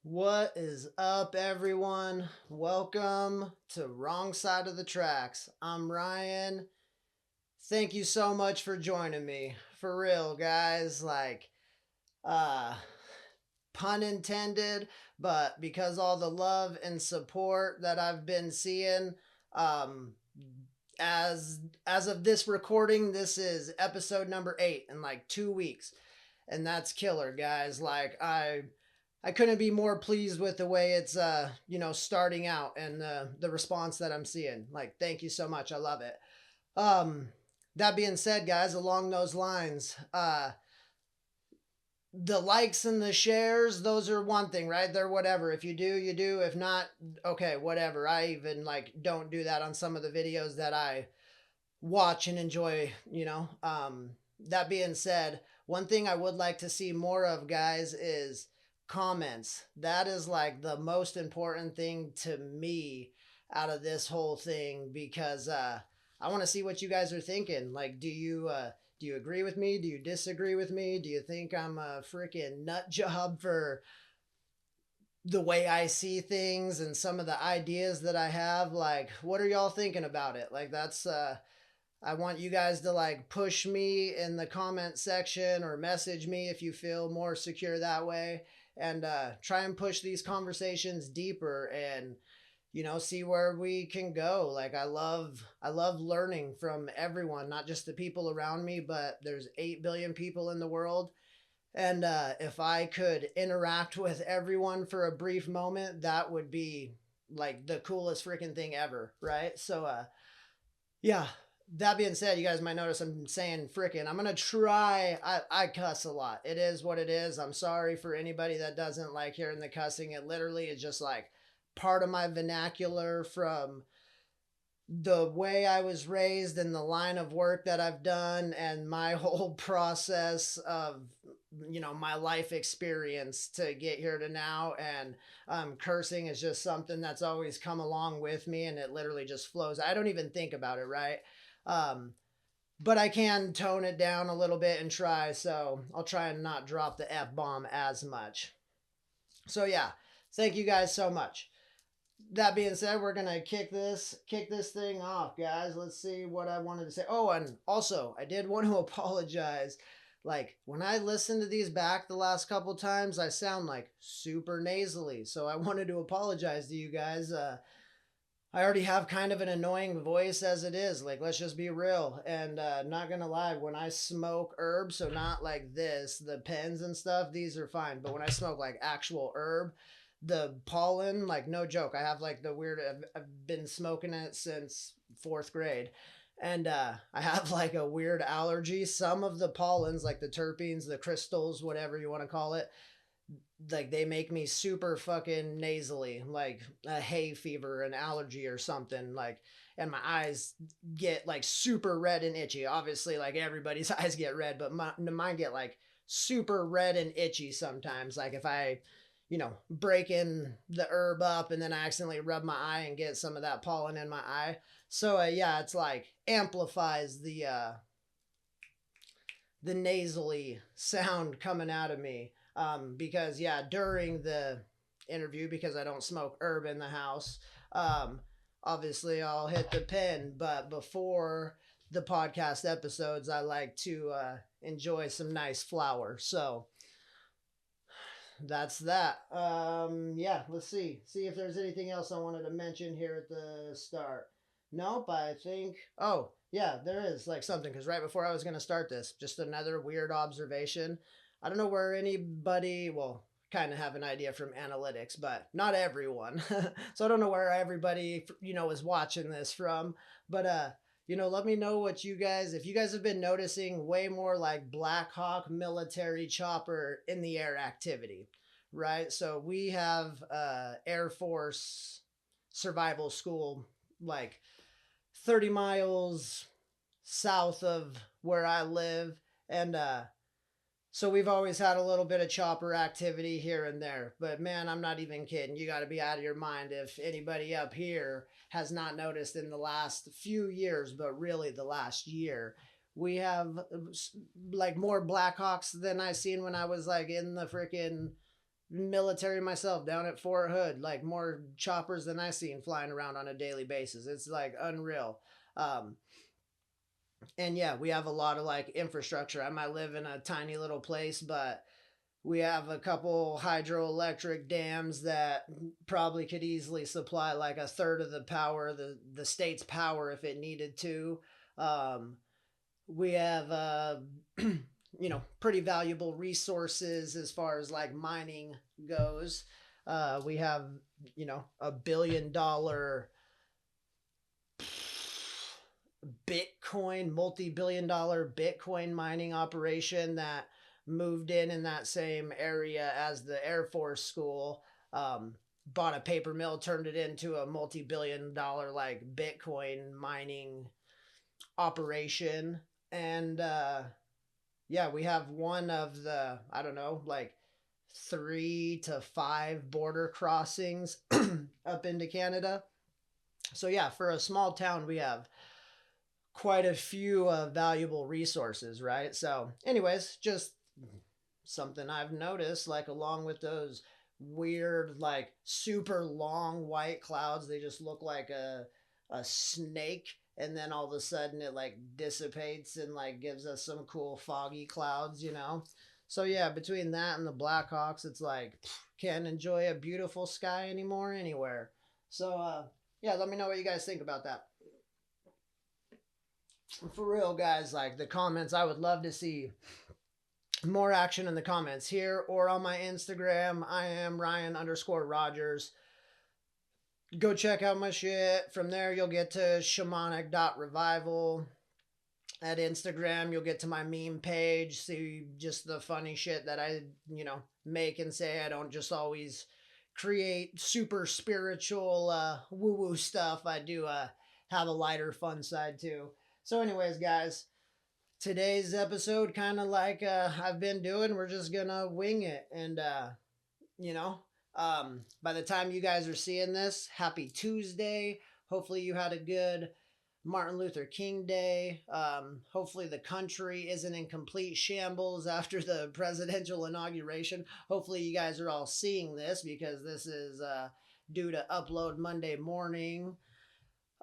What is up, everyone? Welcome to Wrong Side of the Tracks. I'm Ryan. Thank you so much for joining me. For real, guys. Uh, pun intended, but because all the love and support that I've been seeing, um, as of this recording, this is episode number 8 in like 2 weeks, and that's killer, guys. I couldn't be more pleased with the way it's starting out and the response that I'm seeing. Like, thank you so much. I love it. Um that being said, guys, along those lines, the likes and the shares, those are one thing, right? They're whatever. If you do, you do. If not, okay, whatever. I even like don't do that on some of the videos that I watch and enjoy, that being said, one thing I would like to see more of, guys, is comments. That is like the most important thing to me out of this whole thing because I want to see what you guys are thinking. Like, do you agree with me? Do you disagree with me? Do you think I'm a freaking nut job for the way I see things and some of the ideas that I have? Like, what are y'all thinking about it? Like, that's I want you guys to like push me in the comment section or message me if you feel more secure that way, and try and push these conversations deeper and see where we can go. Like, I love learning from everyone, not just the people around me, but there's 8 billion people in the world, and if I could interact with everyone for a brief moment, that would be like the coolest freaking thing ever, right? So yeah, that being said, you guys might notice I'm saying frickin'. I'm gonna try. I cuss a lot. It is what it is. I'm sorry for anybody that doesn't like hearing the cussing. It literally is just like part of my vernacular from the way I was raised and the line of work that I've done and my whole process of my life experience to get here to now. And cursing is just something that's always come along with me, and it literally just flows. I don't even think about it, right? um but I can tone it down a little bit and try, so I'll try and not drop the F-bomb as much. So yeah, thank you guys so much. That being said, we're gonna kick this thing off, guys. Let's see what I wanted to say. Oh, and also I did want to apologize. Like, when I listened to these back the last couple times, I sound like super nasally, so I wanted to apologize to you guys. I already have kind of an annoying voice as it is. Like, let's just be real. And not gonna lie, when I smoke herb, so not like this, the pens and stuff, these are fine. But when I smoke like actual herb, the pollen, like, no joke, I have like the weird. I've been smoking it since fourth grade, and I have like a weird allergy. Some of the pollens, like the terpenes, the crystals, whatever you want to call it, like they make me super fucking nasally, like a hay fever, an allergy or something. Like, and my eyes get like super red and itchy. Obviously, like everybody's eyes get red, but mine get like super red and itchy sometimes. Like if I break in the herb up and then I accidentally rub my eye and get some of that pollen in my eye. So yeah, it's like amplifies the nasally sound coming out of me. Because yeah, during the interview, because I don't smoke herb in the house, obviously I'll hit the pen, but before the podcast episodes, I like to enjoy some nice flower. So that's that. Yeah, let's see if there's anything else I wanted to mention here at the start. Nope, I think. Oh, yeah, there is like something, because right before I was going to start this, just another weird observation. I don't know where anybody, well, kind of have an idea from analytics, but not everyone. So I don't know where everybody, is watching this from. But, let me know what you guys, if you guys have been noticing way more like Black Hawk military chopper in the air activity, right? So we have Air Force survival school like 30 miles south of where I live. And so we've always had a little bit of chopper activity here and there. But man, I'm not even kidding. You got to be out of your mind if anybody up here has not noticed in the last few years, but really the last year. We have like more Blackhawks than I seen when I was like in the freaking military myself down at Fort Hood, like more choppers than I seen flying around on a daily basis. It's like unreal. Um, and yeah, we have a lot of like infrastructure. I might live in a tiny little place, but we have a couple hydroelectric dams that probably could easily supply like a third of the power, the state's power if it needed to. Um, we have pretty valuable resources as far as like mining goes. We have $1 billion Bitcoin, multi-billion-dollar Bitcoin mining operation that moved in that same area as the Air Force School. Bought a paper mill, turned it into a multi-billion-dollar like Bitcoin mining operation. And yeah, we have one of the, I don't know, like 3 to 5 border crossings up into Canada. So yeah, for a small town, we have quite a few valuable resources, right? So, anyways, just something I've noticed, like along with those weird, like super long white clouds, they just look like a snake, and then all of a sudden it like dissipates and like gives us some cool foggy clouds. So yeah, between that and the Blackhawks, it's like can't enjoy a beautiful sky anymore anywhere. So yeah, let me know what you guys think about that. For real, guys, like the comments, I would love to see more action in the comments here or on my Instagram. I am Ryan_Rogers. Go check out my shit. From there, you'll get to shamanic.revival. At Instagram, you'll get to my meme page, see just the funny shit that I make and say. I don't just always create super spiritual woo woo stuff. I do have a lighter, fun side too. So, anyways, guys, today's episode, kind of like I've been doing, we're just gonna wing it. And, you know, by the time you guys are seeing this, happy Tuesday. Hopefully, you had a good Martin Luther King Day. Hopefully, the country isn't in complete shambles after the presidential inauguration. Hopefully, you guys are all seeing this because this is due to upload Monday morning,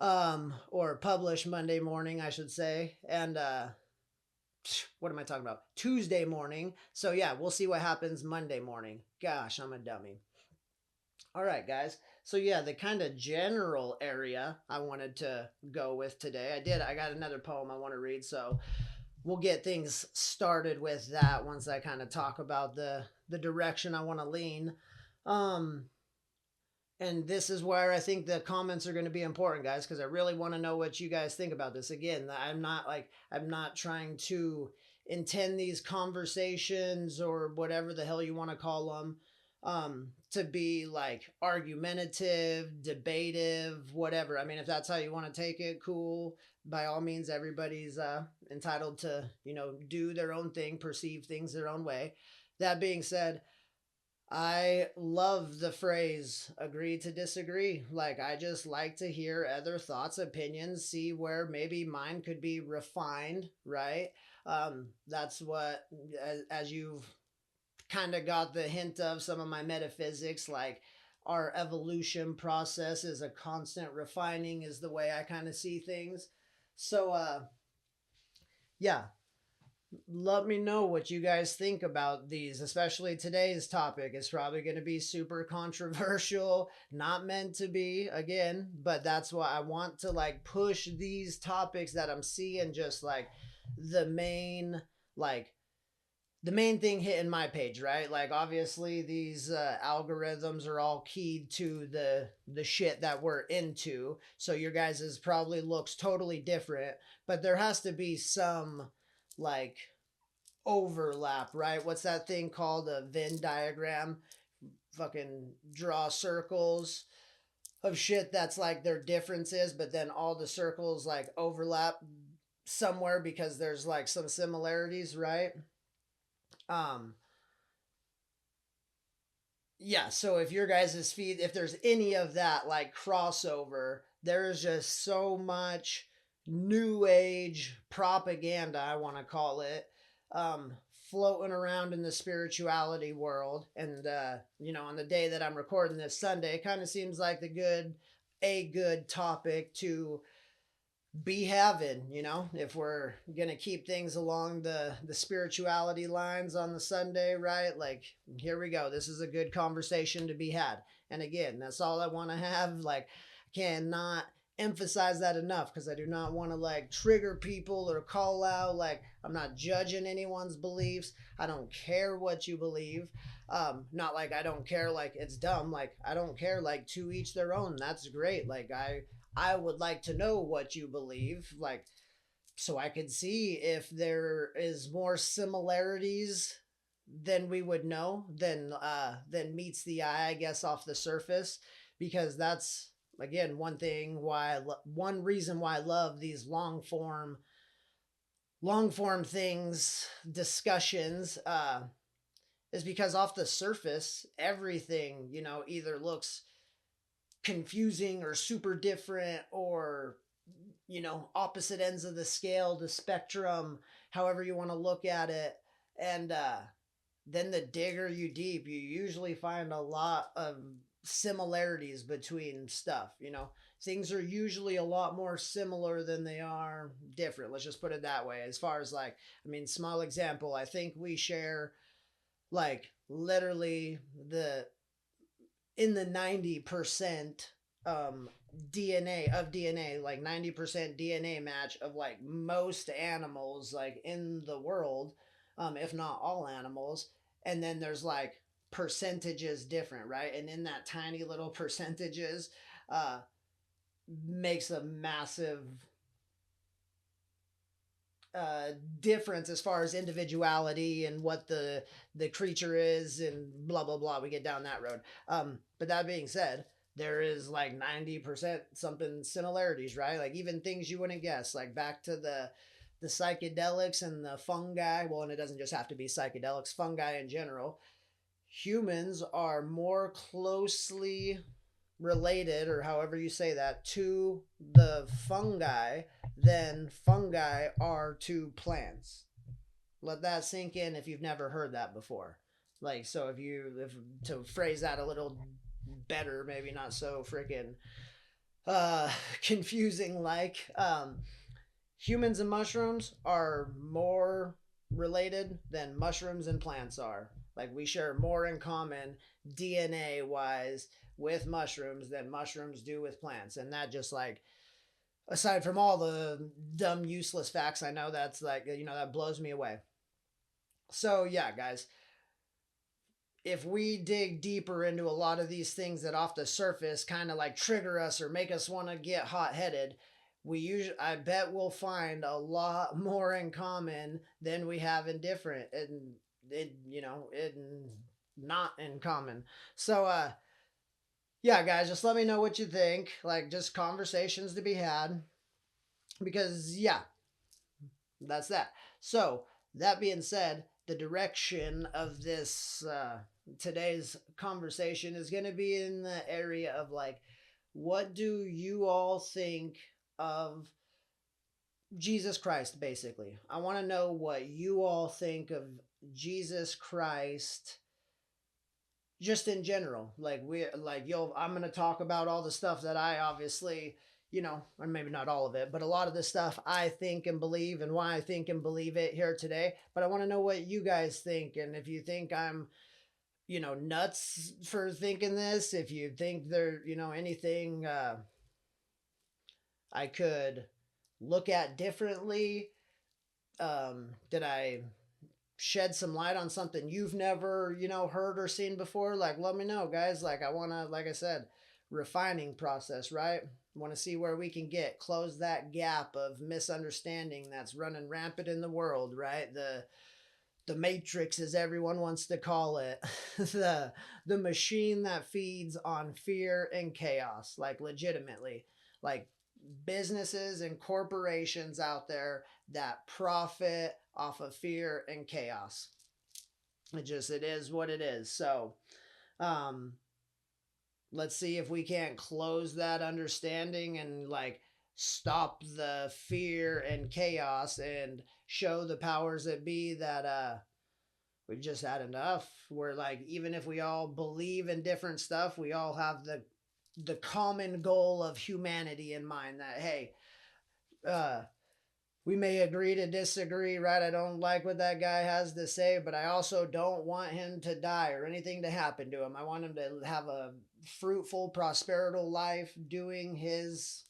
or publish Monday morning, I should say. And what am I talking about? Tuesday morning. So yeah, we'll see what happens Monday morning. Gosh, I'm a dummy. All right, guys. So yeah, the kind of general area I wanted to go with today. I got another poem I want to read, so we'll get things started with that once I kind of talk about the direction I want to lean. Um and this is where I think the comments are going to be important, guys, because I really want to know what you guys think about this. Again, I'm not trying to intend these conversations or whatever the hell you want to call them to be like argumentative, debative, whatever. I mean, if that's how you want to take it, cool. By all means, everybody's entitled to do their own thing, perceive things their own way. That being said, I love the phrase agree to disagree. Like, I just like to hear other thoughts, opinions, see where maybe mine could be refined, right? That's what, as you've kind of got the hint of some of my metaphysics, like our evolution process is a constant refining, is the way I kind of see things. So, yeah, let me know what you guys think about these, especially today's topic. It's probably going to be super controversial, not meant to be, again, but that's why I want to like push these topics that I'm seeing, just like the main like the main thing hitting my page, right? Like, obviously these algorithms are all keyed to the shit that we're into, so your guys's probably looks totally different, but there has to be some like overlap, right? What's that thing called? A Venn diagram. Fucking draw circles of shit that's like their differences, but then all the circles like overlap somewhere because there's like some similarities, right? Um yeah, so if your guys' feed, if there's any of that like crossover, there's just so much new age propaganda, I want to call it, um, floating around in the spirituality world. And, on the day that I'm recording this Sunday, it kind of seems like a good topic to be having, if we're gonna keep things along the spirituality lines on the Sunday, right? Like, here we go. This is a good conversation to be had. And again, that's all I want to have. Like, I cannot emphasize that enough, because I do not want to like trigger people or call out. Like, I'm not judging anyone's beliefs. I don't care what you believe. Not like I don't care, like it's dumb. Like, I don't care, like, to each their own. That's great. Like, I would like to know what you believe, like, so I could see if there is more similarities than we would know, than meets the eye, I guess, off the surface. Because that's, again, one reason why I love these long form things, discussions, is because off the surface everything, either looks confusing or super different, or opposite ends of the scale, the spectrum, however you want to look at it. And then the digger you deep, you usually find a lot of similarities between stuff. Things are usually a lot more similar than they are different, let's just put it that way. As far as, like, small example, I think we share, like, literally the in the 90% DNA, like 90% DNA match of like most animals like in the world, if not all animals. And then there's like percentages different, right? And in that tiny little percentages, uh, makes a massive difference as far as individuality and what the creature is, and blah blah blah. We get down that road. But that being said, there is like 90% something similarities, right? Like, even things you wouldn't guess, like back to the psychedelics and the fungi. Well, and it doesn't just have to be psychedelics, fungi in general. Humans are more closely related, or however you say that, to the fungi than fungi are to plants. Let that sink in if you've never heard that before. Like, so if to phrase that a little better, maybe not so freaking confusing, like, humans and mushrooms are more related than mushrooms and plants are. Like, we share more in common DNA wise with mushrooms than mushrooms do with plants. And that just, like, aside from all the dumb useless facts I know, that's like, that blows me away. So yeah, guys, if we dig deeper into a lot of these things that off the surface kind of like trigger us or make us want to get hot-headed, I bet we'll find a lot more in common than we have in different, and in not in common. So yeah, guys, just let me know what you think. Like, just conversations to be had. Because yeah, that's that. So that being said, the direction of this today's conversation is going to be in the area of, like, what do you all think of Jesus Christ? Basically, I want to know what you all think of Jesus Christ just in general. Like, I'm going to talk about all the stuff that I obviously, or maybe not all of it, but a lot of the stuff I think and believe, and why I think and believe it here today. But I want to know what you guys think, and if you think I'm, nuts for thinking this, if you think there, anything I could look at differently. Did I shed some light on something you've never, heard or seen before? Like, let me know, guys. Like, I want to, like I said, refining process, right? Want to see where we can close that gap of misunderstanding that's running rampant in the world, right? The matrix, as everyone wants to call it, the machine that feeds on fear and chaos, like, legitimately, like, businesses and corporations out there that profit off of fear and chaos. It is what it is. So let's see if we can't close that understanding and, like, stop the fear and chaos and show the powers that be that We've just had enough. We're like, even if we all believe in different stuff, we all have the common goal of humanity in mind. That hey, uh, we may agree to disagree, right? I don't like what that guy has to say, but I also don't want him to die or anything to happen to him. I want him to have a fruitful, prosperital life doing his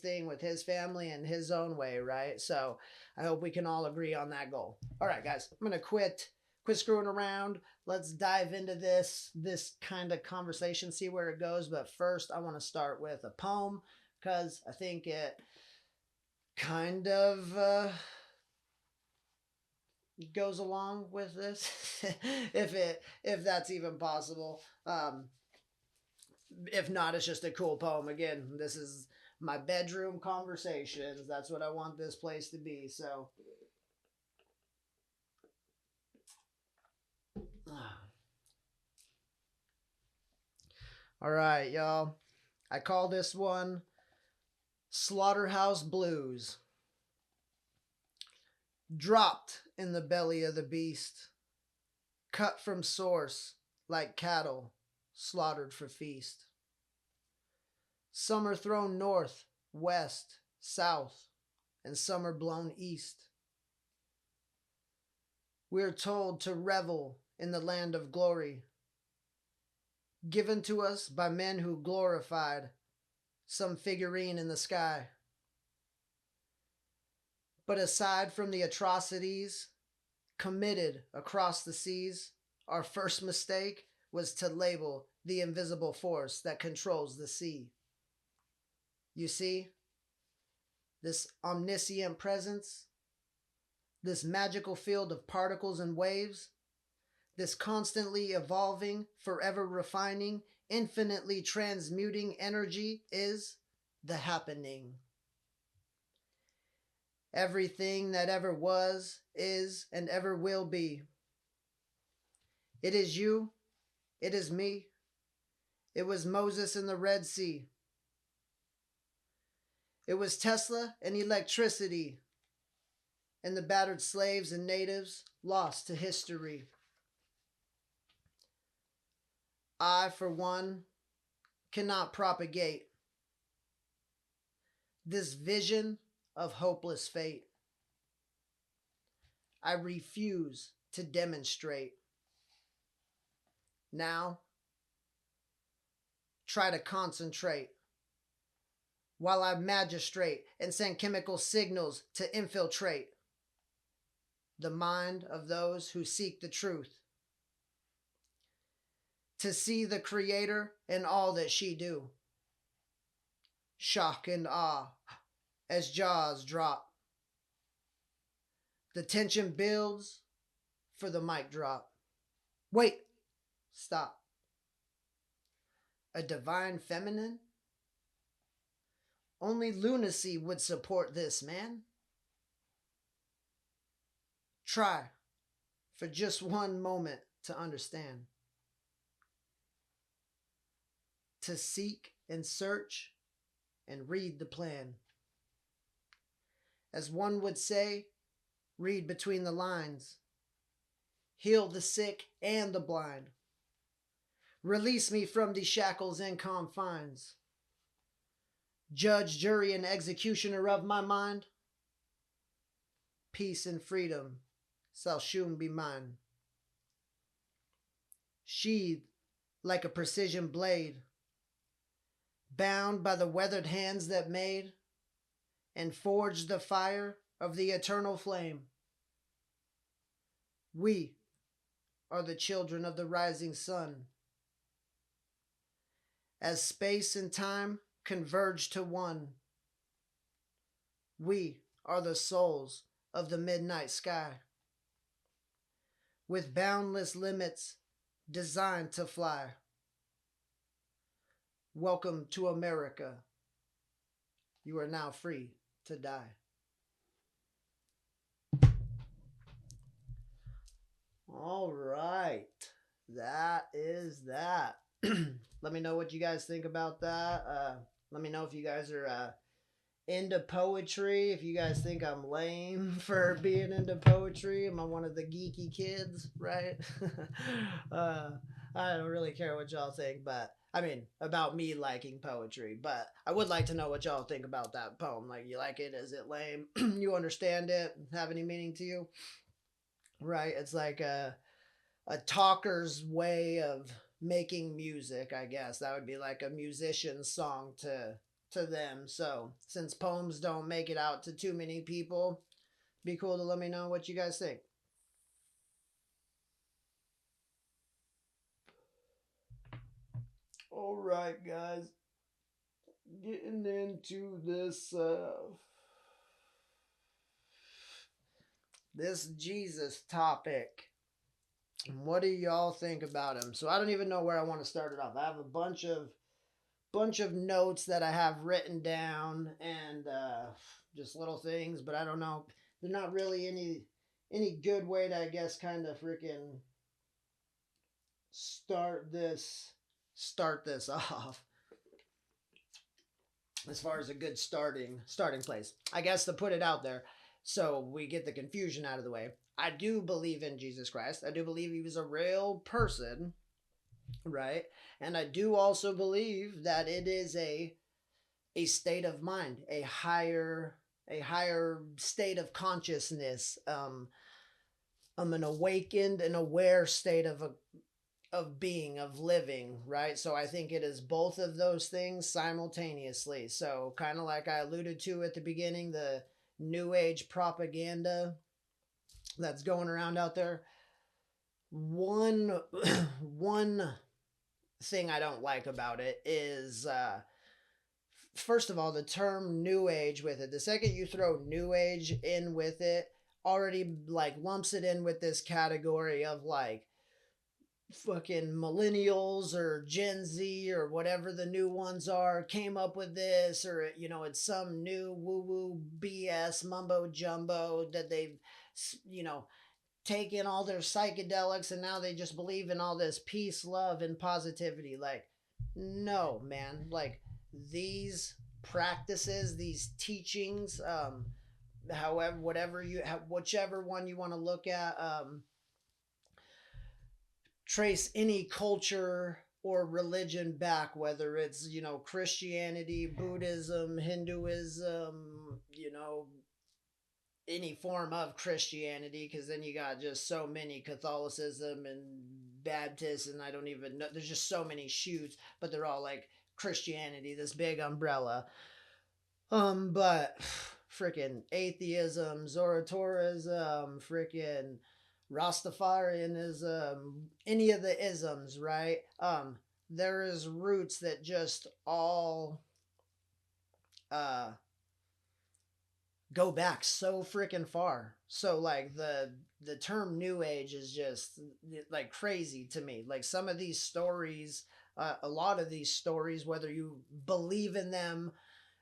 thing with his family in his own way, right? So I hope we can all agree on that goal. All right, guys, I'm gonna quit screwing around. Let's dive into this kind of conversation, see where it goes. But first, I want to start with a poem because I think it kind of goes along with this, if that's even possible. If not, it's just a cool poem. Again, this is my bedroom conversations. That's what I want this place to be. So, all right, y'all. I call this one Slaughterhouse Blues. Dropped in the belly of the beast, cut from source like cattle slaughtered for feast. Some are thrown north, west, south, and some are blown east. We are told to revel in the land of glory, given to us by men who glorified some figurine in the sky. But aside from the atrocities committed across the seas, our first mistake was to label the invisible force that controls the sea. You see, this omniscient presence, this magical field of particles and waves, this constantly evolving, forever refining, infinitely transmuting energy is the happening. Everything that ever was, is, and ever will be. It is you. It is me. It was Moses in the Red Sea. It was Tesla and electricity, and the battered slaves and natives lost to history. I, for one, cannot propagate this vision of hopeless fate. I refuse to demonstrate. Now, try to concentrate while I magistrate and send chemical signals to infiltrate the mind of those who seek the truth, to see the Creator in all that she do. Shock and awe as jaws drop. The tension builds for the mic drop. Wait, stop. A divine feminine? Only lunacy would support this, man. Try for just one moment to understand. To seek and search and read the plan. As one would say, read between the lines. Heal the sick and the blind. Release me from these shackles and confines. Judge, jury, and executioner of my mind. Peace and freedom shall soon be mine. Sheathed like a precision blade, bound by the weathered hands that made and forged the fire of the eternal flame. We are the children of the rising sun. As space and time converge to one, we are the souls of the midnight sky, with boundless limits designed to fly. Welcome to America. You are now free to die. All right. That is that. Let me know what you guys think about that. Let me know if you guys are into poetry. If you guys think I'm lame for being into poetry, am I one of the geeky kids, right? uh, I don't really care what y'all think, but I mean, about me liking poetry, but I would like to know what y'all think about that poem. Like, you like it? Is it lame? You understand it? Have any meaning to you? Right? It's like a talker's way of making music, I guess. That would be like a musician's song to them. So, since poems don't make it out to too many people, be cool to let me know what you guys think. All right, guys. Getting into this Jesus topic. What do y'all think about him? So I don't even know where I want to start it off. I have a bunch of notes that I have written down and just little things, but I don't know. There's not really any good way to, I guess, kind of freaking start this off as far as a good starting place. I guess to put it out there so we get the confusion out of the way. I do believe in Jesus Christ. I do believe he was a real person, right? And I do also believe that it is a state of mind, a higher state of consciousness, an awakened and aware state of being, of living, right? So I think it is both of those things simultaneously. So kind of like I alluded to at the beginning, the new age propaganda that's going around out there. One one thing I don't like about it is first of all, the term new age with it. The second you throw new age in with it, already like lumps it in with this category of like fucking millennials or Gen Z or whatever the new ones are came up with this, or it's some new woo woo BS mumbo jumbo that they've you know taken all their psychedelics and now they just believe in all this peace, love, and positivity. Like, no, man. Like, these practices, these teachings, however, whichever one you want to look at, trace any culture or religion back, whether it's Christianity, Buddhism, Hinduism, any form of Christianity, because then you got just so many Catholicism and Baptist, and I don't even know. There's just so many shoots, but they're all like Christianity, this big umbrella. But freaking atheism, Zoroastrianism, freaking Rastafarianism, any of the isms, right? There is roots that just all uh go back so freaking far. So like the term new age is just like crazy to me. Like some of these stories, a lot of these stories, whether you believe in them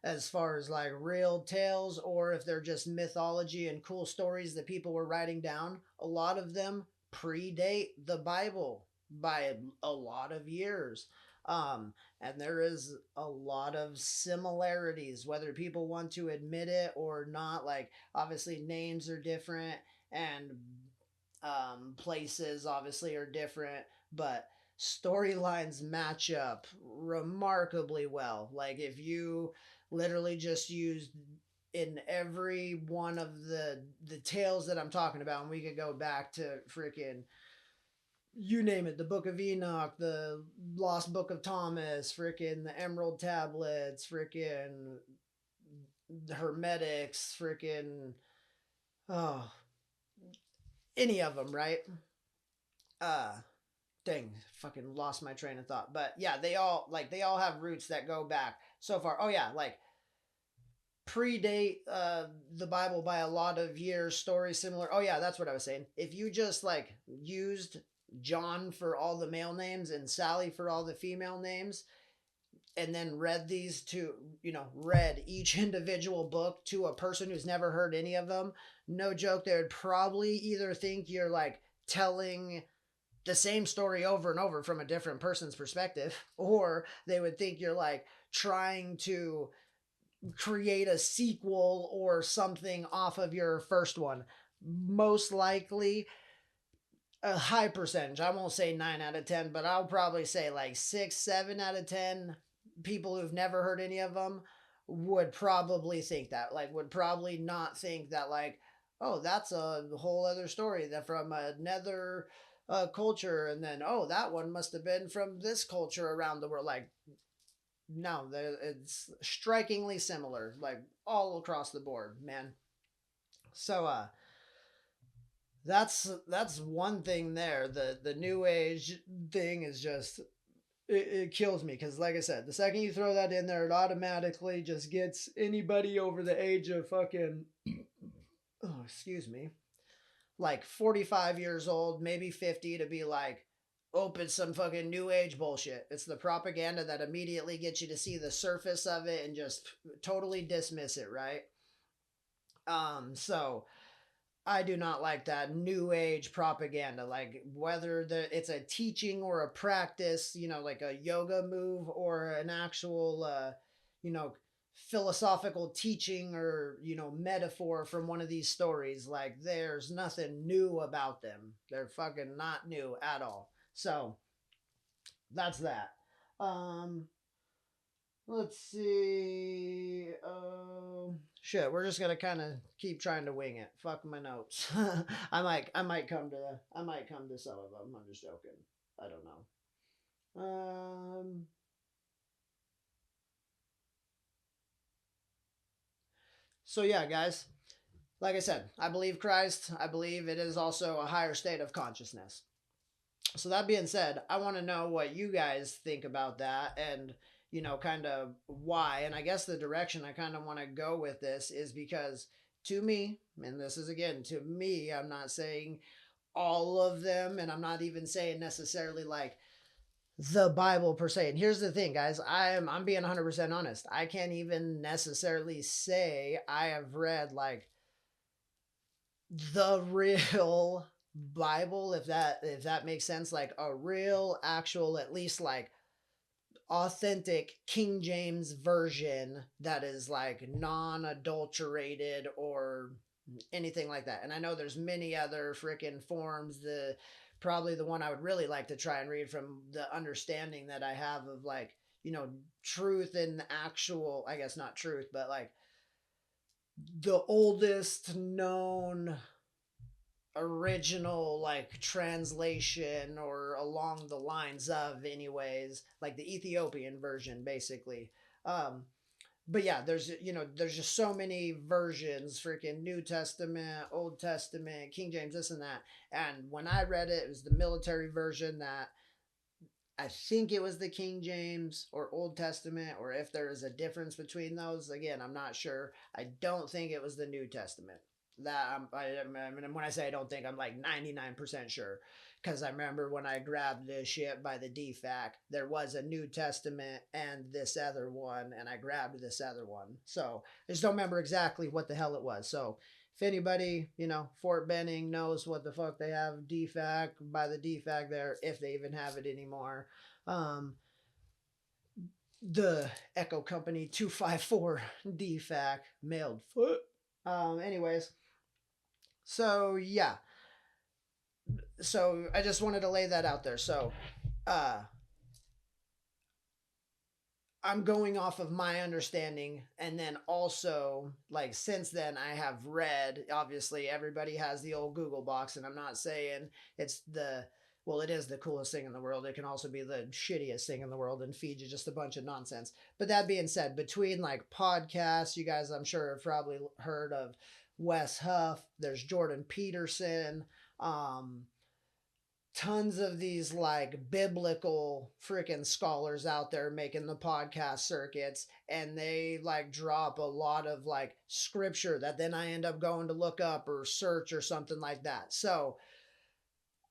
as far as like real tales or if they're just mythology and cool stories that people were writing down, a lot of them predate the Bible by a lot of years. And there is a lot of similarities, whether people want to admit it or not. Like, obviously, names are different and places obviously are different, but storylines match up remarkably well. Like, if you literally just used in every one of the tales that I'm talking about, and we could go back to freaking you name it, the Book of Enoch, the Lost Book of Thomas, freaking the Emerald Tablets, freaking the Hermetics, freaking oh, any of them, right? Uh, dang, fucking lost my train of thought. But yeah, they all have roots that go back so far. Oh yeah, like predate the Bible by a lot of years, stories similar. Oh yeah, that's what I was saying. If you just like used John for all the male names and Sally for all the female names, and then read each individual book to a person who's never heard any of them, no joke, they would probably either think you're like telling the same story over and over from a different person's perspective, or they would think you're like trying to create a sequel or something off of your first one. Most likely, a high percentage. I won't say 9 out of 10, but I'll probably say like 6, 7 out of 10 people who've never heard any of them would probably think that. Like, would probably not think that, like, oh, that's a whole other story that from another culture, and then, oh, that one must have been from this culture around the world. Like, no, it's strikingly similar, like all across the board, man. So, that's one thing there. The new age thing is just it kills me because, like I said, the second you throw that in there, it automatically just gets anybody over the age of fucking oh, excuse me, like 45 years old, maybe 50, to be like, open some fucking new age bullshit. It's the propaganda that immediately gets you to see the surface of it and just totally dismiss it, right? So I do not like that new age propaganda. Like, whether it's a teaching or a practice, like a yoga move or an actual, you know, philosophical teaching or, metaphor from one of these stories. Like, there's nothing new about them. They're fucking not new at all. So that's that. Um, let's see. Shit, we're just gonna kind of keep trying to wing it. Fuck my notes. I might come to some of them. I'm just joking. I don't know. So yeah, guys. Like I said, I believe Christ. I believe it is also a higher state of consciousness. So that being said, I want to know what you guys think about that, and kind of why. And I guess the direction I kind of want to go with this is because, to me, and this is again to me, I'm not saying all of them, and I'm not even saying necessarily like the Bible per se. And here's the thing, guys, I'm being 100% honest. I can't even necessarily say I have read like the real Bible, if that makes sense, like a real actual, at least like authentic King James version that is like non-adulterated or anything like that. And I know there's many other freaking forms. The Probably the one I would really like to try and read, from the understanding that I have of like, truth and actual, I guess not truth, but like the oldest known original like translation, or along the lines of, anyways, like the Ethiopian version basically. But yeah, there's just so many versions, freaking New Testament, Old Testament, King James, this and that. And when I read it, it was the military version that I think it was the King James or Old Testament, or if there is a difference between those, again, I'm not sure. I don't think it was the New Testament. Mean, when I say I don't think, I'm like 99% sure, because I remember when I grabbed this shit by the DFAC, there was a New Testament and this other one, and I grabbed this other one. So I just don't remember exactly what the hell it was. So if anybody, Fort Benning knows what the fuck they have DFAC by the DFAC there, if they even have it anymore. Um, the Echo Company 254 DFAC mailed foot. Anyways, so yeah. So I just wanted to lay that out there. So uh I'm going off of my understanding, and then also, like, since then I have read, obviously everybody has the old Google box, and I'm not saying it's it is the coolest thing in the world. It can also be the shittiest thing in the world and feed you just a bunch of nonsense. But that being said, between like podcasts, you guys I'm sure have probably heard of Wes Huff, there's Jordan Peterson, um tons of these like biblical freaking scholars out there making the podcast circuits, and they like drop a lot of like scripture that then I end up going to look up or search or something like that. So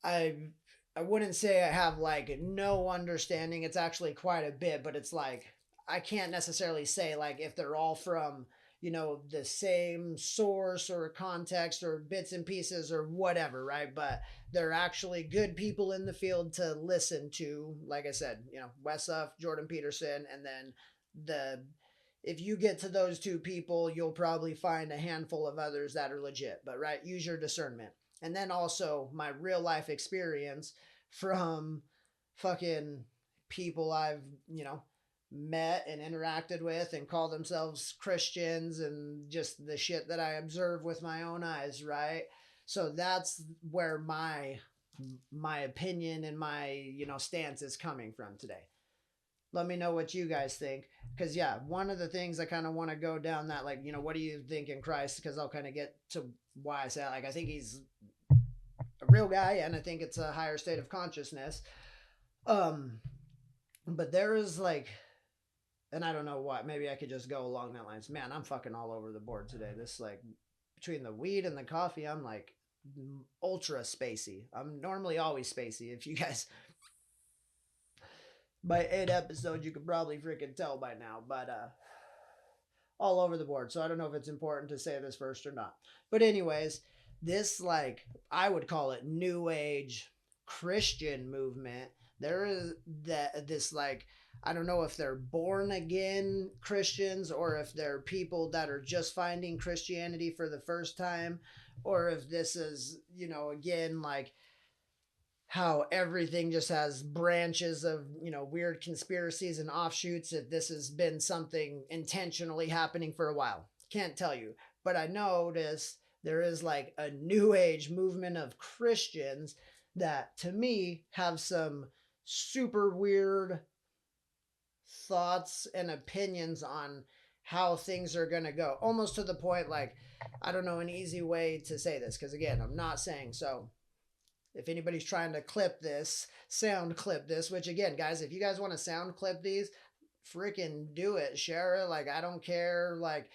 I I wouldn't say I have like no understanding. It's actually quite a bit, but it's like I can't necessarily say like if they're all from, the same source or context or bits and pieces or whatever, right? But they're actually good people in the field to listen to. Like I said, Wes Jordan Peterson, and then the if you get to those two people, you'll probably find a handful of others that are legit. But right, use your discernment. And then also my real life experience from fucking people I've, met and interacted with and call themselves Christians, and just the shit that I observe with my own eyes, right? So that's where my opinion and my, stance is coming from today. Let me know what you guys think. Because, yeah, one of the things I kind of want to go down that, like, what do you think in Christ? Because I'll kind of get to why I say that. Like, I think he's a real guy, and I think it's a higher state of consciousness. But there is, like, and I don't know what, maybe I could just go along that lines. Man, I'm fucking all over the board today. This, like, between the weed and the coffee, I'm like ultra spacey. I'm normally always spacey. If you guys by 8 episodes, you could probably freaking tell by now, but all over the board. So I don't know if it's important to say this first or not. But anyways, this, like, I would call it new age Christian movement. There is this, like, I don't know if they're born again Christians, or if they're people that are just finding Christianity for the first time, or if this is, again, like, how everything just has branches of, weird conspiracies and offshoots, if this has been something intentionally happening for a while. Can't tell you. But I notice there is, like, a new age movement of Christians that, to me, have some super weird thoughts and opinions on how things are going to go. Almost to the point, like, I don't know an easy way to say this, because, again, I'm not saying so. If anybody's trying to clip this, sound clip this, which, again, guys, if you guys want to sound clip these, freaking do it. Share it. Like, I don't care. Like,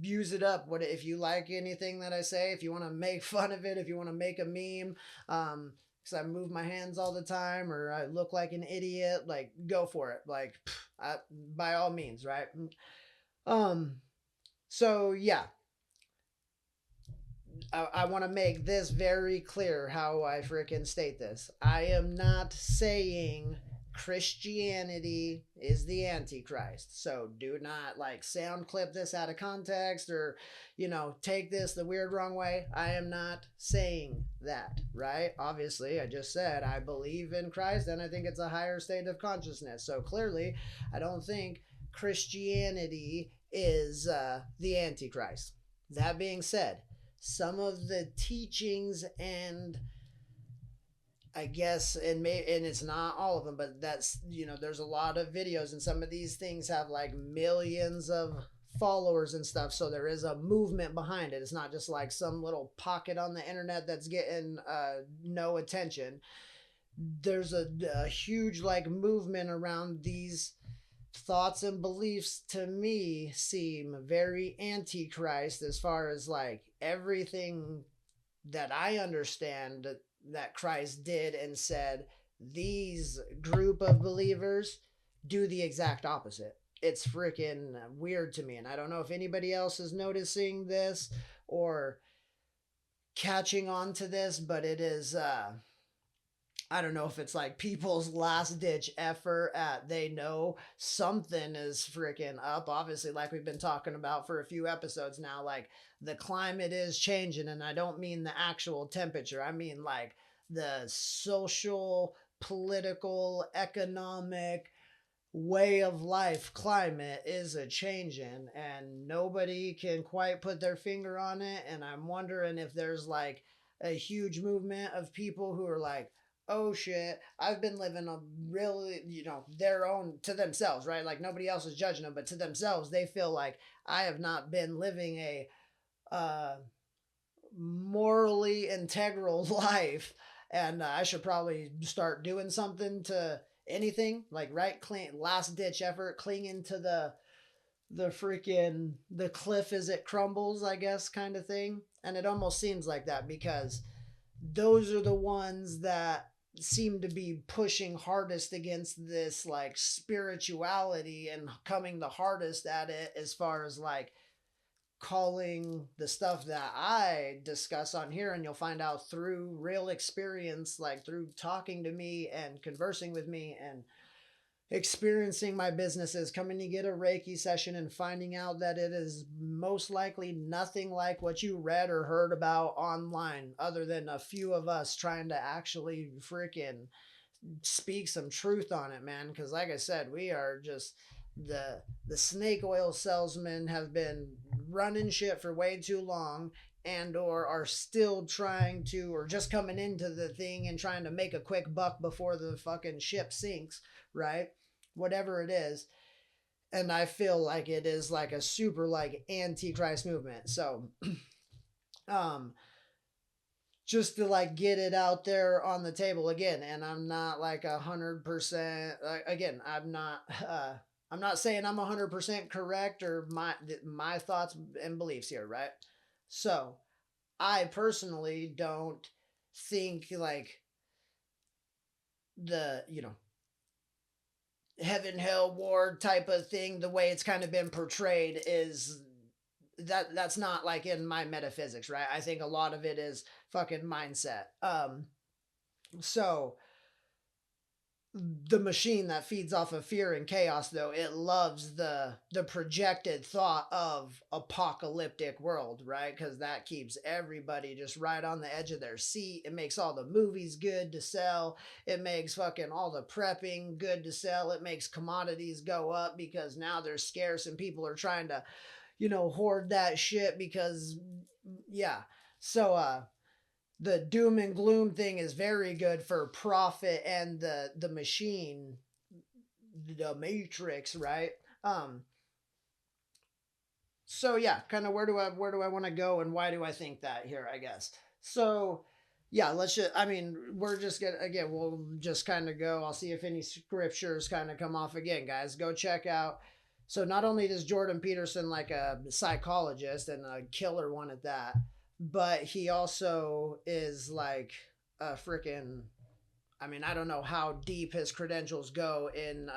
use it up. What if you like anything that I say? If you want to make fun of it, if you want to make a meme, because I move my hands all the time, or I look like an idiot, like, go for it. Like, by all means, right? So yeah, I want to make this very clear how I freaking state this. I am not saying Christianity is the Antichrist. So do not, like, sound clip this out of context, or, take this the weird wrong way. I am not saying that, right? Obviously, I just said I believe in Christ, and I think it's a higher state of consciousness. So clearly, I don't think Christianity is the Antichrist. That being said, some of the teachings, and I guess, and it's not all of them, but that's, there's a lot of videos, and some of these things have, like, millions of followers and stuff. So there is a movement behind it. It's not just like some little pocket on the internet that's getting no attention. There's a huge, like, movement around these thoughts and beliefs. To me, seem very antichrist, as far as, like, everything that I understand that Christ did and said. These group of believers do the exact opposite. It's freaking weird to me, and I don't know if anybody else is noticing this or catching on to this, but it is I don't know if it's like people's last ditch effort at, they know something is freaking up. Obviously, like we've been talking about for a few episodes now, like, the climate is changing, and I don't mean the actual temperature. I mean, like, the social, political, economic way of life climate is a changing, and nobody can quite put their finger on it. And I'm wondering if there's, like, a huge movement of people who are like, oh shit, I've been living a really, their own, to themselves, right? Like, nobody else is judging them, but to themselves, they feel like, I have not been living a morally integral life, and I should probably start doing something to anything, like, right, clean, last ditch effort, clinging to the freaking, the cliff as it crumbles, I guess, kind of thing. And it almost seems like that, because those are the ones that seem to be pushing hardest against this, like, spirituality, and coming the hardest at it, as far as, like, calling the stuff that I discuss on here, and you'll find out through real experience, like, through talking to me and conversing with me and experiencing my businesses, coming to get a Reiki session and finding out that it is most likely nothing like what you read or heard about online, other than a few of us trying to actually freaking speak some truth on it, man. Because like I said, we are just the snake oil salesmen have been running shit for way too long, and or are still trying to, or just coming into the thing and trying to make a quick buck before the fucking ship sinks, right? Whatever it is. And I feel like it is like a super like antichrist movement. So um just to like get it out there on the table again. And I'm not like 100%, again, I'm not saying I'm 100% correct, or my thoughts and beliefs here, right? So I personally don't think like the, heaven hell war type of thing, the way it's kind of been portrayed, is that's not like in my metaphysics, right? I think a lot of it is fucking mindset. So the machine that feeds off of fear and chaos, though, it loves the projected thought of apocalyptic world, right? Because that keeps everybody just right on the edge of their seat. It makes all the movies good to sell. It makes fucking all the prepping good to sell. It makes commodities go up because now they're scarce and people are trying to, hoard that shit because, yeah. So the doom and gloom thing is very good for profit and the machine, the matrix, right? um so yeah, kind of where do I want to go, and why do I think that here, I guess. So yeah, let's just, I mean, we're just gonna, again, we'll just kind of go, I'll see if any scriptures kind of come off again, guys. Go check out. So not only does Jordan Peterson like a psychologist, and a killer one at that, but he also is like a freaking, I mean, I don't know how deep his credentials go in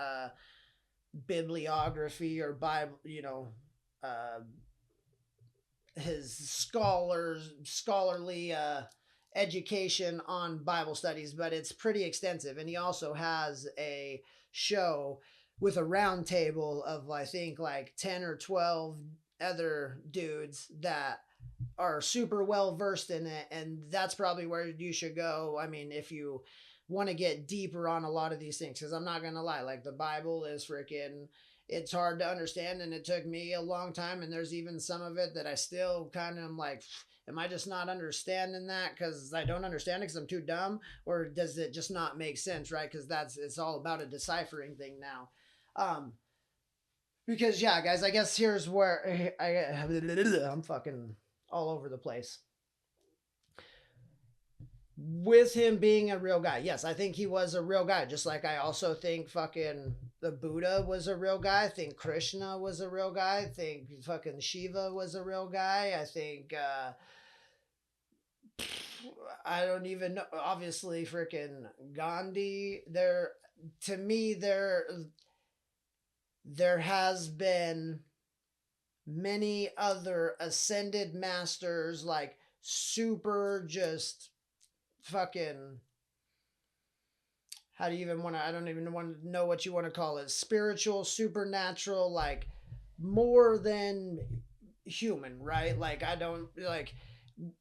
bibliography or Bible, uh, his scholarly education on Bible studies, but it's pretty extensive. And he also has a show with a round table of, I think, like 10 or 12 other dudes that are super well versed in it, and that's probably where you should go. I mean, if you want to get deeper on a lot of these things, because I'm not gonna lie, like the Bible is freaking, it's hard to understand, and it took me a long time, and there's even some of it that I still kind of am like, am I just not understanding that because I don't understand it because I'm too dumb, or does it just not make sense, right? Because it's all about a deciphering thing now. Because yeah, guys, I guess here's where I'm fucking all over the place. With him being a real guy, yes, I think he was a real guy. Just like I also think fucking the Buddha was a real guy. I think Krishna was a real guy. I think fucking Shiva was a real guy. I think I don't even know. Obviously, freaking Gandhi. To me, there has been many other ascended masters, like super just fucking, how do you even want to, I don't even want to know what you want to call it, spiritual, supernatural, like more than human, right? Like I don't like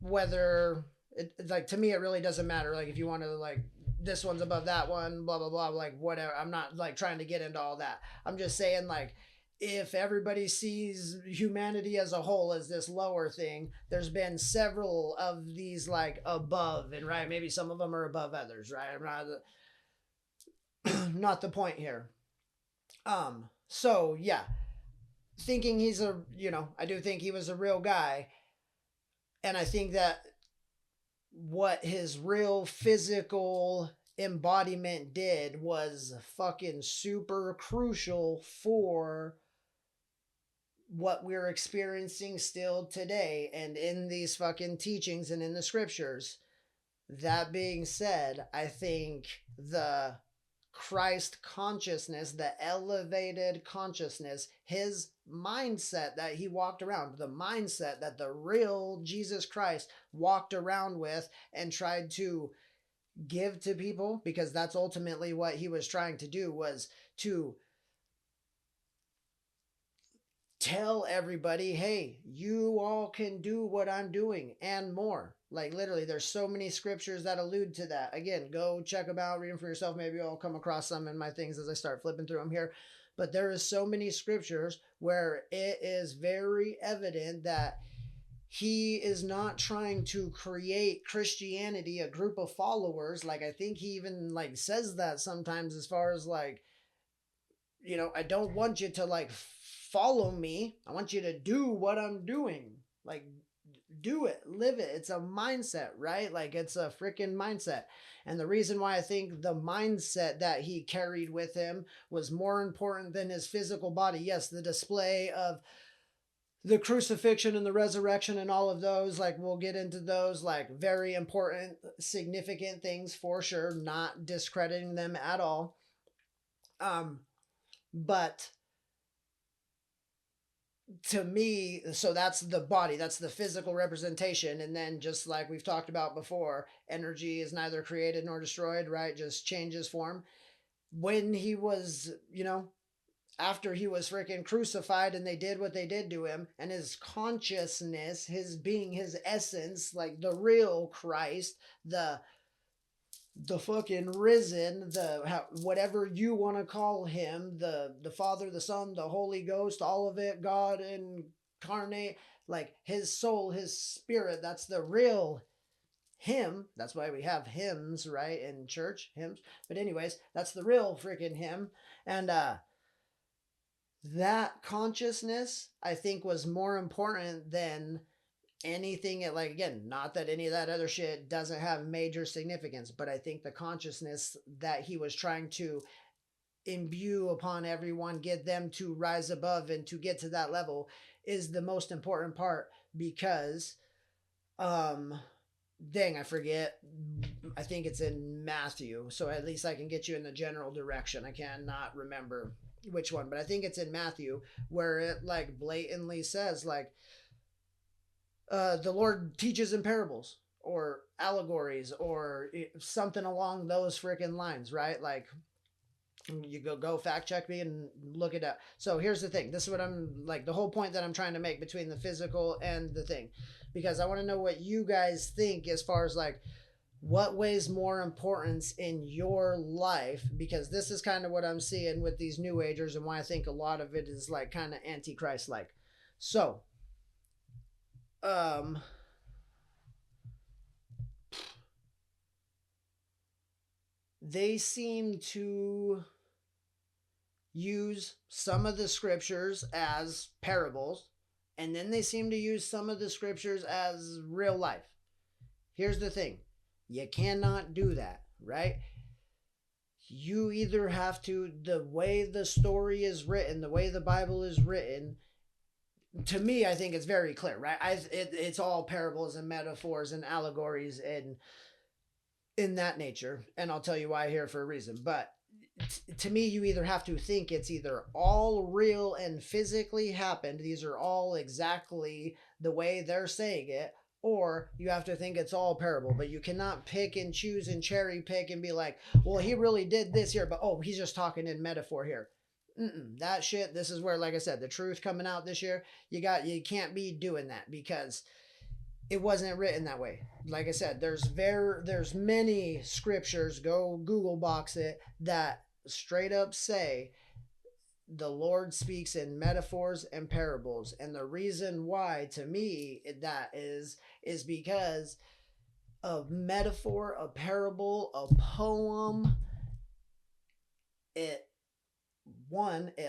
whether it, like, to me it really doesn't matter, like if you want to like this one's above that one, blah blah blah, like whatever. I'm not like trying to get into all that. I'm just saying, like, if everybody sees humanity as a whole as this lower thing, there's been several of these like above, and right, maybe some of them are above others, right? I'm not the point here. So yeah, thinking he's a, I do think he was a real guy, and I think that what his real physical embodiment did was fucking super crucial for what we're experiencing still today and in these fucking teachings and in the scriptures. That being said, I think the Christ consciousness, the elevated consciousness, his mindset that he walked around, the mindset that the real Jesus Christ walked around with and tried to give to people, because that's ultimately what he was trying to do, was to tell everybody, hey, you all can do what I'm doing and more. Like literally, there's so many scriptures that allude to that. Again, go check them out, read them for yourself. Maybe I'll come across some in my things as I start flipping through them here. But there is so many scriptures where it is very evident that he is not trying to create Christianity, a group of followers. Like I think he even like says that sometimes, as far as like, I don't want you to like follow me. I want you to do what I'm doing. Like, do it, live it. It's a mindset, right? Like, it's a freaking mindset. And the reason why I think the mindset that he carried with him was more important than his physical body. Yes, the display of the crucifixion and the resurrection and all of those, like, we'll get into those, like, very important, significant things for sure, not discrediting them at all. But to me, so that's the body, that's the physical representation. And then, just like we've talked about before, energy is neither created nor destroyed, right? Just changes form. When he was, after he was freaking crucified and they did what they did to him, and his consciousness, his being, his essence, like the real Christ, the fucking risen, whatever you want to call him, the Father, the Son, the Holy Ghost, all of it, God incarnate, like his soul, his spirit, that's the real him. That's why we have hymns, right, in church, hymns. But anyways, that's the real freaking him. And that consciousness, I think, was more important than anything. Like, again, not that any of that other shit doesn't have major significance, but I think the consciousness that he was trying to imbue upon everyone, get them to rise above and to get to that level, is the most important part. Because dang, I forget, I think it's in Matthew, so at least I can get you in the general direction. I cannot remember which one, but I think it's in Matthew, where it like blatantly says, like, the Lord teaches in parables or allegories or something along those freaking lines, right? Like, you go fact check me and look it up. So here's the thing. This is what I'm like, the whole point that I'm trying to make between the physical and the thing, because I want to know what you guys think as far as like what weighs more importance in your life, because this is kind of what I'm seeing with these new agers and why I think a lot of it is like kind of antichrist like. So they seem to use some of the scriptures as parables, and then they seem to use some of the scriptures as real life. Here's the thing. You cannot do that, right? You either have to, the way the story is written, the way the Bible is written, to me, I think it's very clear, right? It's all parables and metaphors and allegories and in that nature. And I'll tell you why here for a reason. But to me, you either have to think it's either all real and physically happened, these are all exactly the way they're saying it, or you have to think it's all parable. But you cannot pick and choose and cherry pick and be like, well, he really did this here, but oh, he's just talking in metaphor here. That shit, this is where, like I said, the truth coming out this year, you can't be doing that, because it wasn't written that way. Like I said, there's many scriptures, go Google box it, that straight up say the Lord speaks in metaphors and parables. And the reason why, to me, that is because a metaphor, a parable, a poem, it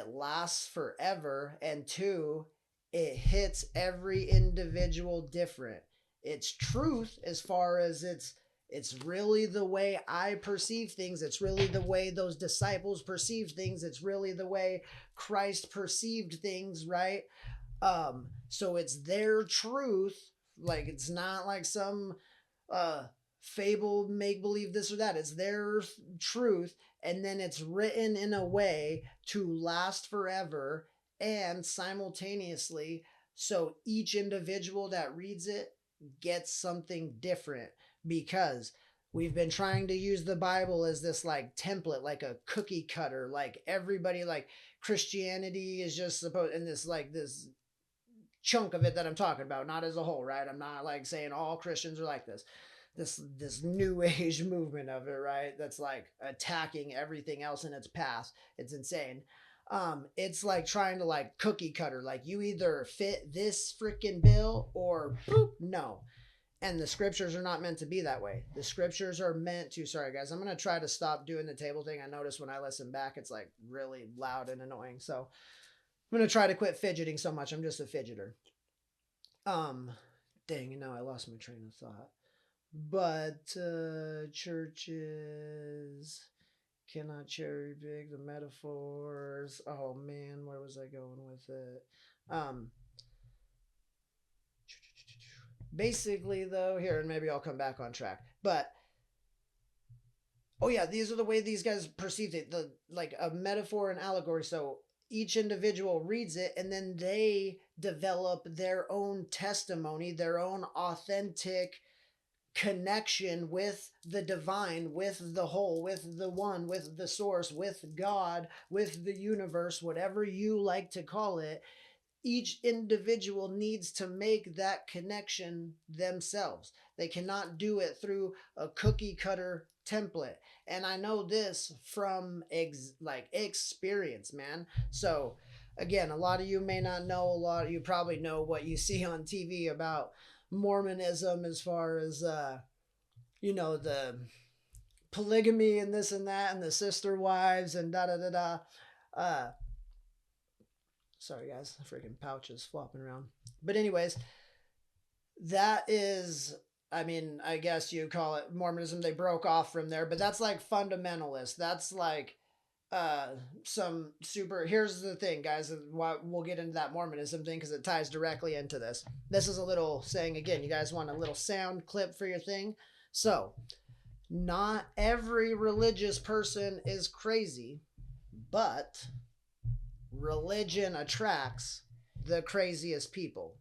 lasts forever, and two, it hits every individual different. It's truth, as far as it's really the way I perceive things. It's really the way those disciples perceived things. It's really the way Christ perceived things, right? So it's their truth. Like, it's not like some fable, make believe, this or that. It's their truth, and then it's written in a way to last forever, and simultaneously, so each individual that reads it gets something different. Because We've been trying to use the Bible as this like template, like a cookie cutter, like everybody, like Christianity is just supposed, and this like this chunk of it that I'm talking about, not as a whole, right? I'm not like saying all Christians are like this. This new age movement of it, right? That's like attacking everything else in its path. It's insane. It's like trying to like cookie cutter, like you either fit this freaking bill or boop, no. And the scriptures are not meant to be that way. The scriptures are meant to, sorry guys, I'm going to try to stop doing the table thing. I notice when I listen back, it's like really loud and annoying. So I'm going to try to quit fidgeting so much. I'm just a fidgeter. Dang, I lost my train of thought. But churches cannot cherry pick the metaphors. Oh man, where was I going with it? Basically though, here, and maybe I'll come back on track. But oh yeah, these are the way these guys perceive it. The like a metaphor and allegory. So each individual reads it and then they develop their own testimony, their own authentic connection with the divine, with the whole, with the one, with the source, with God, with the universe, whatever you like to call it. Each individual needs to make that connection themselves. They cannot do it through a cookie cutter template. And I know this from experience, man. So again, a lot of you may not know, a lot of you probably know what you see on TV about Mormonism as far as the polygamy and this and that and the sister wives and da da da da. Sorry guys, the freaking pouch is flopping around. But anyways, that is, I mean, I guess you call it Mormonism. They broke off from there, but that's like fundamentalist. That's like some super, here's the thing guys, we'll get into that Mormonism thing because it ties directly into this. This is a little saying again, you guys want a little sound clip for your thing. So not every religious person is crazy, but religion attracts the craziest people,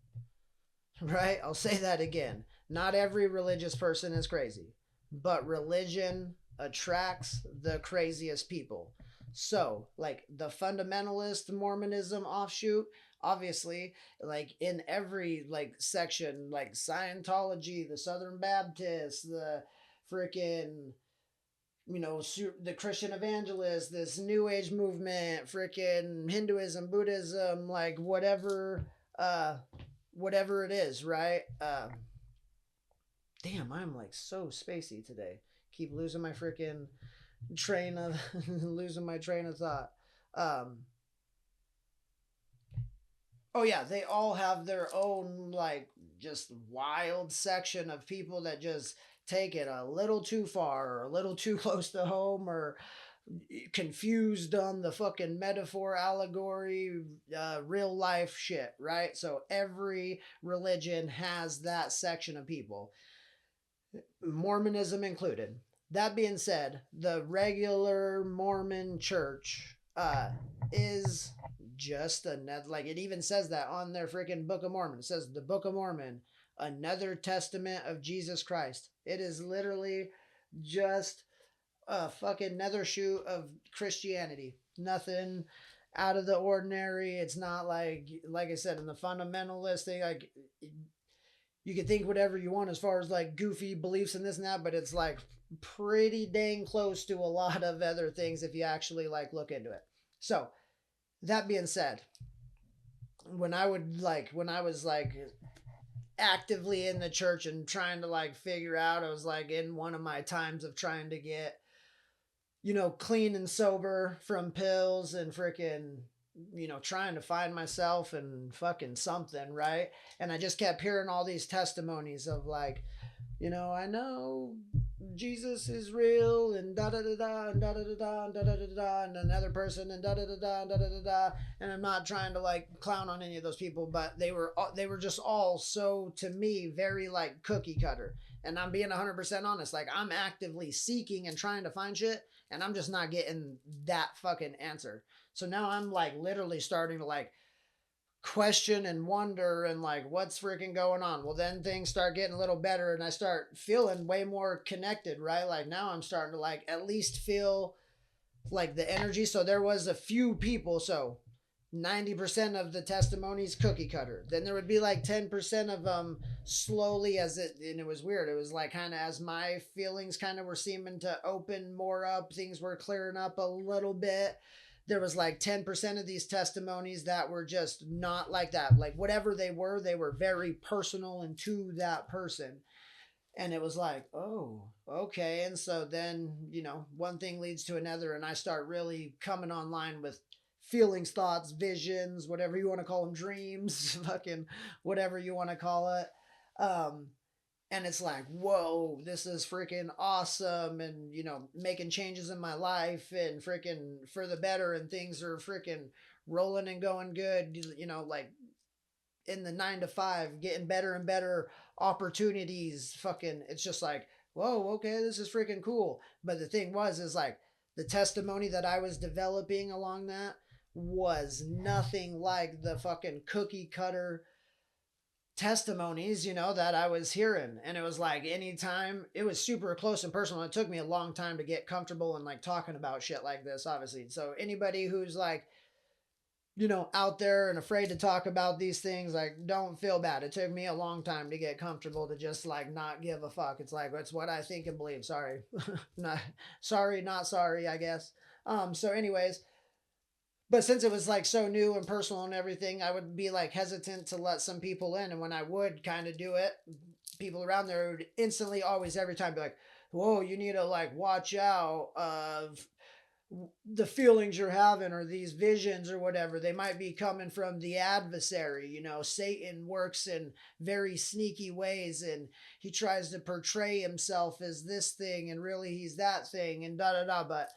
right? I'll say that again. Not every religious person is crazy, but religion attracts the craziest people. So, like the fundamentalist Mormonism offshoot, obviously, like in every like section, like Scientology, the Southern Baptists, the freaking the Christian evangelists, this New Age movement, freaking Hinduism, Buddhism, like whatever it is, right? Damn, I'm like so spacey today. Keep losing my freaking losing my train of thought. Oh yeah, they all have their own like just wild section of people that just take it a little too far or a little too close to home or confused on the fucking metaphor, allegory, real life shit, right? So every religion has that section of people, Mormonism included. That being said, the regular Mormon church is just another, like it even says that on their freaking Book of Mormon. It says the Book of Mormon, another testament of Jesus Christ. It is literally just a fucking nether shoot of Christianity. Nothing out of the ordinary. It's not like I said, in the fundamentalist thing, like you can think whatever you want as far as like goofy beliefs and this and that, but it's like pretty dang close to a lot of other things if you actually like look into it. So that being said, when I was like actively in the church and trying to like figure out, I was like in one of my times of trying to get clean and sober from pills and freaking trying to find myself and fucking something, right? And I just kept hearing all these testimonies of like, I know Jesus is real and da da da da and da da da da and da da da da and another person and da da da da and da da da da. And I'm not trying to like clown on any of those people, but they were just all so, to me, very like cookie cutter. And I'm being 100% honest. Like I'm actively seeking and trying to find shit, and I'm just not getting that fucking answer. So now I'm like literally starting to like question and wonder and like what's freaking going on. Well, then things start getting a little better and I start feeling way more connected, right? Like now I'm starting to like at least feel like the energy. So there was a few people, so 90% of the testimonies cookie cutter. Then there would be like 10% of them slowly as it, and it was weird. It was like kind of as my feelings kind of were seeming to open more up, things were clearing up a little bit. There was like 10% of these testimonies that were just not like that. Like whatever they were very personal and to that person. And it was like, oh, okay. And so then, one thing leads to another, and I start really coming online with feelings, thoughts, visions, whatever you want to call them, dreams, fucking whatever you want to call it. Um, and it's like, whoa, this is freaking awesome, and making changes in my life and freaking for the better, and things are freaking rolling and going good, like in the 9 to 5, getting better and better opportunities. Fucking, it's just like, whoa, okay, this is freaking cool. But the thing is like the testimony that I was developing along that was nothing like the fucking cookie cutter testimonies, that I was hearing. And it was like anytime it was super close and personal. It took me a long time to get comfortable and like talking about shit like this, obviously. So anybody who's like, out there and afraid to talk about these things, like, don't feel bad. It took me a long time to get comfortable to just like not give a fuck. It's like, it's what I think and believe. Sorry. Not sorry, not sorry, I guess. So anyways, but since it was like so new and personal and everything, I would be like hesitant to let some people in. And when I would kind of do it, people around there would instantly always every time be like, whoa, you need to like watch out of the feelings you're having or these visions or whatever. They might be coming from the adversary. Satan works in very sneaky ways, and he tries to portray himself as this thing and really he's that thing and da da da. But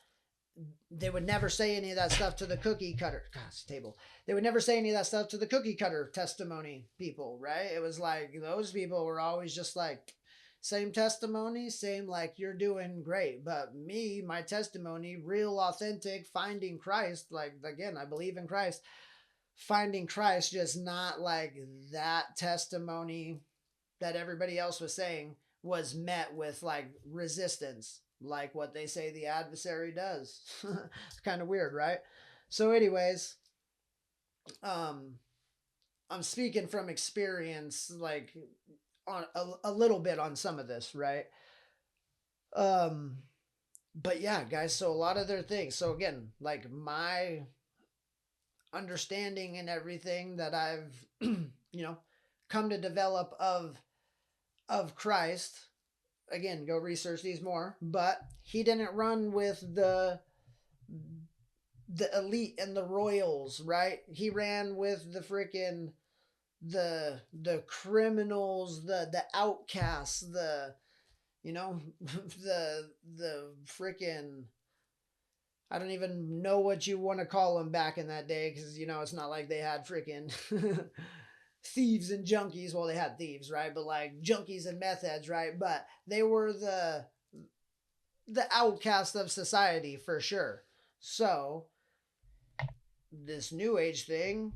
they would never say any of that stuff to the cookie cutter table. They would never say any of that stuff to the cookie cutter testimony people, right? It was like those people were always just like, same testimony, same like you're doing great. But me, my testimony, real authentic, finding Christ, like again, I believe in Christ, finding Christ, just not like that testimony that everybody else was saying was met with like resistance, like what they say the adversary does. It's kind of weird, right? So, anyways, um, I'm speaking from experience, like on a little bit on some of this, right? Um, but yeah, guys. So a lot of their things. So again, like my understanding and everything that I've, come to develop of Christ. Again, go research these more. But he didn't run with the elite and the royals, right? He ran with the freaking the criminals, the outcasts, the the freaking, I don't even know what you want to call them back in that day, because it's not like they had freaking thieves and junkies. Well, they had thieves, right? But like junkies and meth heads, right? But they were the outcast of society for sure. So this new age thing,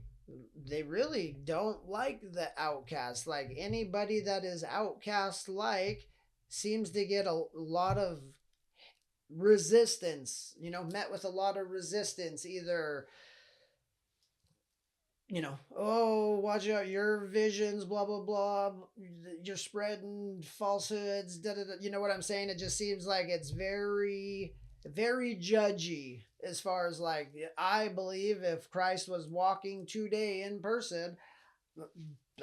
they really don't like the outcast. Like anybody that is outcast like seems to get a lot of resistance, met with a lot of resistance, either oh, watch out, your visions, blah blah blah, you're spreading falsehoods, da, da, da. You know what I'm saying? It just seems like it's very very judgy, as far as like, I believe if Christ was walking today in person,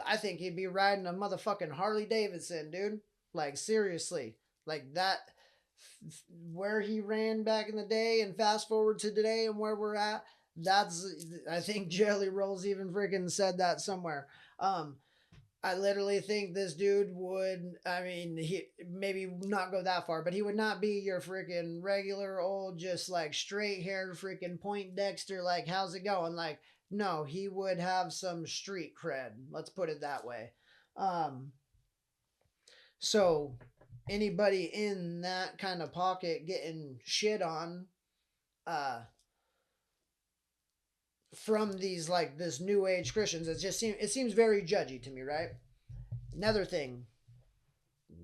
I think he'd be riding a motherfucking Harley Davidson, dude. Like seriously, like that, where he ran back in the day and fast forward to today and where we're at. That's, I think Jelly Rolls even freaking said that somewhere. Um, I literally think this dude would, I mean, he maybe not go that far, but he would not be your freaking regular old, just like straight haired freaking Point Dexter, like, how's it going? Like, no, he would have some street cred. Let's put it that way. Um, so anybody in that kind of pocket getting shit on, uh, from these like this new age Christians. It seems very judgy to me, right? Another thing,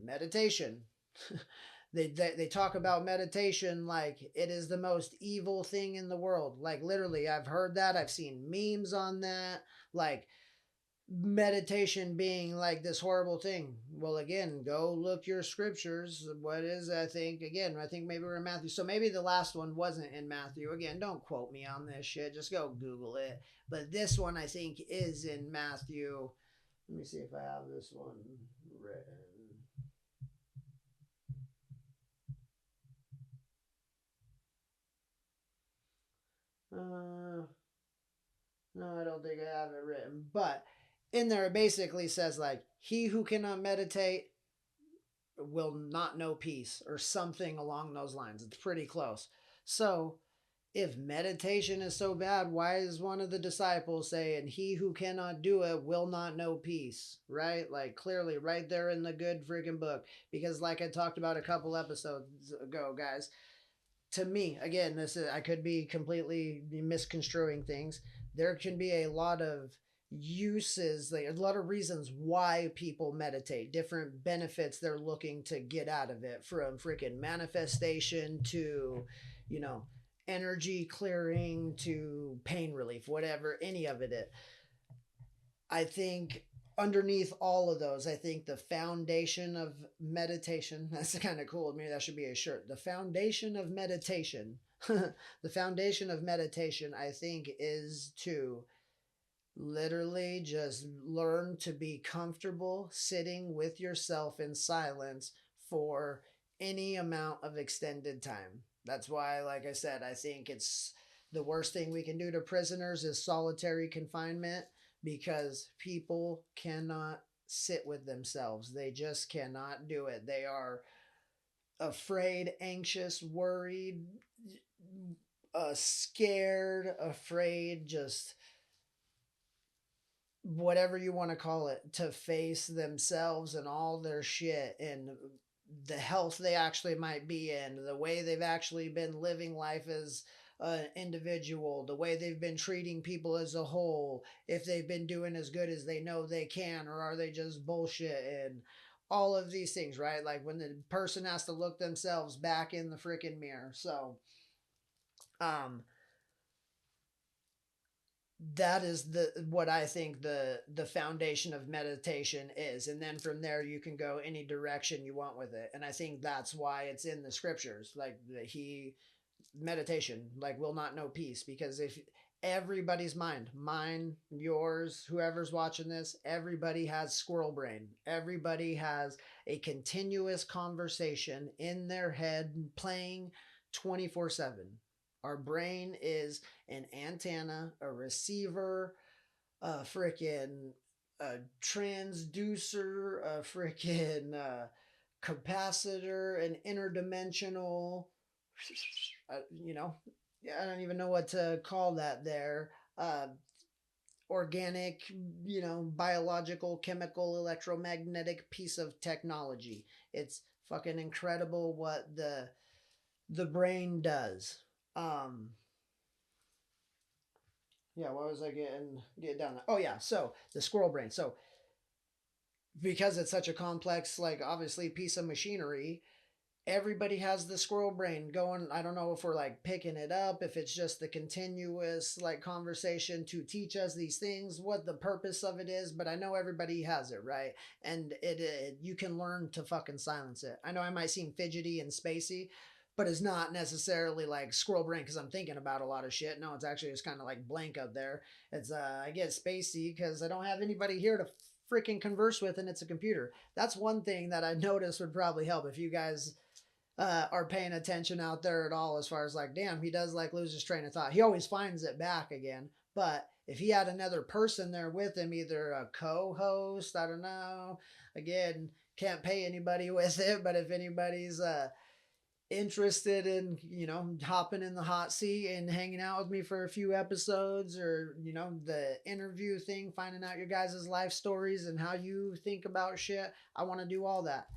meditation. They talk about meditation like it is the most evil thing in the world. Like literally, I've heard that. I've seen memes on that. Like meditation being like this horrible thing. Well, again, go look your scriptures. What is, I think, again, I think maybe we're in Matthew. So maybe the last one wasn't in Matthew. Again, don't quote me on this shit. Just go Google it. But this one, I think, is in Matthew. Let me see if I have this one written. No, I don't think I have it written. But in there, it basically says, like, he who cannot meditate will not know peace, or something along those lines. It's pretty close. So, if meditation is so bad, why is one of the disciples saying, he who cannot do it will not know peace? Right? Like, clearly, right there in the good freaking book. Because, like I talked about a couple episodes ago, guys, to me, again, this is, I could be completely misconstruing things. There can be a lot of uses, like a lot of reasons why people meditate, different benefits they're looking to get out of it, from freaking manifestation to, you know, energy clearing to pain relief, whatever, any of it. I think underneath all of those, I think the foundation of meditation, that's kind of cool. Maybe that should be a shirt. The foundation of meditation, the foundation of meditation, I think, is to literally just learn to be comfortable sitting with yourself in silence for any amount of extended time. That's why, like I said, I think it's the worst thing we can do to prisoners is solitary confinement, because people cannot sit with themselves. They just cannot do it. They are afraid, anxious, worried, scared, afraid, just whatever you want to call it, to face themselves and all their shit and the health they actually might be in, the way they've actually been living life as an individual, the way they've been treating people as a whole, if they've been doing as good as they know they can, or are they just bullshit, and all of these things, right? Like when the person has to look themselves back in the freaking mirror. So, um, that is the what I think the foundation of meditation is, and then from there you can go any direction you want with it. And I think that's why it's in the scriptures, like he meditation like will not know peace, because if everybody's mind, mine, yours, whoever's watching this, everybody has squirrel brain. Everybody has a continuous conversation in their head playing 24/7. Our brain is an antenna, a receiver, a freaking transducer, a freaking capacitor, an interdimensional, you know, I don't even know what to call that there. Organic, you know, biological, chemical, electromagnetic piece of technology. It's fucking incredible what the brain does. Um, yeah, what was I get down there? Oh yeah, so the squirrel brain. So because it's such a complex, like obviously piece of machinery, everybody has the squirrel brain going. I don't know if we're like picking it up, if it's just the continuous like conversation to teach us these things, what the purpose of it is, but I know everybody has it, right? And it you can learn to fucking silence it. I know I might seem fidgety and spacey, but it's not necessarily like squirrel brain because I'm thinking about a lot of shit. No, it's actually just kind of like blank out there. It's I get spacey because I don't have anybody here to freaking converse with, and it's a computer. That's one thing that I noticed would probably help if you guys are paying attention out there at all, as far as like, damn, he does like lose his train of thought. He always finds it back again. But if he had another person there with him, either a co-host, I don't know, again, can't pay anybody with it, but if anybody's interested in, you know, hopping in the hot seat and hanging out with me for a few episodes, or, you know, the interview thing, finding out your guys' life stories and how you think about shit, I want to do all that.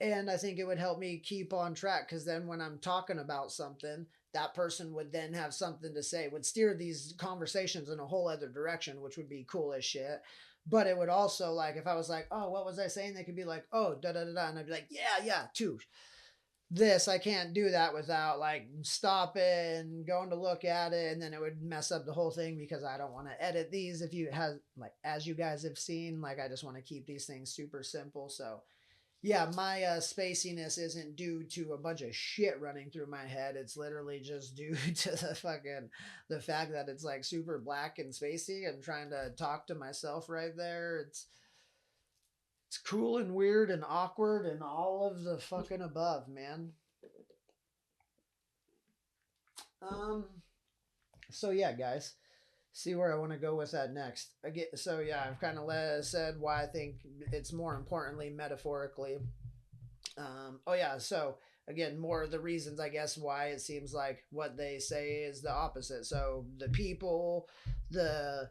And I think it would help me keep on track, because then when I'm talking about something, that person would then have something to say, would steer these conversations in a whole other direction, which would be cool as shit. But it would also, like, if I was like, oh, what was I saying? They could be like, oh, da da da da. And I'd be like, yeah, too. This, I can't do that without like stopping, going to look at it, and then it would mess up the whole thing because I don't want to edit these. If you have, like, as you guys have seen, like, I just want to keep these things super simple. So yeah, my spaciness isn't due to a bunch of shit running through my head. It's literally just due to the fact that it's like super black and spacey. I'm trying to talk to myself right there. It's cool and weird and awkward and all of the fucking above, man. Um so yeah, guys, see where I want to go with that next. Again, so yeah, I've kind of said why I think it's more importantly metaphorically. Oh yeah, so again, more of the reasons I guess why it seems like what they say is the opposite. So the people, the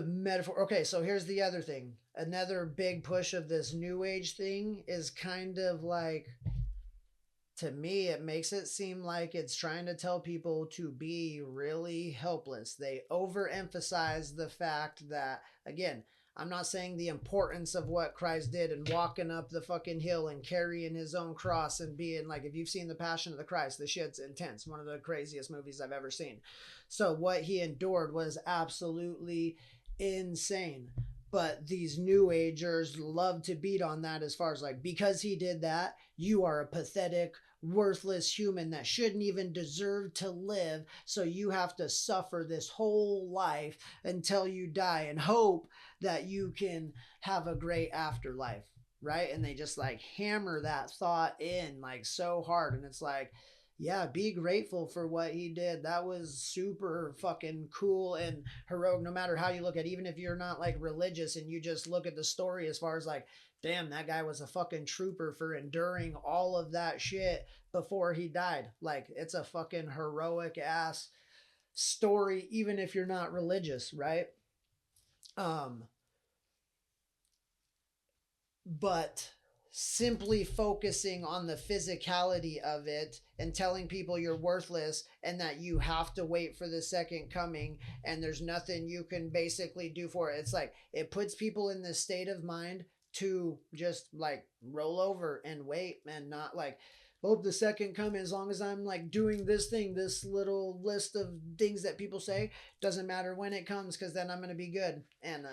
metaphor. Okay, so here's the other thing. Another big push of this new age thing is kind of like, to me, it makes it seem like it's trying to tell people to be really helpless. They overemphasize the fact that, again, I'm not saying the importance of what Christ did and walking up the fucking hill and carrying his own cross and being like, if you've seen The Passion of the Christ, the shit's intense. One of the craziest movies I've ever seen. So what he endured was absolutely insane. But these new agers love to beat on that as far as like, because he did that, you are a pathetic, worthless human that shouldn't even deserve to live. So you have to suffer this whole life until you die and hope that you can have a great afterlife. Right. And they just like hammer that thought in like so hard. And it's like, yeah, be grateful for what he did. That was super fucking cool and heroic, no matter how you look at it. Even if you're not like religious and you just look at the story as far as like, damn, that guy was a fucking trooper for enduring all of that shit before he died. Like, it's a fucking heroic ass story, even if you're not religious, right? But simply focusing on the physicality of it and telling people you're worthless and that you have to wait for the second coming and there's nothing you can basically do for it. It's like it puts people in this state of mind to just like roll over and wait and not like hope the second coming, as long as I'm like doing this thing, this little list of things that people say, doesn't matter when it comes because then I'm going to be good. And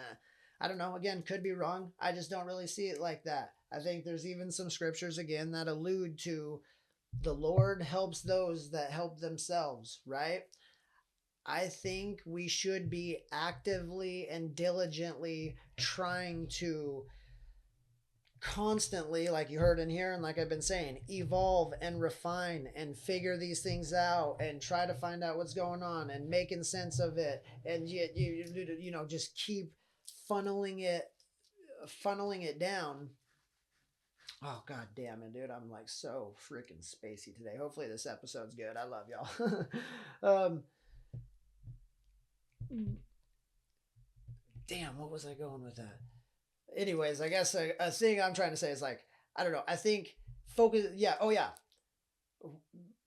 I don't know, again, could be wrong. I just don't really see it like that. I think there's even some scriptures again that allude to the Lord helps those that help themselves, right? I think we should be actively and diligently trying to constantly, like you heard in here and like I've been saying, evolve and refine and figure these things out and try to find out what's going on and making sense of it. And you know, just keep funneling it down. Oh god damn it, dude! I'm like so freaking spacey today. Hopefully this episode's good. I love y'all. Damn, what was I going with that? Anyways, I guess a thing I'm trying to say is like, I don't know. I think focus. Yeah. Oh yeah.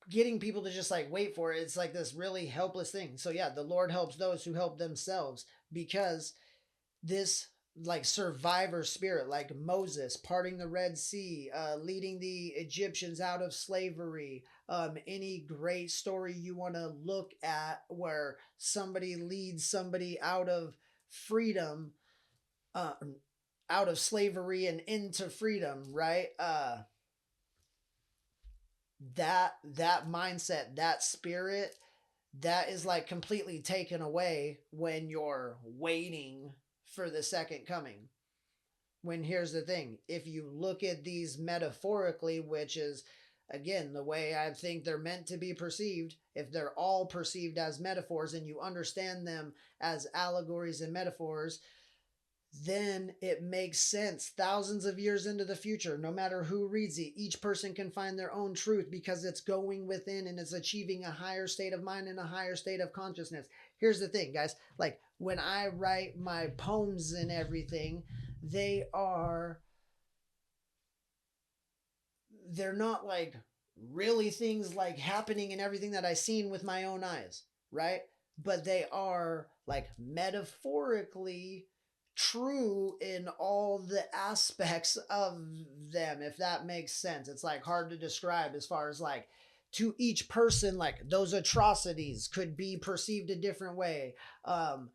Getting people to just like wait for it. It's like this really helpless thing. So yeah, the Lord helps those who help themselves, because this like survivor spirit, like Moses parting the Red Sea, leading the Egyptians out of slavery, any great story you want to look at where somebody leads somebody out of freedom, uh, out of slavery and into freedom, right? That mindset, that spirit, that is like completely taken away when you're waiting for the second coming. When here's the thing, if you look at these metaphorically, which is again the way I think they're meant to be perceived, if they're all perceived as metaphors and you understand them as allegories and metaphors, then it makes sense. Thousands of years into the future, no matter who reads it, each person can find their own truth because it's going within and it's achieving a higher state of mind and a higher state of consciousness. Here's the thing, guys. Like when I write my poems and everything, they're not like really things like happening and everything that I seen with my own eyes, right? But they are like metaphorically true in all the aspects of them, if that makes sense. It's like hard to describe as far as like to each person, like those atrocities could be perceived a different way. um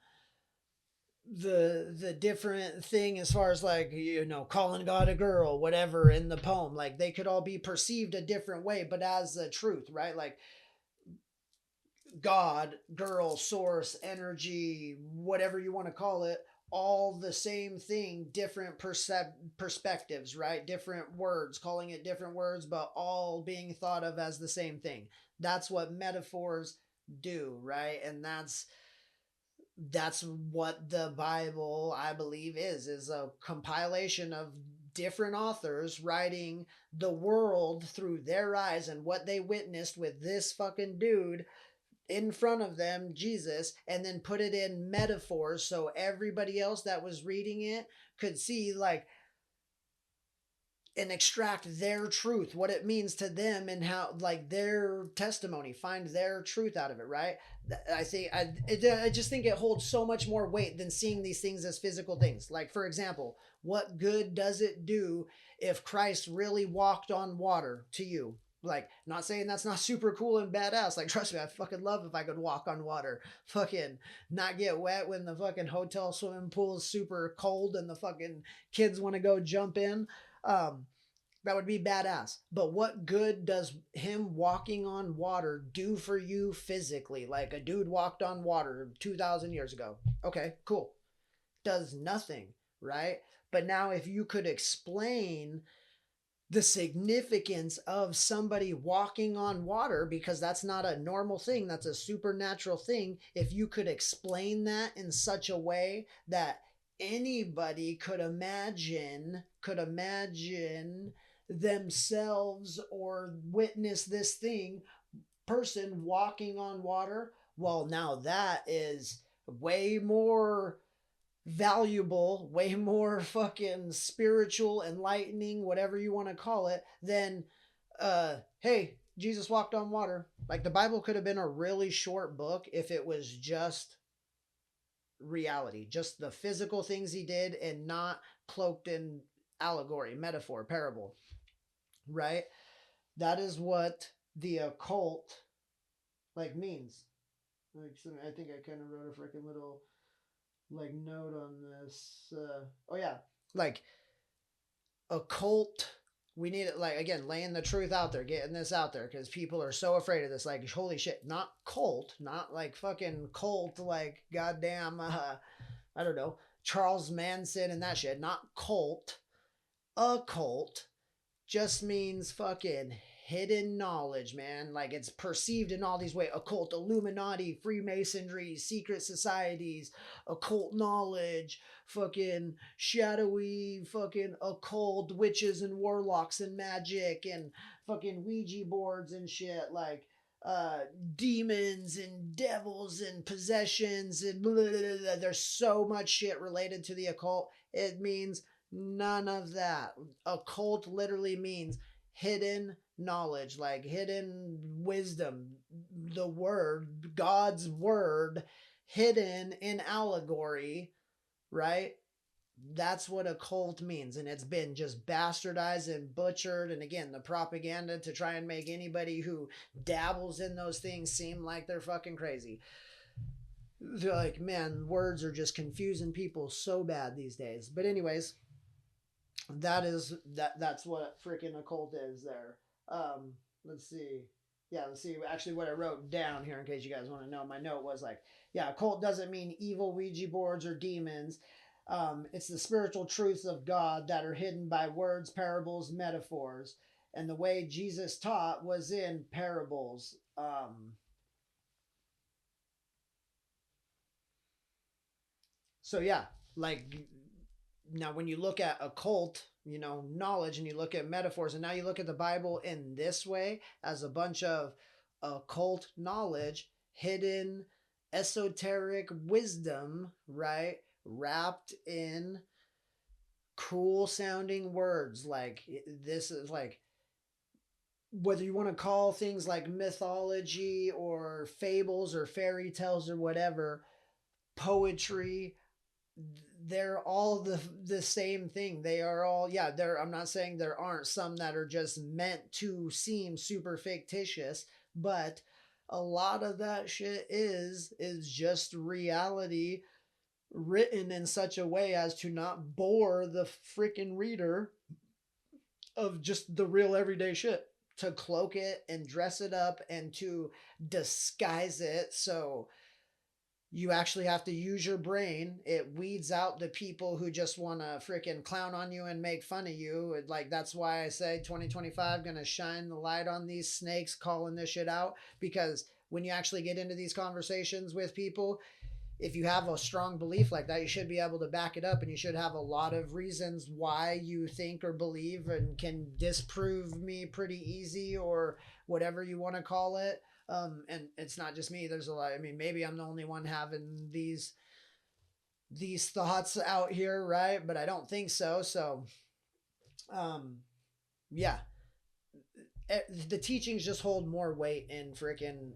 the different thing as far as like, you know, calling God a girl, whatever, in the poem, like they could all be perceived a different way but as the truth, right? Like God, girl, source, energy, whatever you want to call it, all the same thing, different perspectives, right? Different words, calling it different words, but all being thought of as the same thing. That's what metaphors do, right? And that's what the Bible, I believe, is a compilation of different authors writing the world through their eyes and what they witnessed with this fucking dude in front of them, Jesus, and then put it in metaphors so everybody else that was reading it could see, like, and extract their truth, what it means to them, and how, like, their testimony, find their truth out of it, right? I think I just think it holds so much more weight than seeing these things as physical things. Like, for example, what good does it do if Christ really walked on water to you? Like, not saying that's not super cool and badass. Like, trust me, I fucking love if I could walk on water. Fucking not get wet when the fucking hotel swimming pool is super cold and the fucking kids want to go jump in. Um, that would be badass. But what good does him walking on water do for you physically? Like a dude walked on water 2,000 years ago. Okay, cool. Does nothing, right? But now, if you could explain the significance of somebody walking on water, because that's not a normal thing, that's a supernatural thing, if you could explain that in such a way that anybody could imagine themselves or witness this thing, person walking on water, well, now that is way more valuable, way more fucking spiritual, enlightening, whatever you want to call it, than hey, Jesus walked on water. Like, the Bible could have been a really short book if it was just reality, just the physical things he did and not cloaked in allegory, metaphor, parable, right? That is what the occult like means. Like, I think I kind of wrote a freaking little like note on this. Oh yeah, like occult. We need it, like, again, laying the truth out there, getting this out there, because people are so afraid of this. Like, holy shit, not cult, not like fucking cult, like goddamn, I don't know, Charles Manson and that shit. Not cult. Occult just means fucking hidden knowledge, man. Like, it's perceived in all these ways: occult, Illuminati, Freemasonry, secret societies, occult knowledge, fucking shadowy, fucking occult witches and warlocks and magic and fucking Ouija boards and shit. Like, uh demons and devils and possessions and blah, blah, blah, blah. There's so much shit related to the occult. It means none of that. Occult literally means hidden knowledge, like hidden wisdom, the word, God's word, hidden in allegory, right? That's what a cult means, and it's been just bastardized and butchered. And again, the propaganda to try and make anybody who dabbles in those things seem like they're fucking crazy. They're like, man, words are just confusing people so bad these days. But anyways, that's what freaking occult is there. Let's see. Yeah, let's see actually what I wrote down here in case you guys want to know. My note was like, yeah, occult doesn't mean evil Ouija boards or demons. It's the spiritual truths of God that are hidden by words, parables, metaphors. And the way Jesus taught was in parables. So yeah, like, now when you look at occult, you know, knowledge, and you look at metaphors, and now you look at the Bible in this way as a bunch of occult knowledge, hidden esoteric wisdom, right, wrapped in cool sounding words. Like, this is like, whether you want to call things like mythology or fables or fairy tales or whatever, poetry, they're all the same thing. They are all, yeah, there, I'm not saying there aren't some that are just meant to seem super fictitious, but a lot of that shit is just reality written in such a way as to not bore the freaking reader of just the real everyday shit, to cloak it and dress it up and to disguise it so you actually have to use your brain. It weeds out the people who just want to freaking clown on you and make fun of you. Like, that's why I say 2025 gonna shine the light on these snakes calling this shit out, because when you actually get into these conversations with people, if you have a strong belief like that, you should be able to back it up, and you should have a lot of reasons why you think or believe and can disprove me pretty easy, or whatever you want to call it. And it's not just me. There's a lot. I mean, maybe I'm the only one having these thoughts out here, right? But I don't think so. So, um, yeah, the teachings just hold more weight in freaking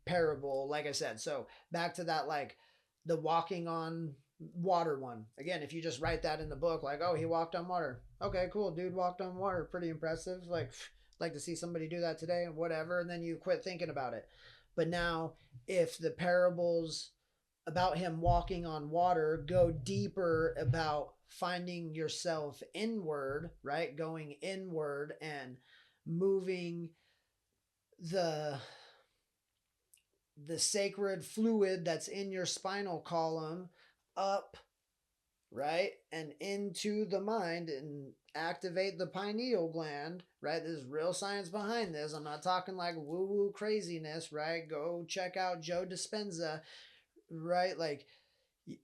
parable, like I said. So back to that, like the walking on water one. Again, if you just write that in the book, like, oh, he walked on water. Okay, cool, dude walked on water. Pretty impressive. Like to see somebody do that today, and whatever, and then you quit thinking about it. But now, if the parables about him walking on water go deeper about finding yourself inward, right? Going inward and moving the the sacred fluid that's in your spinal column up, right? And into the mind and activate the pineal gland, right? There's real science behind this. I'm not talking like woo woo craziness, right? Go check out Joe Dispenza, right? Like,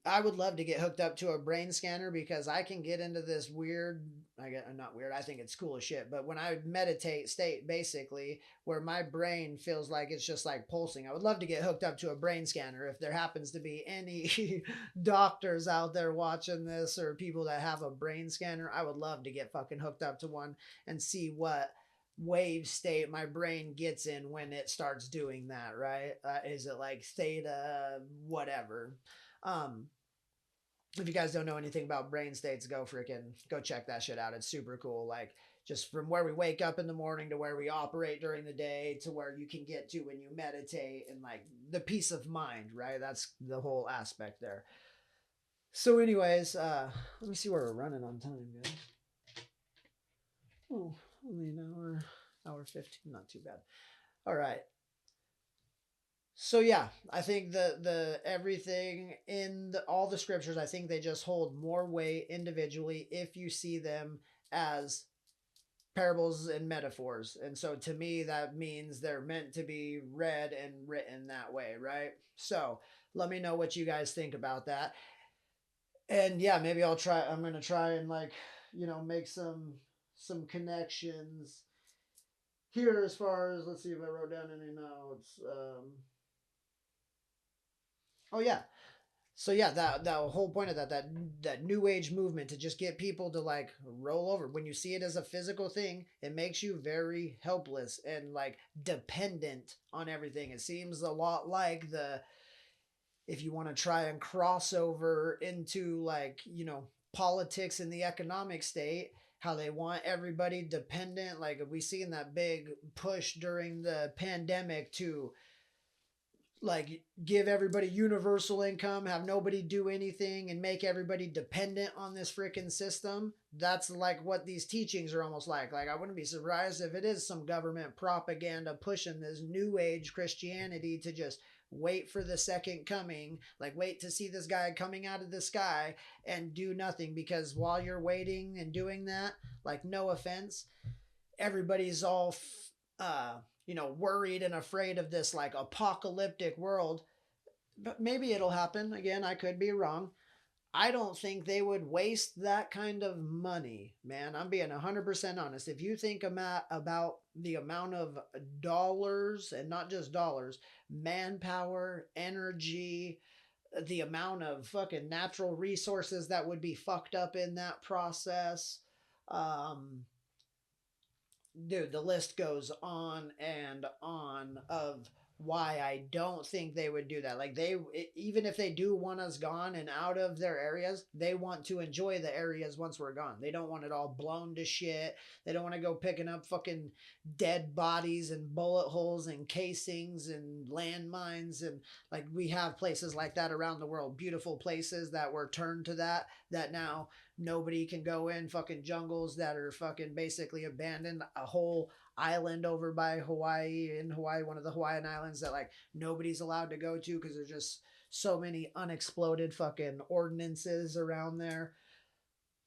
I would love to get hooked up to a brain scanner, because I can get into this weird, I get not weird, I think it's cool as shit, but when I meditate state, basically, where my brain feels like it's just like pulsing. I would love to get hooked up to a brain scanner. If there happens to be any doctors out there watching this, or people that have a brain scanner, I would love to get fucking hooked up to one and see what wave state my brain gets in when it starts doing that, right? Is it like theta, whatever? Um, if you guys don't know anything about brain states, go check that shit out. It's super cool. Like, just from where we wake up in the morning to where we operate during the day to where you can get to when you meditate, and like the peace of mind, right? That's the whole aspect there. So, anyways, let me see where we're running on time, guys. Oh, only an hour 15, not too bad. All right. So yeah, I think the everything in all the scriptures, I think they just hold more weight individually if you see them as parables and metaphors. And so to me, that means they're meant to be read and written that way, right? So let me know what you guys think about that. And yeah, maybe I'm gonna try and, like, make some connections here, as far as, let's see if I wrote down any notes. Oh yeah, so yeah, that whole point of that new age movement, to just get people to like roll over. When you see it as a physical thing, it makes you very helpless and like dependent on everything. It seems a lot like the if you want to try and cross over into, like, politics in the economic state, how they want everybody dependent. Like, we seen that big push during the pandemic to, like, give everybody universal income, have nobody do anything, and make everybody dependent on this freaking system. That's like what these teachings are almost like. Like, I wouldn't be surprised if it is some government propaganda pushing this new age Christianity to just wait for the second coming, like wait to see this guy coming out of the sky and do nothing, because while you're waiting and doing that, like, no offense, everybody's all worried and afraid of this like apocalyptic world. But maybe it'll happen again. I could be wrong. I don't think they would waste that kind of money, man. I'm being 100% honest. If you think about the amount of dollars, and not just dollars, manpower, energy, the amount of fucking natural resources that would be fucked up in that process, um, dude, the list goes on and on of why I don't think they would do that. Like even if they do want us gone and out of their areas, they want to enjoy the areas once we're gone. They don't want it all blown to shit. They don't want to go picking up fucking dead bodies and bullet holes and casings and landmines, and like we have places like that around the world, beautiful places that were turned to that now nobody can go in, fucking jungles that are fucking basically abandoned, a whole island over by Hawaii, in Hawaii, one of the Hawaiian islands that like nobody's allowed to go to because there's just so many unexploded fucking ordinances around there.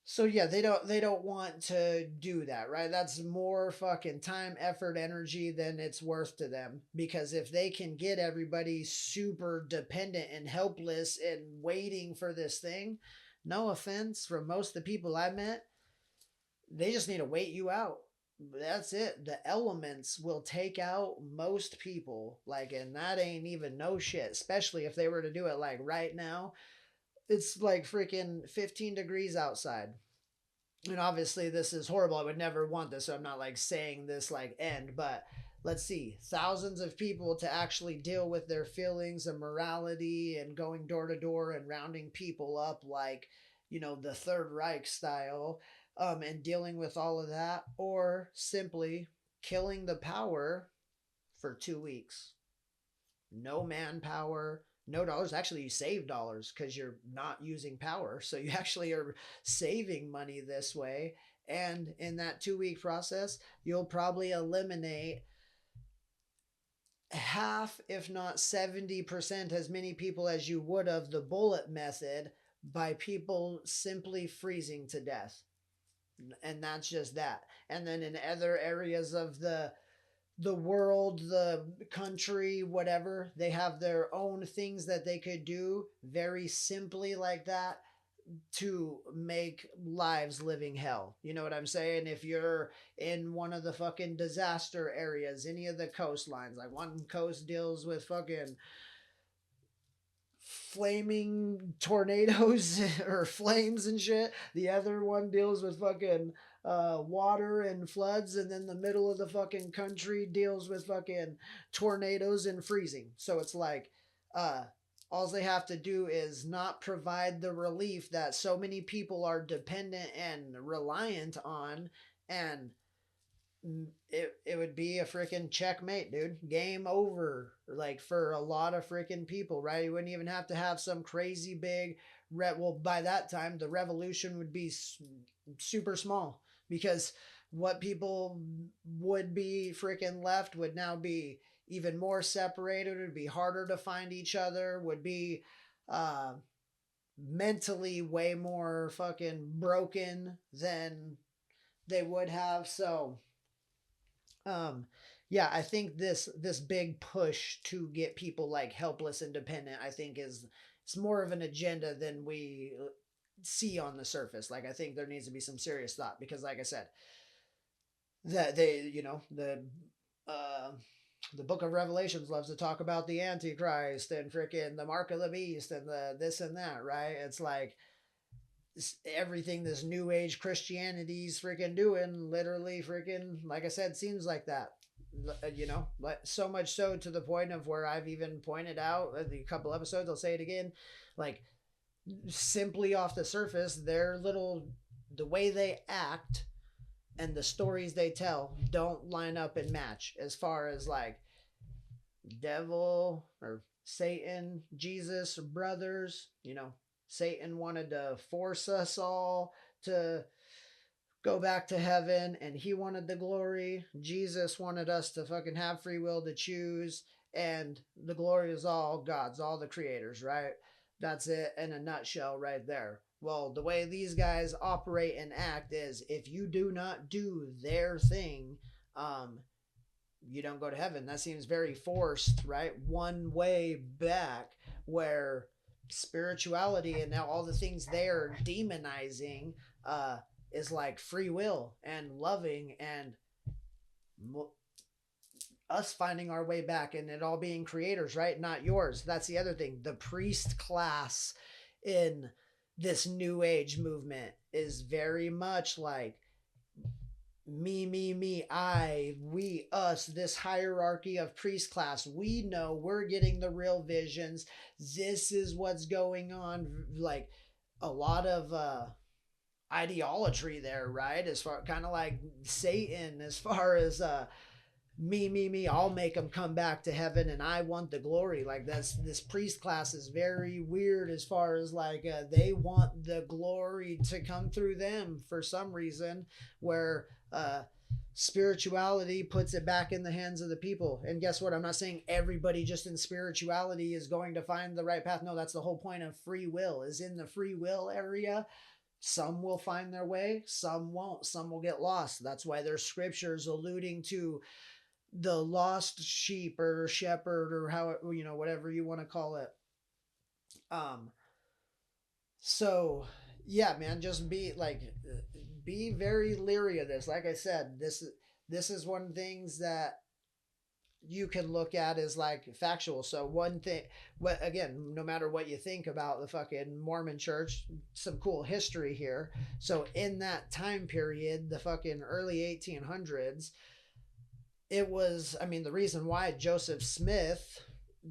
So yeah, they don't want to do that, right? That's more fucking time, effort, energy than it's worth to them, because if they can get everybody super dependent and helpless and waiting for this thing, no offense from most of the people I met, they just need to wait you out. That's it. The elements will take out most people. Like, and that ain't even no shit, especially if they were to do it like right now. It's like freaking 15 degrees outside. And obviously this is horrible. I would never want this, so I'm not like saying this like end, but let's see, thousands of people to actually deal with their feelings and morality and going door to door and rounding people up like, the Third Reich style, and dealing with all of that, or simply killing the power for 2 weeks. No manpower, no dollars. Actually, you save dollars because you're not using power. So you actually are saving money this way. And in that 2 week process, you'll probably eliminate half, if not 70%, as many people as you would of the bullet method by people simply freezing to death. And that's just that. And then in other areas of the world, the country, whatever, they have their own things that they could do very simply like that to make lives living hell. You know what I'm saying? If you're in one of the fucking disaster areas, any of the coastlines, like one coast deals with fucking flaming tornadoes or flames and shit. The other one deals with fucking water and floods, and then the middle of the fucking country deals with fucking tornadoes and freezing. So it's like, all they have to do is not provide the relief that so many people are dependent and reliant on, and it would be a freaking checkmate, dude. Game over. Like for a lot of freaking people, right? You wouldn't even have to have some crazy big well, by that time the revolution would be super small, because what people would be freaking left would now be even more separated. It would be harder to find each other, would be uh mentally way more fucking broken than they would have. So um yeah, I think this big push to get people like helpless and dependent, I think is it's more of an agenda than we see on the surface. Like I think there needs to be some serious thought, because like I said, that they, uh the book of Revelations loves to talk about the Antichrist and freaking the mark of the beast and the this and that, right? It's like everything this new age Christianity's freaking doing, literally freaking, like I said, seems like that. Like so much so to the point of where I've even pointed out a couple episodes, I'll say it again, like simply off the surface, the way they act and the stories they tell don't line up and match, as far as like devil or Satan, Jesus, brothers. Satan wanted to force us all to go back to heaven, and he wanted the glory. Jesus wanted us to fucking have free will to choose, and the glory is all God's, all the creators, right? That's it in a nutshell right there. Well, the way these guys operate and act is, if you do not do their thing, you don't go to heaven. That seems very forced, right? One way back, where spirituality and now all the things they're demonizing is like free will and loving and us finding our way back, and it all being creators, right? Not yours. That's the other thing. The priest class in this new age movement is very much like me, I, we, us, this hierarchy of priest class. We know we're getting the real visions. This is what's going on. Like a lot of ideology there, right? As far kind of like Satan, as far as me, I'll make them come back to heaven and I want the glory. Like that's this priest class is very weird as far as like they want the glory to come through them for some reason, where spirituality puts it back in the hands of the people. And guess what? I'm not saying everybody just in spirituality is going to find the right path. No, that's the whole point of free will, is in the free will area. Some will find their way, some won't, some will get lost. That's why there's scriptures alluding to the lost sheep or shepherd or how, whatever you want to call it. um so yeah, man, just be very leery of this. Like I said, this is one of the things that you can look at as like factual. So one thing, what again, no matter what you think about the fucking Mormon church, some cool history here. So in that time period, the fucking early 1800s, it was, I mean, the reason why Joseph Smith,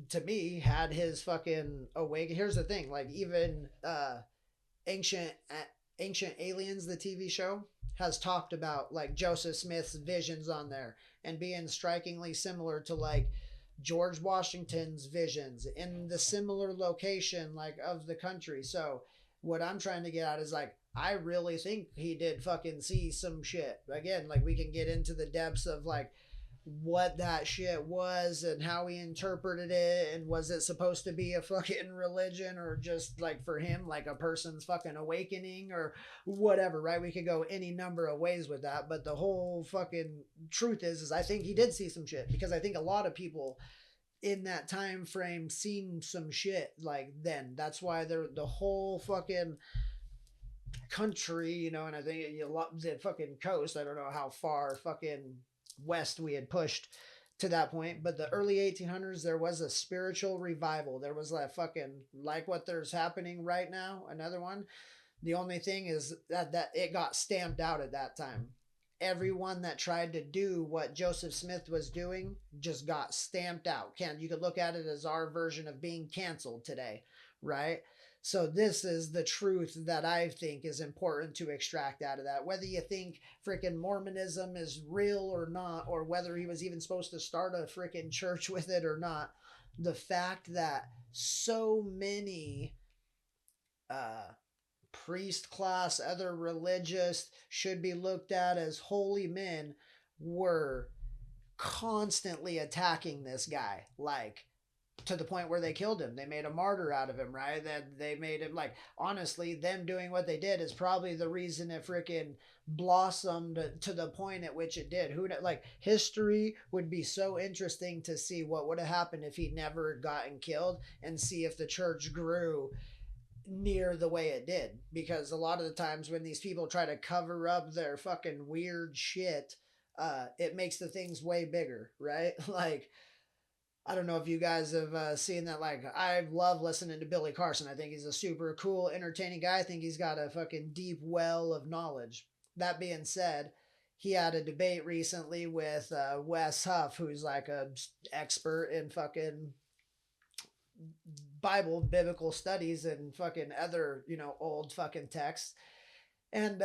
to me, had his fucking awakening. Here's the thing, like even ancient ancient aliens, the TV show, has talked about like Joseph Smith's visions on there and being strikingly similar to like George Washington's visions in the similar location like of the country. So what I'm trying to get at is like I really think he did fucking see some shit. Again, like we can get into the depths of like what that shit was and how he interpreted it, and was it supposed to be a fucking religion or just like for him like a person's fucking awakening or whatever, right? We could go any number of ways with that, but the whole fucking truth is I think he did see some shit, because I think a lot of people in that time frame seen some shit like then. That's why they're the whole fucking country, and I think the fucking coast, I don't know how far fucking west we had pushed to that point, but the early 1800s, there was a spiritual revival. There was like fucking like what there's happening right now, another one. The only thing is that it got stamped out at that time. Everyone that tried to do what Joseph Smith was doing just got stamped out. You could look at it as our version of being canceled today, right? So this is the truth that I think is important to extract out of that. Whether you think freaking Mormonism is real or not, or whether he was even supposed to start a freaking church with it or not, the fact that so many priest class, other religious, should be looked at as holy men, were constantly attacking this guy, like to the point where they killed him. They made a martyr out of him, right? That they made him like, honestly, them doing what they did is probably the reason it freaking blossomed to the point at which it did. Who, like, history would be so interesting to see what would have happened if he'd never gotten killed, and see if the church grew near the way it did. Because a lot of the times when these people try to cover up their fucking weird shit, it makes the things way bigger, right? Like, I don't know if you guys have seen that. Like, I love listening to Billy Carson. I think he's a super cool, entertaining guy. I think he's got a fucking deep well of knowledge. That being said, he had a debate recently with Wes Huff, who's like a expert in fucking biblical studies and fucking other, old fucking texts. And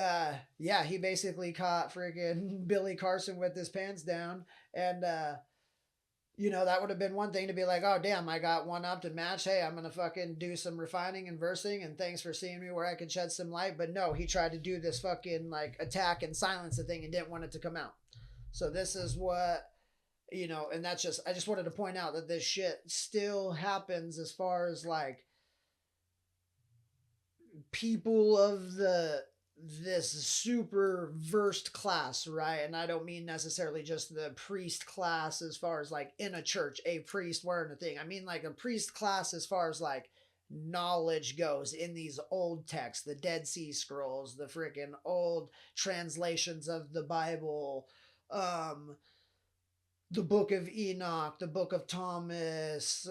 yeah, he basically caught freaking Billy Carson with his pants down. And that would have been one thing to be like, oh, damn, I got one up to match. Hey, I'm going to fucking do some refining and versing, and thanks for seeing me where I could shed some light. But no, he tried to do this fucking like attack and silence the thing and didn't want it to come out. So this is what, and that's just, I just wanted to point out that this shit still happens as far as like people of this super versed class, right? And I don't mean necessarily just the priest class as far as like in a church, a priest wearing a thing. I mean like a priest class as far as like knowledge goes in these old texts, the Dead Sea Scrolls, the freaking old translations of the Bible, the Book of Enoch, the Book of Thomas,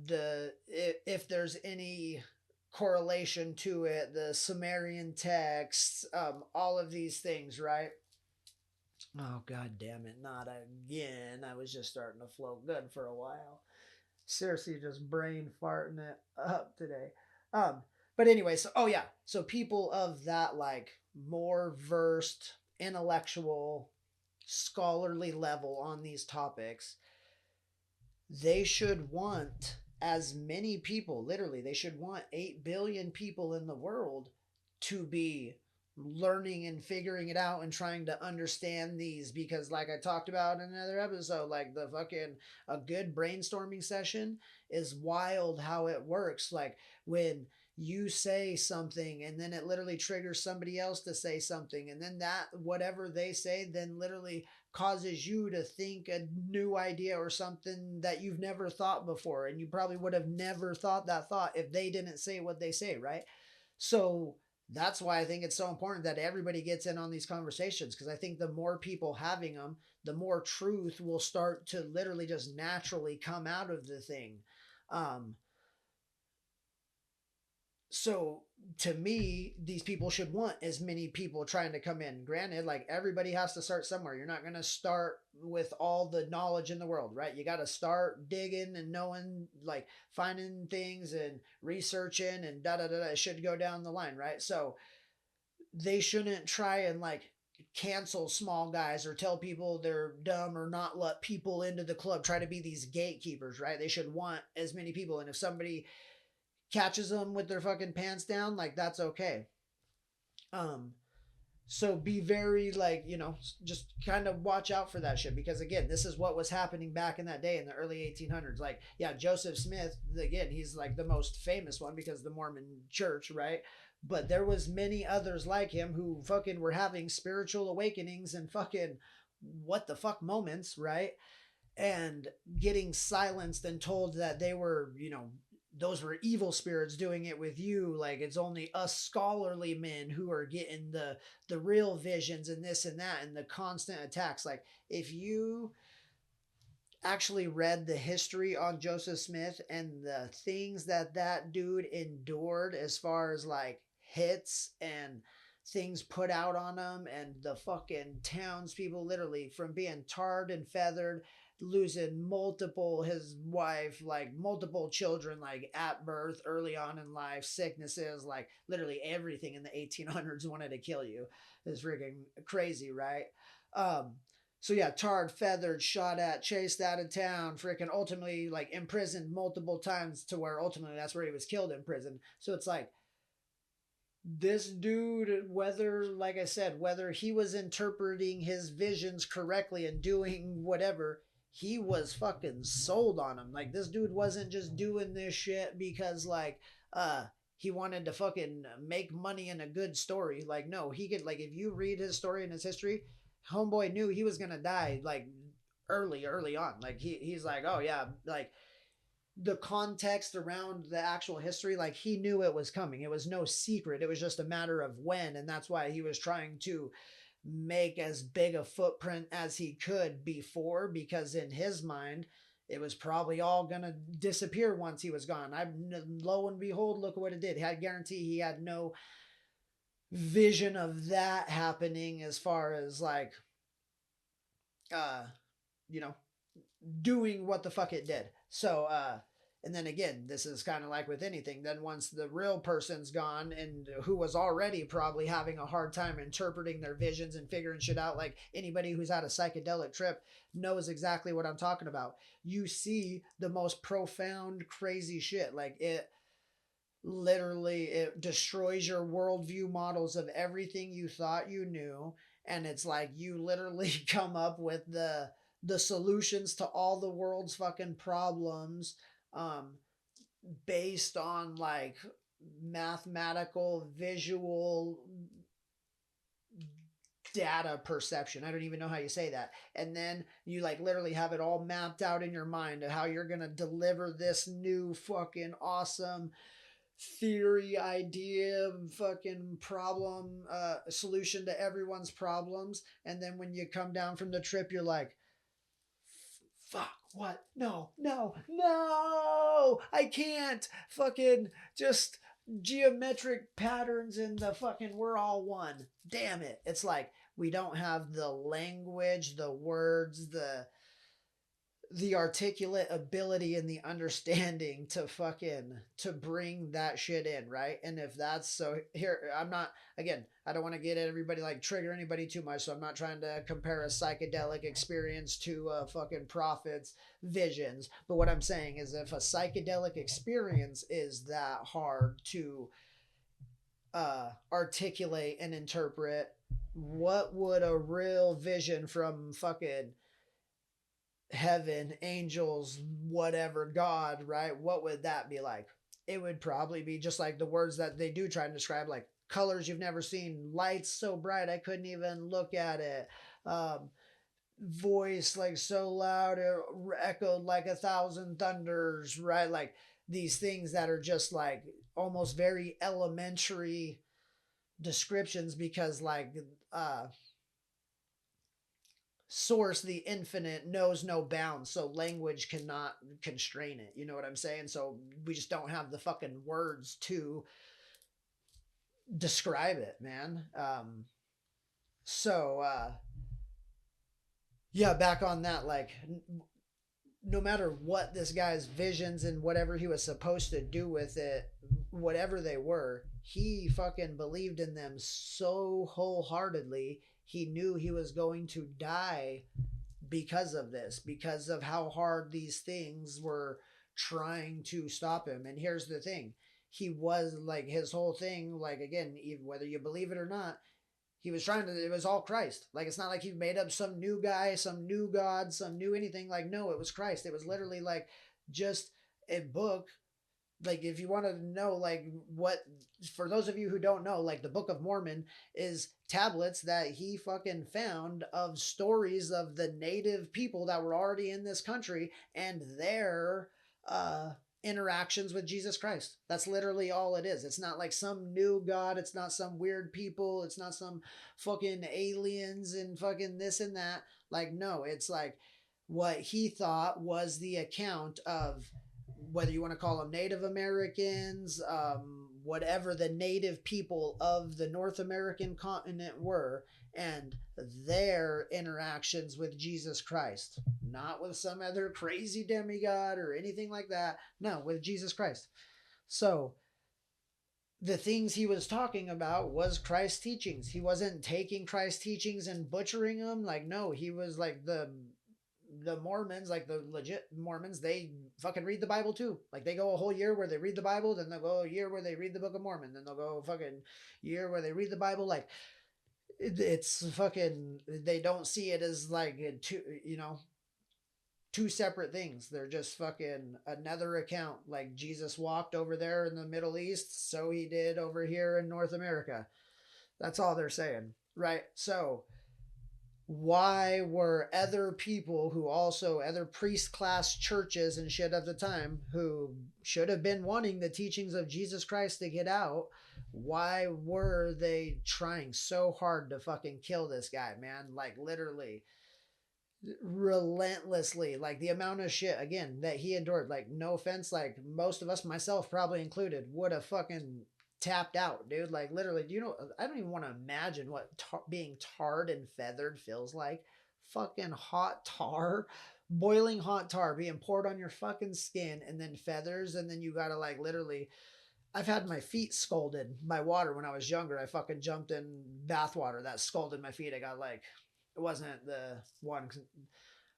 if there's any correlation to it, the Sumerian texts, all of these things, right? Oh, god damn it, not again. I was just starting to flow good for a while. Seriously, just brain farting it up today. Um, but anyway, so oh yeah, so people of that like more versed, intellectual, scholarly level on these topics, they should want as many people, literally, they should want 8 billion people in the world to be learning and figuring it out and trying to understand these, because like I talked about in another episode, like the fucking a good brainstorming session is wild how it works. Like when you say something and then it literally triggers somebody else to say something, and then that whatever they say then literally causes you to think a new idea or something that you've never thought before, and you probably would have never thought that thought if they didn't say what they say, right? So that's why I think it's so important that everybody gets in on these conversations, because I think the more people having them, the more truth will start to literally just naturally come out of the thing. um so to me, these people should want as many people trying to come in. Granted, like everybody has to start somewhere. You're not going to start with all the knowledge in the world, right? You got to start digging and knowing, like finding things and researching and da da da da. It should go down the line, right? So they shouldn't try and like cancel small guys or tell people they're dumb or not let people into the club, try to be these gatekeepers, right? They should want as many people. And if somebody catches them with their fucking pants down, like that's okay. Um, so be very like, just kind of watch out for that shit, because again, this is what was happening back in that day in the early 1800s. Like, yeah, Joseph Smith, again, he's like the most famous one because the Mormon church, right? But there was many others like him who fucking were having spiritual awakenings and fucking what the fuck moments, right? And getting silenced and told that they were, those were evil spirits doing it with you. Like it's only us scholarly men who are getting the real visions and this and that and the constant attacks. Like if you actually read the history on Joseph Smith and the things that that dude endured as far as like hits and things put out on him, and the fucking townspeople literally from being tarred and feathered, losing multiple his wife, like multiple children, like at birth, early on in life, sicknesses, like literally everything in the 1800s wanted to kill you. It's freaking crazy, right? um so yeah, tarred, feathered, shot at, chased out of town, freaking ultimately like imprisoned multiple times, to where ultimately that's where he was killed in prison. So it's like this dude, whether, like I said, whether he was interpreting his visions correctly and doing whatever, he was fucking sold on him. Like this dude wasn't just doing this shit because like he wanted to fucking make money in a good story. Like no, he could, like if you read his story and his history, homeboy knew he was gonna die like early on. Like he's like, oh yeah, like the context around the actual history, like he knew it was coming. It was no secret. It was just a matter of when, and that's why he was trying to make as big a footprint as he could before, because in his mind it was probably all gonna disappear once he was gone. I lo and behold, look what it did. I guarantee he had no vision of that happening as far as like uh you know doing what the fuck it did. So and then again, this is kind of like with anything, then once the real person's gone and who was already probably having a hard time interpreting their visions and figuring shit out, like anybody who's had a psychedelic trip knows exactly what I'm talking about. You see the most profound crazy shit, like it destroys your worldview models of everything you thought you knew, and it's like you literally come up with the solutions to all the world's fucking problems, um based on like mathematical visual data perception. I don't even know how you say that. And then you like literally have it all mapped out in your mind of how you're going to deliver this new fucking awesome theory, idea, fucking problem, solution to everyone's problems. And then when you come down from the trip, you're like, fuck, what? No, no, no, I can't. Fucking just geometric patterns in the fucking we're all one. Damn it. It's like We don't have the language, the words, the articulate ability and the understanding to fucking to bring that shit in, right? And if that's so, here, I'm not, again, I don't want to get everybody, like, trigger anybody too much, so I'm not trying to compare a psychedelic experience to a fucking prophet's visions. But what I'm saying is, if a psychedelic experience is that hard to articulate and interpret, what would a real vision from fucking heaven, angels, whatever, God, right? What would that be like? It would probably be just like the words that they do try to describe, like colors you've never seen, lights so bright I couldn't even look at it, voice like so loud it echoed like a thousand thunders, right? Like these things that are just like almost very elementary descriptions, because like source, the infinite, knows no bounds, so language cannot constrain it, you know what I'm saying? So we just don't have the fucking words to describe it, man. So yeah, back on that, like, no matter what this guy's visions and whatever he was supposed to do with it, whatever they were, he fucking believed in them so wholeheartedly. He knew he was going to die because of this, because of how hard these things were trying to stop him. And here's the thing, he was like, his whole thing, like, again, even whether you believe it or not, he was trying to, it was all Christ. Like, it's not like he made up some new guy, some new God, some new anything. Like, no, it was Christ. It was literally like just a book. Like, if you want to know, like, what, for those of you who don't know, like, the Book of Mormon is tablets that he fucking found of stories of the native people that were already in this country and their interactions with Jesus Christ. That's literally all it is. It's not like some new God. It's not some weird people. It's not some fucking aliens and fucking this and that. Like, no, it's like what he thought was the account of, whether you want to call them Native Americans, whatever the native people of the North American continent were, and their interactions with Jesus Christ. Not with some other crazy demigod or anything like that. No, with Jesus Christ. So the things he was talking about was Christ's teachings. He wasn't taking Christ's teachings and butchering them. Like, no, he was like the Mormons, like the legit Mormons, they fucking read the Bible too. Like, they go a whole year where they read the Bible, then they'll go a year where they read the Book of Mormon, then they'll go a fucking year where they read the Bible. Like, it's fucking, they don't see it as like two, you know, two separate things. They're just fucking another account. Like, Jesus walked over there in the Middle East, so he did over here in North America. That's all they're saying, right? So why were other people who also, other priest class churches and shit of the time, who should have been wanting the teachings of Jesus Christ to get out, why were they trying so hard to fucking kill this guy, man? Like, literally relentlessly. Like, the amount of shit, again, that he endured, like, no offense, like, most of us, myself probably included, would have fucking tapped out, dude. Like, literally, you know, I don't even want to imagine what being tarred and feathered feels like. Fucking hot tar, boiling hot tar being poured on your fucking skin, and then feathers, and then you gotta, like, literally, I've had my feet scalded by water when I was younger. I fucking jumped in bath water that scalded my feet. I got, like, it wasn't the one,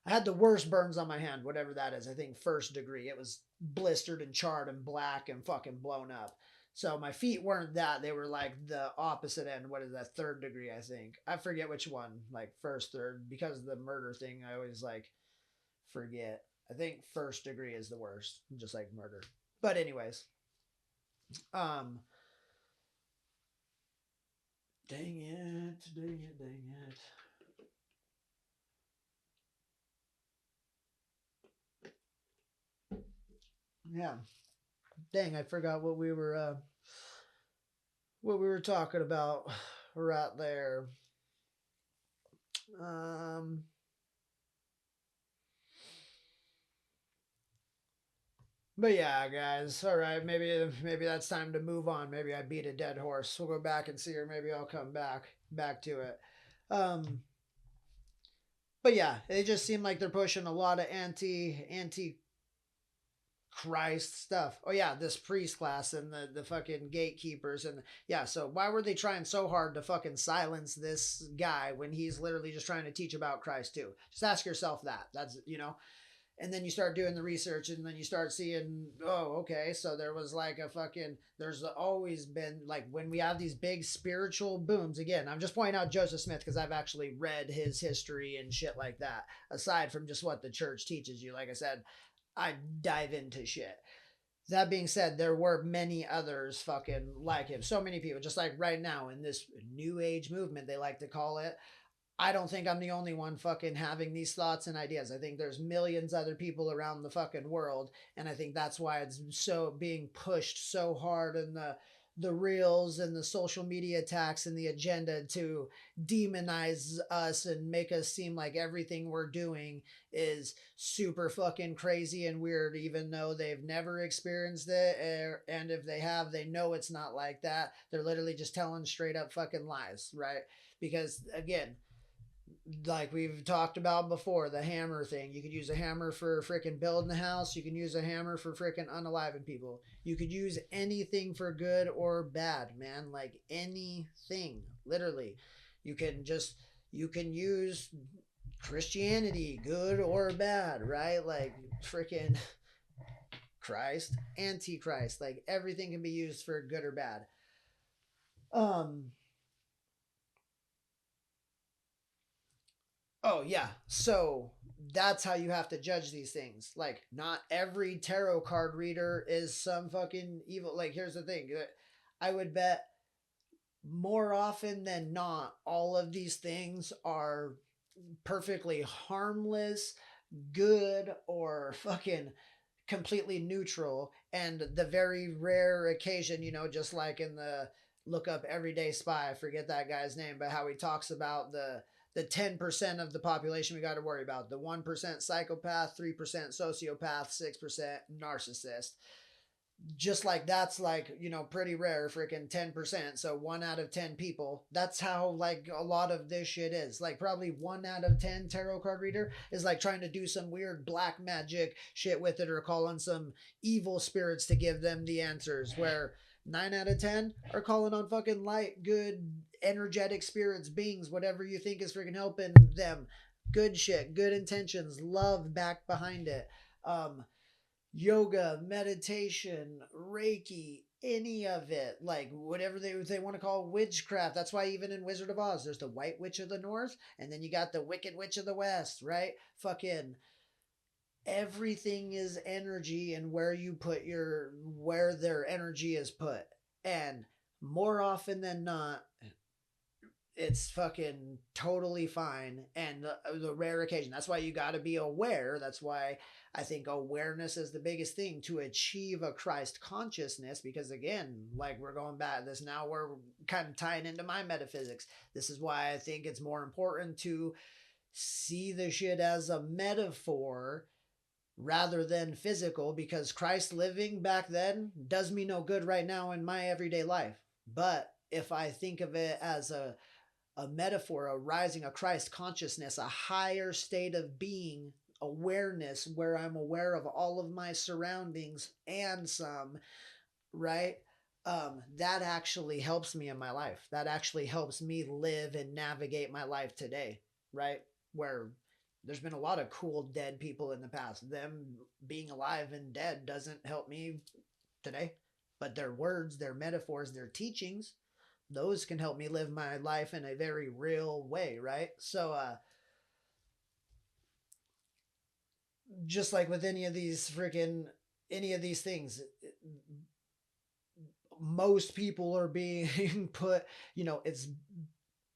I had the worst burns on my hand, whatever that is. I think 1st degree. It was blistered and charred and black and fucking blown up. So my feet weren't that. They were like the opposite end. What is that? 3rd degree, I think. I forget which one. Like 1st, 3rd. Because of the murder thing, I always like forget. I think 1st degree is the worst. Just like murder. But anyways. Dang it. Dang it. Dang it. Yeah. Dang, I forgot what we were talking about right there. Um, but yeah, guys. All right, maybe that's time to move on. Maybe I beat a dead horse. We'll go back and see, or maybe I'll come back to it. Um, but yeah, it just seemed like they're pushing a lot of anti Christ stuff. Oh yeah, this priest class and the fucking gatekeepers and yeah. So why were they trying so hard to fucking silence this guy when he's literally just trying to teach about Christ too? Just ask yourself that. That's and then you start doing the research and then you start seeing, oh, okay, so there was like a fucking, there's always been like when we have these big spiritual booms. Again, I'm just pointing out Joseph Smith because I've actually read his history and shit like that, aside from just what the church teaches you. Like I said, I dive into shit. That being said, there were many others fucking like him. So many people, just like right now in this new age movement, they like to call it. I don't think I'm the only one fucking having these thoughts and ideas. I think there's millions other people around the fucking world, and I think that's why it's so being pushed so hard in the reels and the social media attacks and the agenda to demonize us and make us seem like everything we're doing is super fucking crazy and weird, even though they've never experienced it. And if they have, they know it's not like that. They're literally just telling straight up fucking lies, right? Because again, like we've talked about before, the hammer thing. You could use a hammer for freaking building a house. You can use a hammer for freaking unaliving people. You could use anything for good or bad, man. Like anything, literally. You can just, you can use Christianity, good or bad, right? Like freaking Christ, Antichrist. Like everything can be used for good or bad. Um, Oh yeah. So that's how you have to judge these things. Like not every tarot card reader is some fucking evil. Like here's the thing. I would bet more often than not all of these things are perfectly harmless, good or fucking completely neutral, and the very rare occasion, just like in the look up Everyday Spy, I forget that guy's name, but how he talks about the 10% of the population we got to worry about, the 1% psychopath, 3% sociopath, 6% narcissist. Just like that's like, pretty rare, freaking 10%. So 1 out of 10 people. That's how like a lot of this shit is. Like probably 1 out of 10 tarot card reader is like trying to do some weird black magic shit with it or calling some evil spirits to give them the answers. Where 9 out of 10 are calling on fucking light, good, energetic spirits, beings, whatever you think is freaking helping them. Good shit, good intentions, love back behind it. Yoga, meditation, Reiki, any of it, like whatever they want to call witchcraft. That's why even in Wizard of Oz, there's the White Witch of the North, and then you got the Wicked Witch of the West, right? Fucking everything is energy, and where their energy is put, and more often than not, it's fucking totally fine. And the rare occasion, that's why you got to be aware. That's why I think awareness is the biggest thing to achieve a Christ consciousness. Because again, like we're going back this now, we're kind of tying into my metaphysics. This is why I think it's more important to see the shit as a metaphor rather than physical, because Christ living back then does me no good right now in my everyday life. But if I think of it as a metaphor, a rising, a Christ consciousness, a higher state of being, awareness, where I'm aware of all of my surroundings and some, right? That actually helps me in my life. That actually helps me live and navigate my life today, right? Where there's been a lot of cool dead people in the past. Them being alive and dead doesn't help me today, but their words, their metaphors, their teachings, those can help me live my life in a very real way, right? So just like with any of these things, most people are being put, it's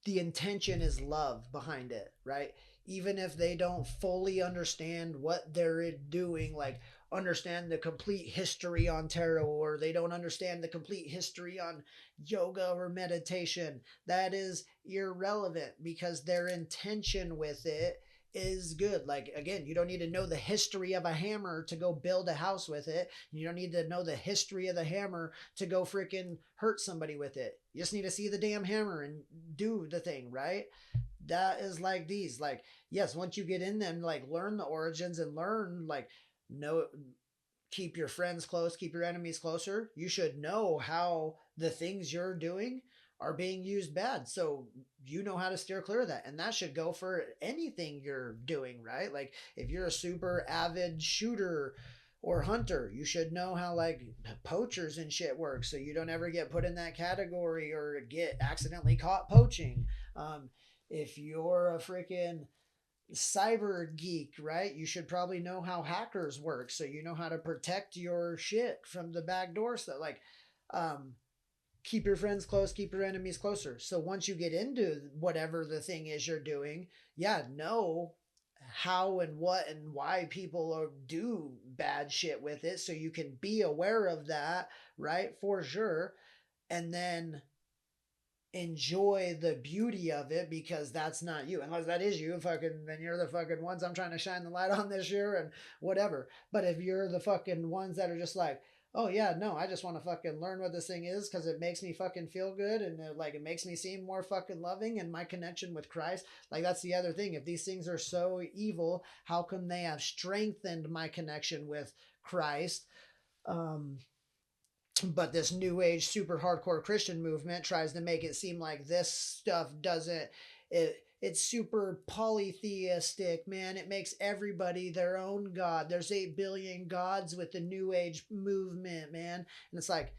the intention is love behind it, right? Even if they don't fully understand what they're doing, like understand the complete history on tarot, or they don't understand the complete history on yoga or meditation, that is irrelevant because their intention with it is good. Like again, you don't need to know the history of a hammer to go build a house with it. You don't need to know the history of the hammer to go freaking hurt somebody with it. You just need to see the damn hammer and do the thing, right? that is like these. Like, yes, once you get in them, like learn the origins and learn, like, know, keep your friends close, keep your enemies closer. You should know how the things you're doing are being used bad. So you know how to steer clear of that. And that should go for anything you're doing, right? Like if you're a super avid shooter or hunter, you should know how like poachers and shit work so you don't ever get put in that category or get accidentally caught poaching. If you're a freaking cyber geek, right? You should probably know how hackers work, so you know how to protect your shit from the back door. So, like, um, keep your friends close, keep your enemies closer. So once you get into whatever the thing is you're doing, yeah, know how and what and why people do bad shit with it, so you can be aware of that, right? For sure, and then enjoy the beauty of it because that's not you. Unless that is you, fucking, then you're the fucking ones I'm trying to shine the light on this year and whatever. But if you're the fucking ones that are just like, oh yeah, no, I just want to fucking learn what this thing is because it makes me fucking feel good and like it makes me seem more fucking loving and my connection with Christ. Like that's the other thing. If these things are so evil, how come they have strengthened my connection with Christ? Um, but this new age super hardcore Christian movement tries to make it seem like this stuff doesn't it's super polytheistic, man. It makes everybody their own god. There's 8 billion gods with the new age movement, man. And it's like,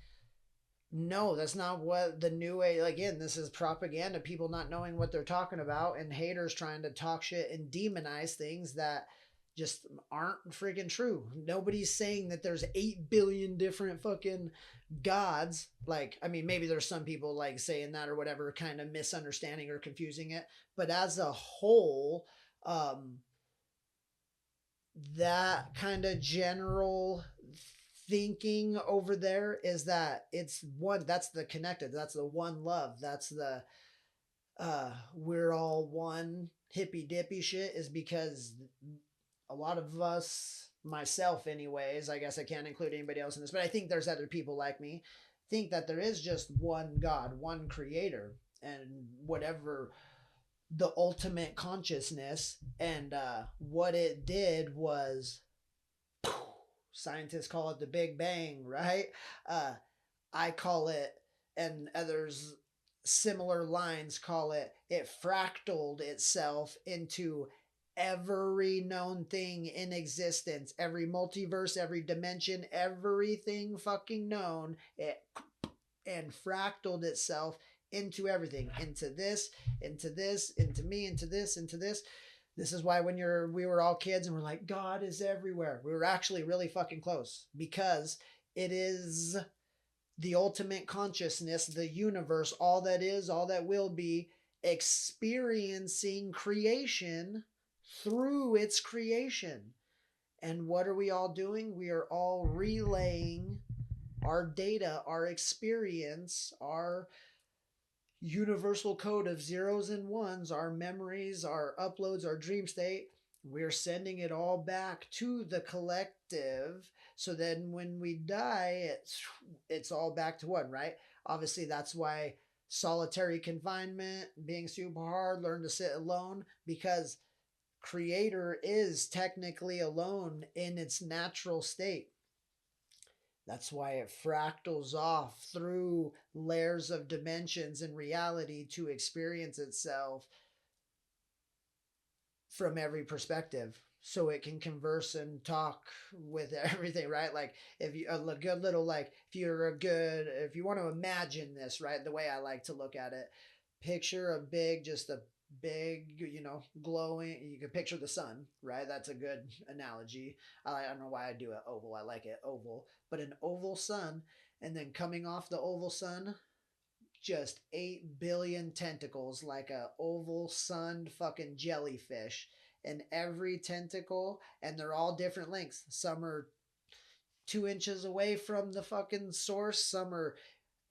no, that's not what the new age. Again, this is propaganda, people not knowing what they're talking about, and haters trying to talk shit and demonize things that just aren't freaking true. Nobody's saying that there's 8 billion different fucking gods. Like, I mean, maybe there's some people like saying that or whatever, kind of misunderstanding or confusing it. But as a whole, um, that kind of general thinking over there is that it's one, that's the connected, that's the one love, that's the we're all one hippy dippy shit, is because a lot of us, myself anyways, I guess I can't include anybody else in this, but I think there's other people like me, think that there is just one God, one creator, and whatever the ultimate consciousness, and what it did was, scientists call it the Big Bang, right? Uh, I call it, and others similar lines call it, it fractaled itself into every known thing in existence, every multiverse, every dimension, everything fucking known, it and fractaled itself into everything, into this, into this, into me, into this, into this. This is why when we were all kids and we're like, God is everywhere, we were actually really fucking close, because it is the ultimate consciousness, the universe, all that is, all that will be, experiencing creation through its creation. And what are we all doing? We are all relaying our data, our experience, our universal code of zeros and ones, our memories, our uploads, our dream state. We're sending it all back to the collective. So then when we die, it's all back to one, right? Obviously, that's why solitary confinement, being super hard, learn to sit alone, because creator is technically alone in its natural state. That's why it fractals off through layers of dimensions and reality to experience itself from every perspective, so it can converse and talk with everything, right? Like if you a good little, like if you want to imagine this, right, the way I like to look at it, picture just a big, glowing, you can picture the sun, right? That's a good analogy. I don't know why I do it oval, I like it oval, but an oval sun, and then coming off the oval sun, just 8 billion tentacles, like a oval sunned fucking jellyfish, and every tentacle, and they're all different lengths. Some are 2 inches away from the fucking source, some are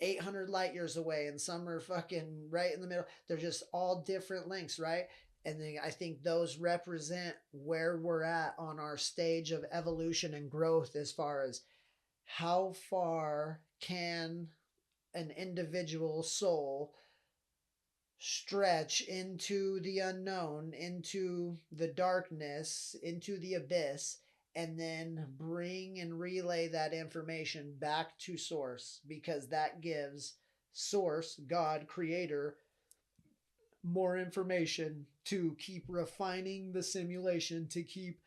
800 light years away, and some are fucking right in the middle. They're just all different lengths, right? And then I think those represent where we're at on our stage of evolution and growth, as far as how far can an individual soul stretch into the unknown, into the darkness, into the abyss, and then bring and relay that information back to source, because that gives source, God, creator, more information to keep refining the simulation, to keep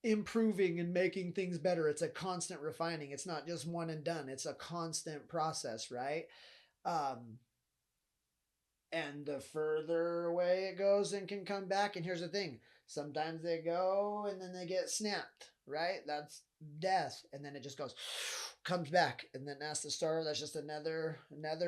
improving and making things better. It's a constant refining. It's not just one and done. It's a constant process, right? Um, and the further away it goes and can come back. And here's the thing: sometimes they go and then they get snapped, right? That's death, and then it just goes, comes back, and then that's the start. That's just another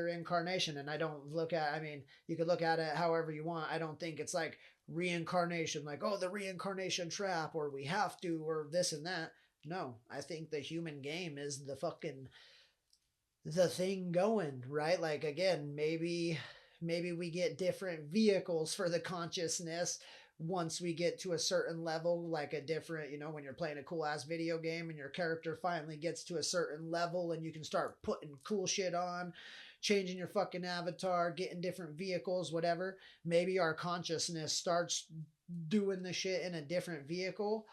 incarnation. And I don't look at. I mean, you could look at it however you want. I don't think it's like reincarnation, like, oh, the reincarnation trap, or we have to, or this and that. No, I think the human game is the thing going, right? Like, again, maybe we get different vehicles for the consciousness once we get to a certain level, like a different, when you're playing a cool ass video game and your character finally gets to a certain level and you can start putting cool shit on, changing your fucking avatar, getting different vehicles, whatever. Maybe our consciousness starts doing the shit in a different vehicle.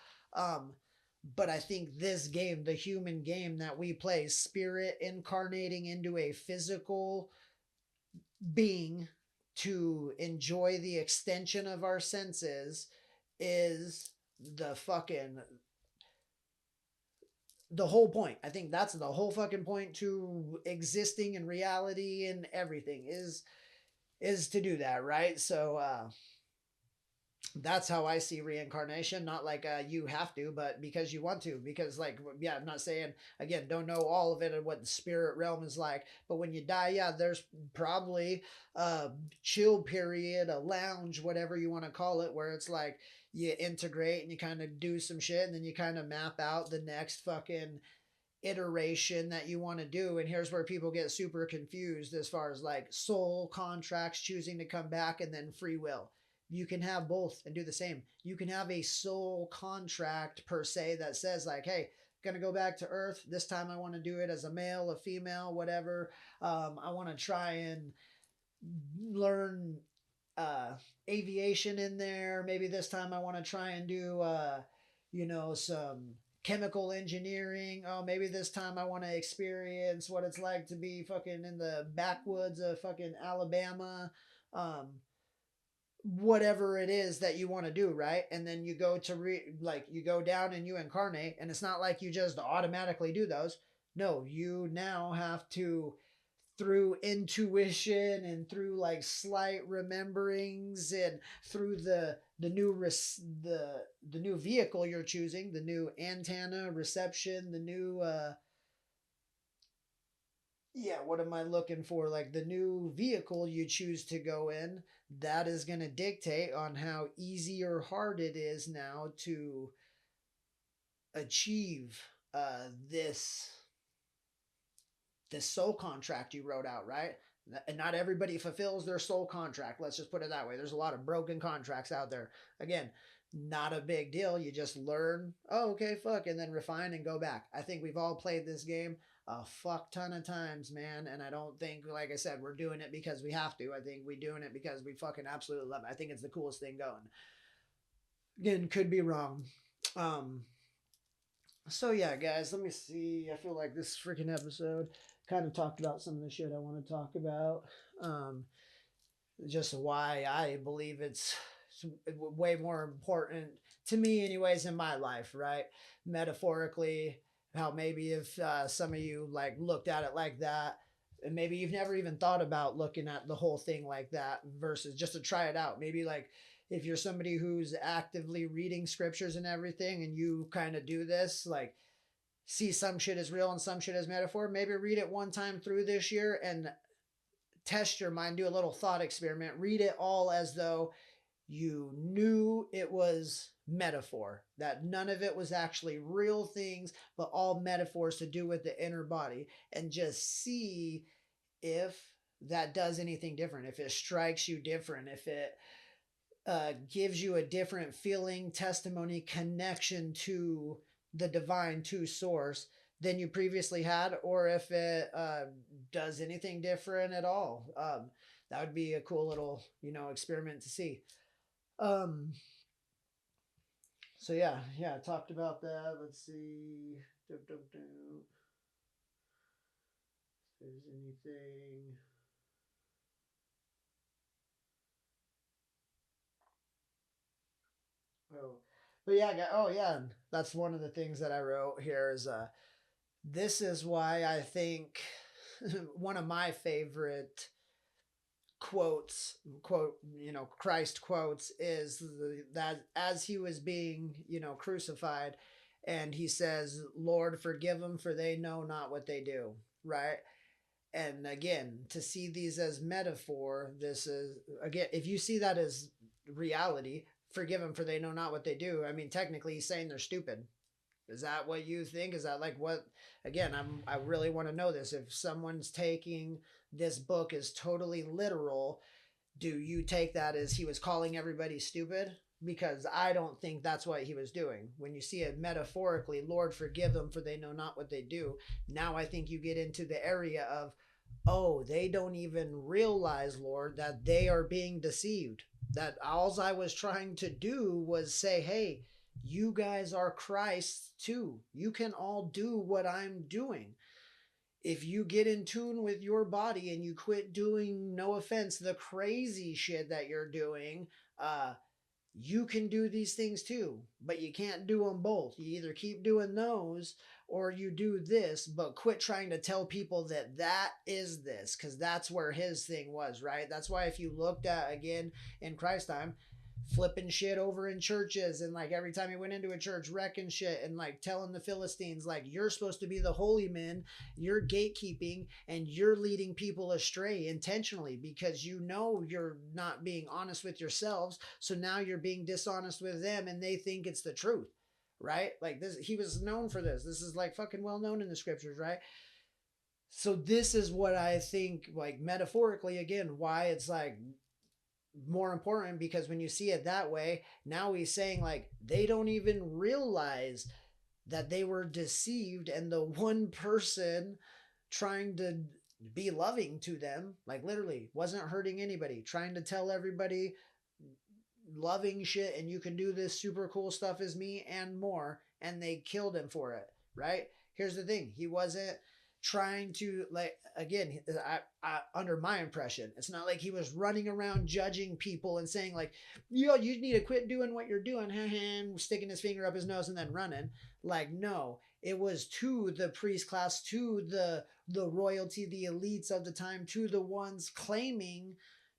But I think this game, the human game that we play, spirit incarnating into a physical being to enjoy the extension of our senses, is the fucking the whole point. I think that's the whole fucking point to existing in reality, and everything is to do that, right? So that's how I see reincarnation. Not like you have to, but because you want to. Because, like, yeah, I'm not saying, again, don't know all of it and what the spirit realm is like. But when you die, yeah, there's probably a chill period, a lounge, whatever you want to call it, where it's like you integrate and you kind of do some shit, and then you kind of map out the next fucking iteration that you want to do. And here's where people get super confused as far as like soul contracts, choosing to come back, and then free will. You can have both and do the same. You can have a soul contract per se that says, like, hey, gonna go back to earth this time. I want to do it as a male, a female, whatever. I want to try and learn uh aviation in there. Maybe this time I want to try and do some chemical engineering. Oh, maybe this time I want to experience what it's like to be fucking in the backwoods of fucking Alabama. um Whatever it is that you want to do, right? And then you go to like, you go down and you incarnate, and it's not like you just automatically do those. No, you now have to, through intuition and through like slight rememberings, and through the new vehicle you're choosing, the new antenna reception, the new what am I looking for, like the new vehicle you choose to go in, that is going to dictate on how easy or hard it is now to achieve this soul contract you wrote out, right? And not everybody fulfills their soul contract. Let's just put it that way. There's a lot of broken contracts out there. Again, not a big deal. You just learn, oh, okay, fuck, and then refine and go back. I think we've all played this game a fuck ton of times, man. And I don't think, like I said, we're doing it because we have to. I think we're doing it because we fucking absolutely love it. I think it's the coolest thing going. Again, could be wrong. Um, so yeah, guys, let me see. I feel like this freaking episode kind of talked about some of the shit I want to talk about. Um, just why I believe it's way more important to me, anyways, in my life, right? Metaphorically, how maybe if some of you like looked at it like that, and maybe you've never even thought about looking at the whole thing like that, versus just to try it out. Maybe like if you're somebody who's actively reading scriptures and everything, and you kind of do this, like see some shit as real and some shit as metaphor, maybe read it one time through this year and test your mind, do a little thought experiment, read it all as though you knew it was metaphor, that none of it was actually real things, but all metaphors to do with the inner body, and just see if that does anything different, if it strikes you different, if it gives you a different feeling, testimony, connection to the divine, to source, than you previously had, or if it does anything different at all. That would be a cool little, experiment to see. Um, so yeah, I talked about that. Let's see. If there's anything. Oh, but yeah, oh yeah, that's one of the things that I wrote here is this is why I think one of my favorite quotes, Christ quotes, is that as he was being, crucified, and he says, Lord, forgive them, for they know not what they do, right? And again, to see these as metaphor, this is, again, if you see that as reality, forgive them, for they know not what they do. I mean, technically, he's saying they're stupid. Is that what you think? Is that like what? Again, I really want to know this. If someone's taking this book as totally literal, do you take that as he was calling everybody stupid? Because I don't think that's what he was doing. When you see it metaphorically, Lord, forgive them, for they know not what they do. Now I think you get into the area of, oh, they don't even realize, Lord, that they are being deceived. That all I was trying to do was say, hey, you guys are Christ too. You can all do what I'm doing. If you get in tune with your body and you quit doing, no offense, the crazy shit that you're doing, you can do these things too, but you can't do them both. You either keep doing those or you do this, but quit trying to tell people that that is this, because that's where his thing was, right? That's why if you looked at, again, in Christ time, flipping shit over in churches, and like every time he went into a church wrecking shit and like telling the Philistines, like, you're supposed to be the holy men, you're gatekeeping, and you're leading people astray intentionally because you're not being honest with yourselves, so now you're being dishonest with them and they think it's the truth, right? Like this, he was known for this is like fucking well known in the scriptures, right? So this is what I think, like, metaphorically, again, why it's like more important, because when you see it that way, now he's saying like they don't even realize that they were deceived, and the one person trying to be loving to them, like literally wasn't hurting anybody, trying to tell everybody loving shit and you can do this super cool stuff as me and more, and they killed him for it, right? Here's the thing, he wasn't trying to, like, again, under my impression, it's not like he was running around judging people and saying like, yo, you need to quit doing what you're doing, sticking his finger up his nose and then running. Like, no, it was to the priest class, to the royalty, the elites of the time, to the ones claiming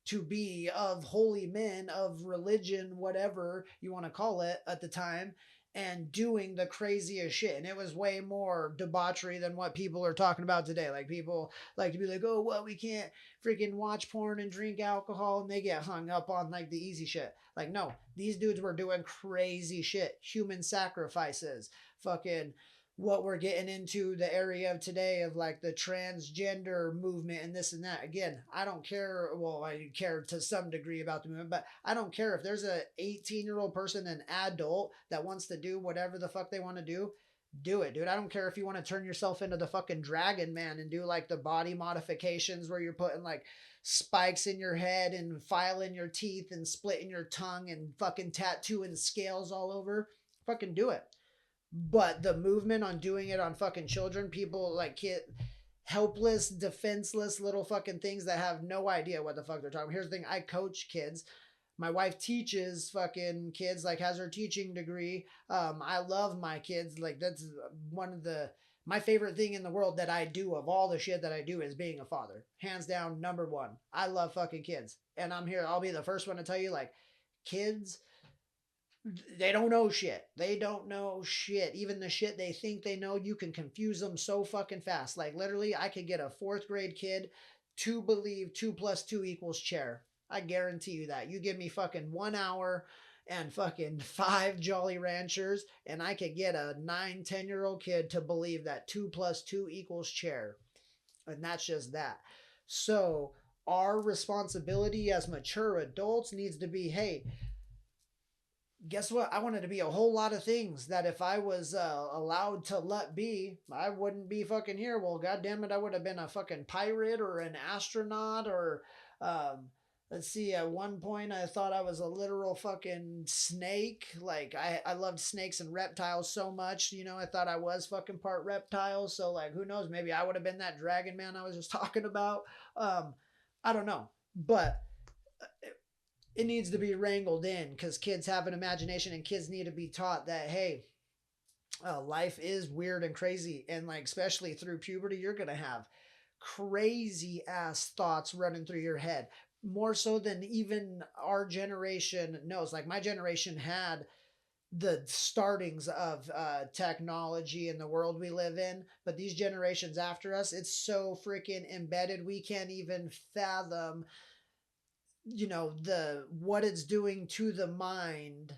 to be of holy men, of religion, whatever you want to call it at the time, and doing the craziest shit. And it was way more debauchery than what people are talking about today. Like, people like to be like, oh, well, we can't freaking watch porn and drink alcohol, and they get hung up on like the easy shit. Like, no, these dudes were doing crazy shit, human sacrifices, fucking what we're getting into the area of today of like the transgender movement and this and that. Again, I don't care. Well, I care to some degree about the movement, but I don't care if there's a 18-year-old person, an adult, that wants to do whatever the fuck they want to do it, dude. I don't care if you want to turn yourself into the fucking dragon man and do like the body modifications where you're putting like spikes in your head and filing your teeth and splitting your tongue and fucking tattooing scales all over. Fucking do it. But the movement on doing it on fucking children, people like helpless, defenseless little fucking things that have no idea what the fuck they're talking about. Here's the thing, I coach kids. My wife teaches fucking kids, like has her teaching degree. I love my kids. Like, that's one of the my favorite thing in the world that I do, of all the shit that I do, is being a father. Hands down, number one. I love fucking kids. And I'm here, I'll be the first one to tell you, like, kids, they don't know shit. They don't know shit. Even the shit they think they know, you can confuse them so fucking fast. Like, literally, I could get a fourth grade kid to believe 2 + 2 = chair. I guarantee you that. You give me fucking 1 hour and fucking 5 Jolly Ranchers, and I could get a 9, 10-year-old kid to believe that 2 + 2 = chair. And that's just that. So, our responsibility as mature adults needs to be, hey, guess what? I wanted to be a whole lot of things that if I was allowed to let be, I wouldn't be fucking here. Well, god damn it, I would have been a fucking pirate or an astronaut or um let's see, at one point I thought I was a literal fucking snake. Like I loved snakes and reptiles so much, you know, I thought I was fucking part reptile. So like who knows, maybe I would have been that dragon man I was just talking about. I don't know. But it needs to be wrangled in because kids have an imagination and kids need to be taught that, hey, life is weird and crazy. And like, especially through puberty, you're going to have crazy ass thoughts running through your head. More so than even our generation knows. Like, my generation had the startings of technology in the world we live in, but these generations after us, it's so freaking embedded we can't even fathom, you know, the what it's doing to the mind,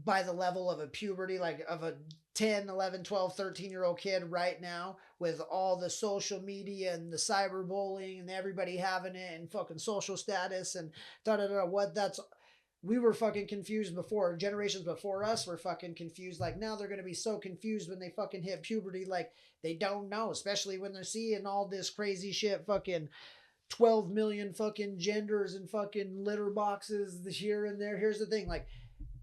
by the level of a puberty, like of a 10, 11, 12, 13-year-old kid right now, with all the social media and the cyberbullying and everybody having it and fucking social status and da da da. What that's We were fucking confused before. Generations before us were fucking confused. Like, now they're gonna be so confused when they fucking hit puberty. Like, they don't know, especially when they're seeing all this crazy shit, fucking 12 million fucking genders and fucking litter boxes here and there. Here's the thing, like,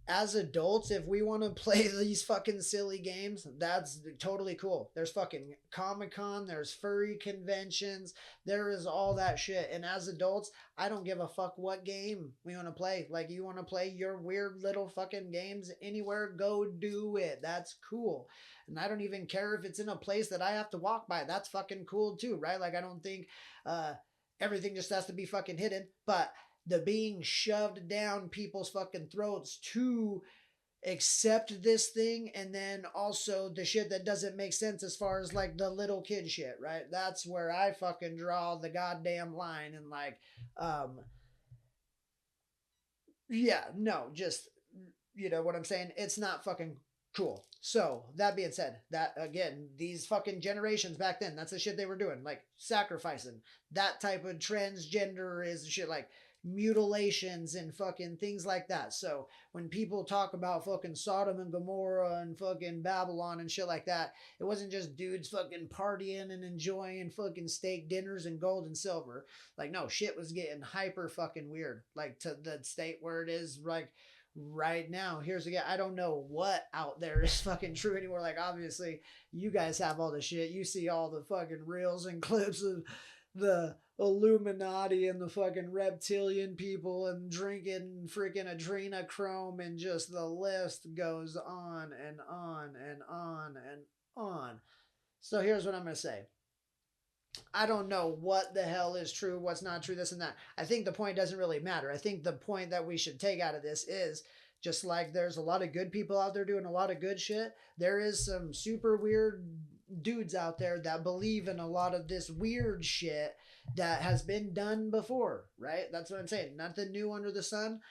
as adults, if we want to play these fucking silly games, that's totally cool. There's fucking Comic-Con, there's furry conventions, there is all that shit. And as adults, I don't give a fuck what game we want to play. Like, you want to play your weird little fucking games anywhere, go do it. That's cool. And I don't even care if it's in a place that I have to walk by. That's fucking cool too, right? Like, I don't think everything just has to be fucking hidden. But the being shoved down people's fucking throats to accept this thing, and then also the shit that doesn't make sense as far as like the little kid shit, right? That's where I fucking draw the goddamn line. And like, um yeah, no, just, you know what I'm saying? It's not fucking cool. So that being said, that again, these fucking generations back then, that's the shit they were doing, like sacrificing. That type of transgender is shit, like mutilations and fucking things like that. So when people talk about fucking Sodom and Gomorrah and fucking Babylon and shit like that, it wasn't just dudes fucking partying and enjoying fucking steak dinners and gold and silver. Like, no, shit was getting hyper fucking weird, like to the state where it is like right now. Here's again, I don't know what out there is fucking true anymore. Like, obviously you guys have all the shit, you see all the fucking reels and clips of the Illuminati and the fucking reptilian people and drinking freaking adrenochrome, and just the list goes on and on and on and on. So here's what I'm gonna say. I don't know what the hell is true, what's not true, this and that. I think the point doesn't really matter. I think the point that we should take out of this is, just like there's a lot of good people out there doing a lot of good shit, there is some super weird dudes out there that believe in a lot of this weird shit that has been done before, right? That's what I'm saying. Nothing new under the sun.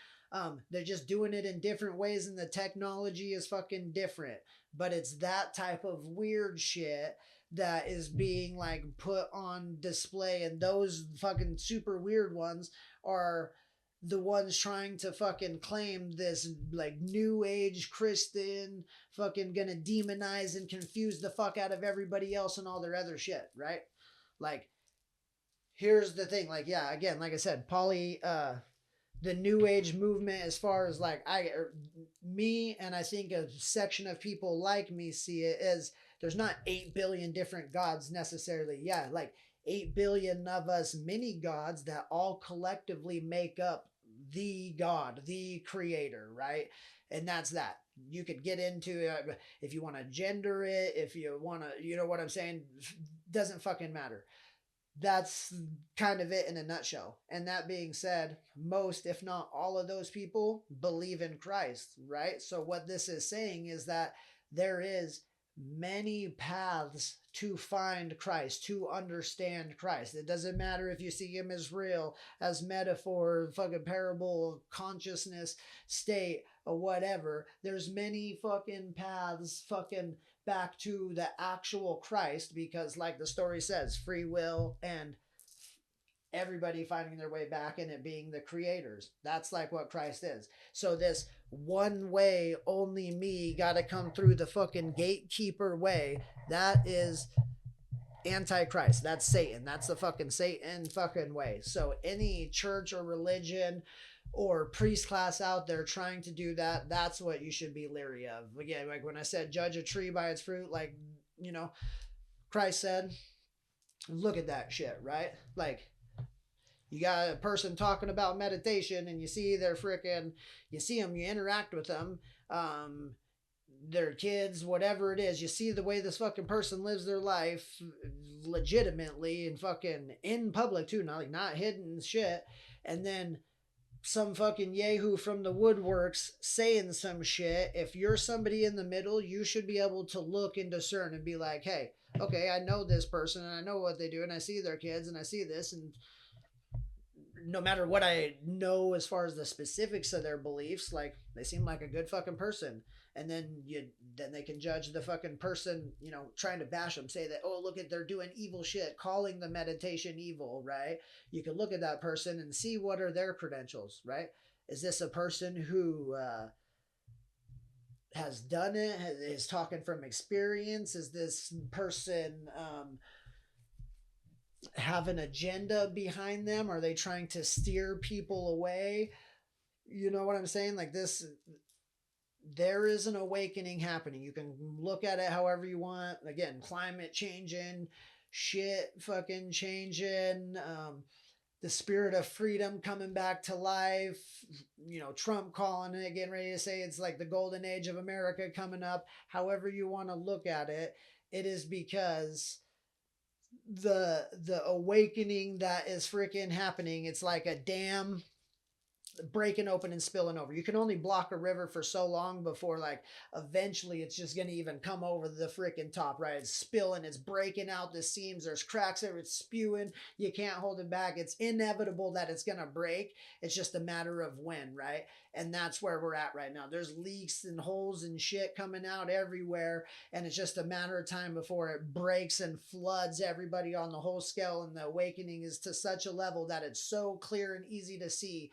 They're just doing it in different ways, and the technology is fucking different. But it's that type of weird shit that is being like put on display, and those fucking super weird ones are the ones trying to fucking claim this like new age Christian, fucking gonna demonize and confuse the fuck out of everybody else and all their other shit, right? Like, here's the thing, like, yeah, again, like I said, the new age movement, as far as like me, and I think a section of people like me see it, as there's not 8 billion different gods necessarily. Yeah, like 8 billion of us mini gods that all collectively make up the god, the creator, right? And that's that. You could get into it if you want to gender it, if you want to, you know what I'm saying? Doesn't fucking matter. That's kind of it in a nutshell. And that being said, most, if not all of those people believe in Christ, right? So what this is saying is that there is many paths to find Christ, to understand Christ. It doesn't matter if you see him as real, as metaphor, fucking parable, consciousness, state, or whatever. There's many fucking paths fucking back to the actual Christ, because like the story says, free will and everybody finding their way back and it being the creators. That's like what Christ is. So this one way, only me, gotta come through the fucking gatekeeper way, that is antichrist. That's Satan. That's the fucking Satan fucking way. So any church or religion or priest class out there trying to do that, that's what you should be leery of. Again, like when I said judge a tree by its fruit, like, you know, Christ said, look at that shit, right? Like, you got a person talking about meditation and you see their freaking, you see them, you interact with them, their kids, whatever it is, you see the way this fucking person lives their life legitimately and fucking in public too, not like not hidden shit. And then some fucking yahoo from the woodworks saying some shit. If you're somebody in the middle, you should be able to look and discern and be like, hey, okay, I know this person and I know what they do and I see their kids and I see this, and no matter what I know as far as the specifics of their beliefs, like they seem like a good fucking person. And then they can judge the fucking person, you know, trying to bash them, say that, oh, look at, they're doing evil shit, calling the meditation evil, right? You can look at that person and see what are their credentials, right? Is this a person who has done it, is talking from experience? Is this person have an agenda behind them? Are they trying to steer people away? You know what I'm saying? Like this, there is an awakening happening. You can look at it however you want. Again, climate changing, shit fucking changing, the spirit of freedom coming back to life. You know, Trump calling it, getting ready to say it's like the golden age of America coming up. However you want to look at it, it is because the awakening that is freaking happening. It's like a dam breaking open and spilling over. You can only block a river for so long before, like, eventually it's just gonna even come over the freaking top, right? It's spilling, it's breaking out the seams, there's cracks there, it's spewing, you can't hold it back. It's inevitable that it's gonna break. It's just a matter of when, right? And that's where we're at right now. There's leaks and holes and shit coming out everywhere, and it's just a matter of time before it breaks and floods everybody on the whole scale. And the awakening is to such a level that it's so clear and easy to see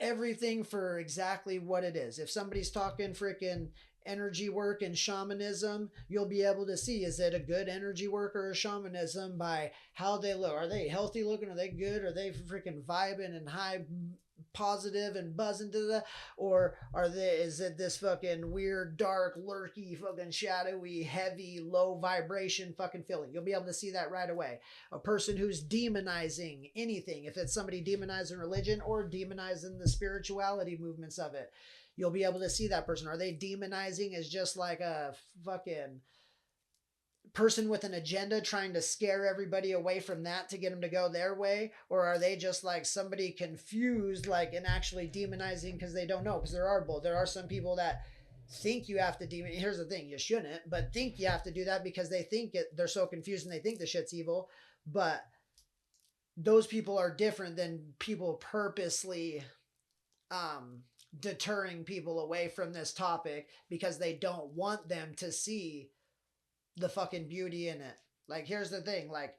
everything for exactly what it is. If somebody's talking freaking energy work and shamanism, you'll be able to see, is it a good energy work or a shamanism by how they look? Are they healthy looking? Are they good? Are they freaking vibing and high positive and buzzing to the, or are they, is it this fucking weird dark lurky fucking shadowy heavy low vibration fucking feeling? You'll be able to see that right away. A person who's demonizing anything, if it's somebody demonizing religion or demonizing the spirituality movements of it, you'll be able to see that person. Are they demonizing as just like a fucking person with an agenda trying to scare everybody away from that to get them to go their way? Or are they just like somebody confused, like, and actually demonizing because they don't know? Because there are both. There are some people that think you have to demon. Here's the thing, you shouldn't, but think you have to do that because they think it, they're so confused and they think the shit's evil. But those people are different than people purposely deterring people away from this topic because they don't want them to see the fucking beauty in it. Like, here's the thing, like,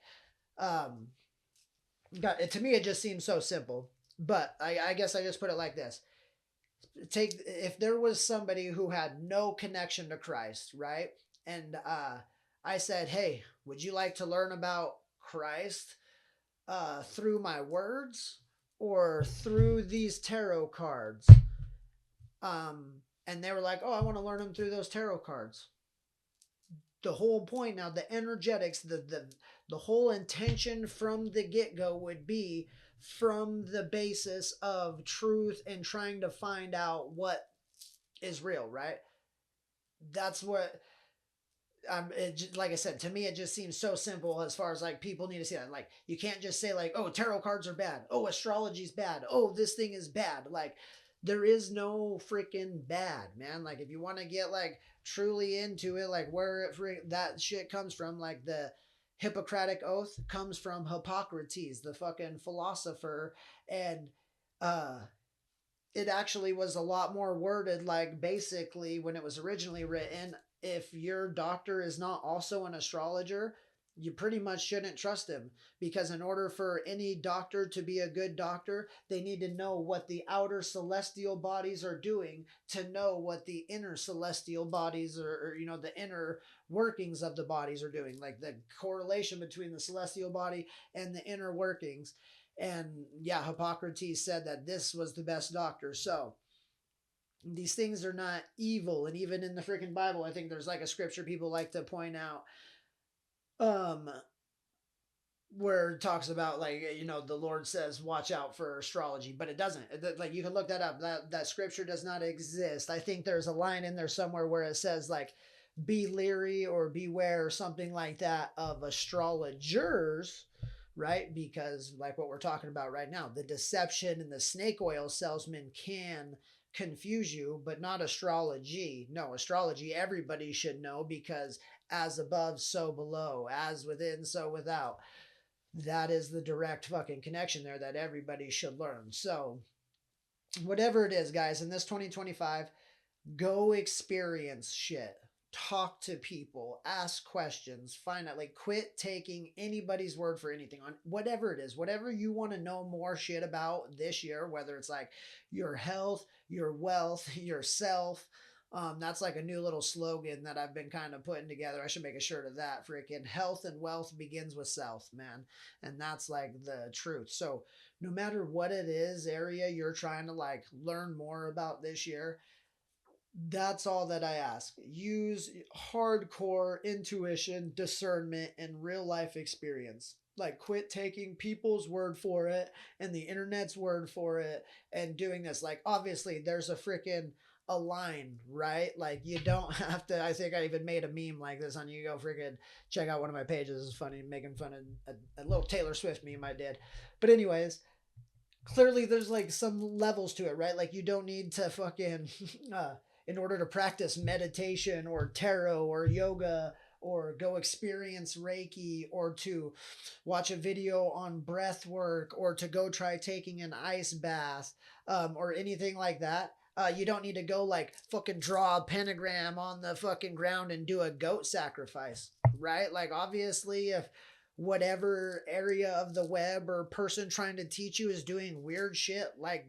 God, to me it just seems so simple, but I guess I just put it like this. Take, if there was somebody who had no connection to Christ, right? And I said, hey, would you like to learn about Christ through my words or through these tarot cards? And they were like, oh, I want to learn them through those tarot cards. The whole point now, the energetics, the whole intention from the get-go would be from the basis of truth and trying to find out what is real, right? That's what like I said, to me it just seems so simple as far as like people need to see that. Like, you can't just say like, oh, tarot cards are bad, oh, astrology's bad, oh, this thing is bad. Like, there is no freaking bad, man. Like, if you want to get like truly into it, like where it, that shit comes from, like the Hippocratic oath comes from Hippocrates, the fucking philosopher. And it actually was a lot more worded, like basically when it was originally written, if your doctor is not also an astrologer, you pretty much shouldn't trust him, because in order for any doctor to be a good doctor, they need to know what the outer celestial bodies are doing to know what the inner celestial bodies or the inner workings of the bodies are doing, like the correlation between the celestial body and the inner workings. And yeah, Hippocrates said that this was the best doctor. So these things are not evil. And even in the freaking Bible, I think there's like a scripture people like to point out, um where it talks about, like, the Lord says watch out for astrology, but it doesn't. Like, you can look that up. That scripture does not exist. I think there's a line in there somewhere where it says, like, be leery or beware or something like that of astrologers, right? Because, like what we're talking about right now, the deception and the snake oil salesman can confuse you, but not astrology. No, astrology everybody should know, because as above so below, as within so without. That is the direct fucking connection there that everybody should learn. So whatever it is, guys, in this 2025, go experience shit. Talk to people, ask questions, find out, like, quit taking anybody's word for anything on whatever it is, whatever you want to know more shit about this year, whether it's like your health, your wealth, yourself. That's like a new little slogan that I've been kind of putting together. I should make a shirt of that. Freaking health and wealth begins with self, man. And that's like the truth. So no matter what it is, area you're trying to like learn more about this year, that's all that I ask. Use hardcore intuition, discernment, and real life experience. Like, quit taking people's word for it and the internet's word for it and doing this. Like, obviously, there's a freaking a line, right? Like, you don't have to. I think I even made a meme like this on you. Go freaking check out one of my pages. It's funny, making fun of a little Taylor Swift meme I did. But anyways, clearly there's like some levels to it, right? Like, you don't need to fucking in order to practice meditation or tarot or yoga or go experience Reiki or to watch a video on breath work or to go try taking an ice bath, or anything like that. You don't need to go like fucking draw a pentagram on the fucking ground and do a goat sacrifice, right? Like, obviously, if whatever area of the web or person trying to teach you is doing weird shit like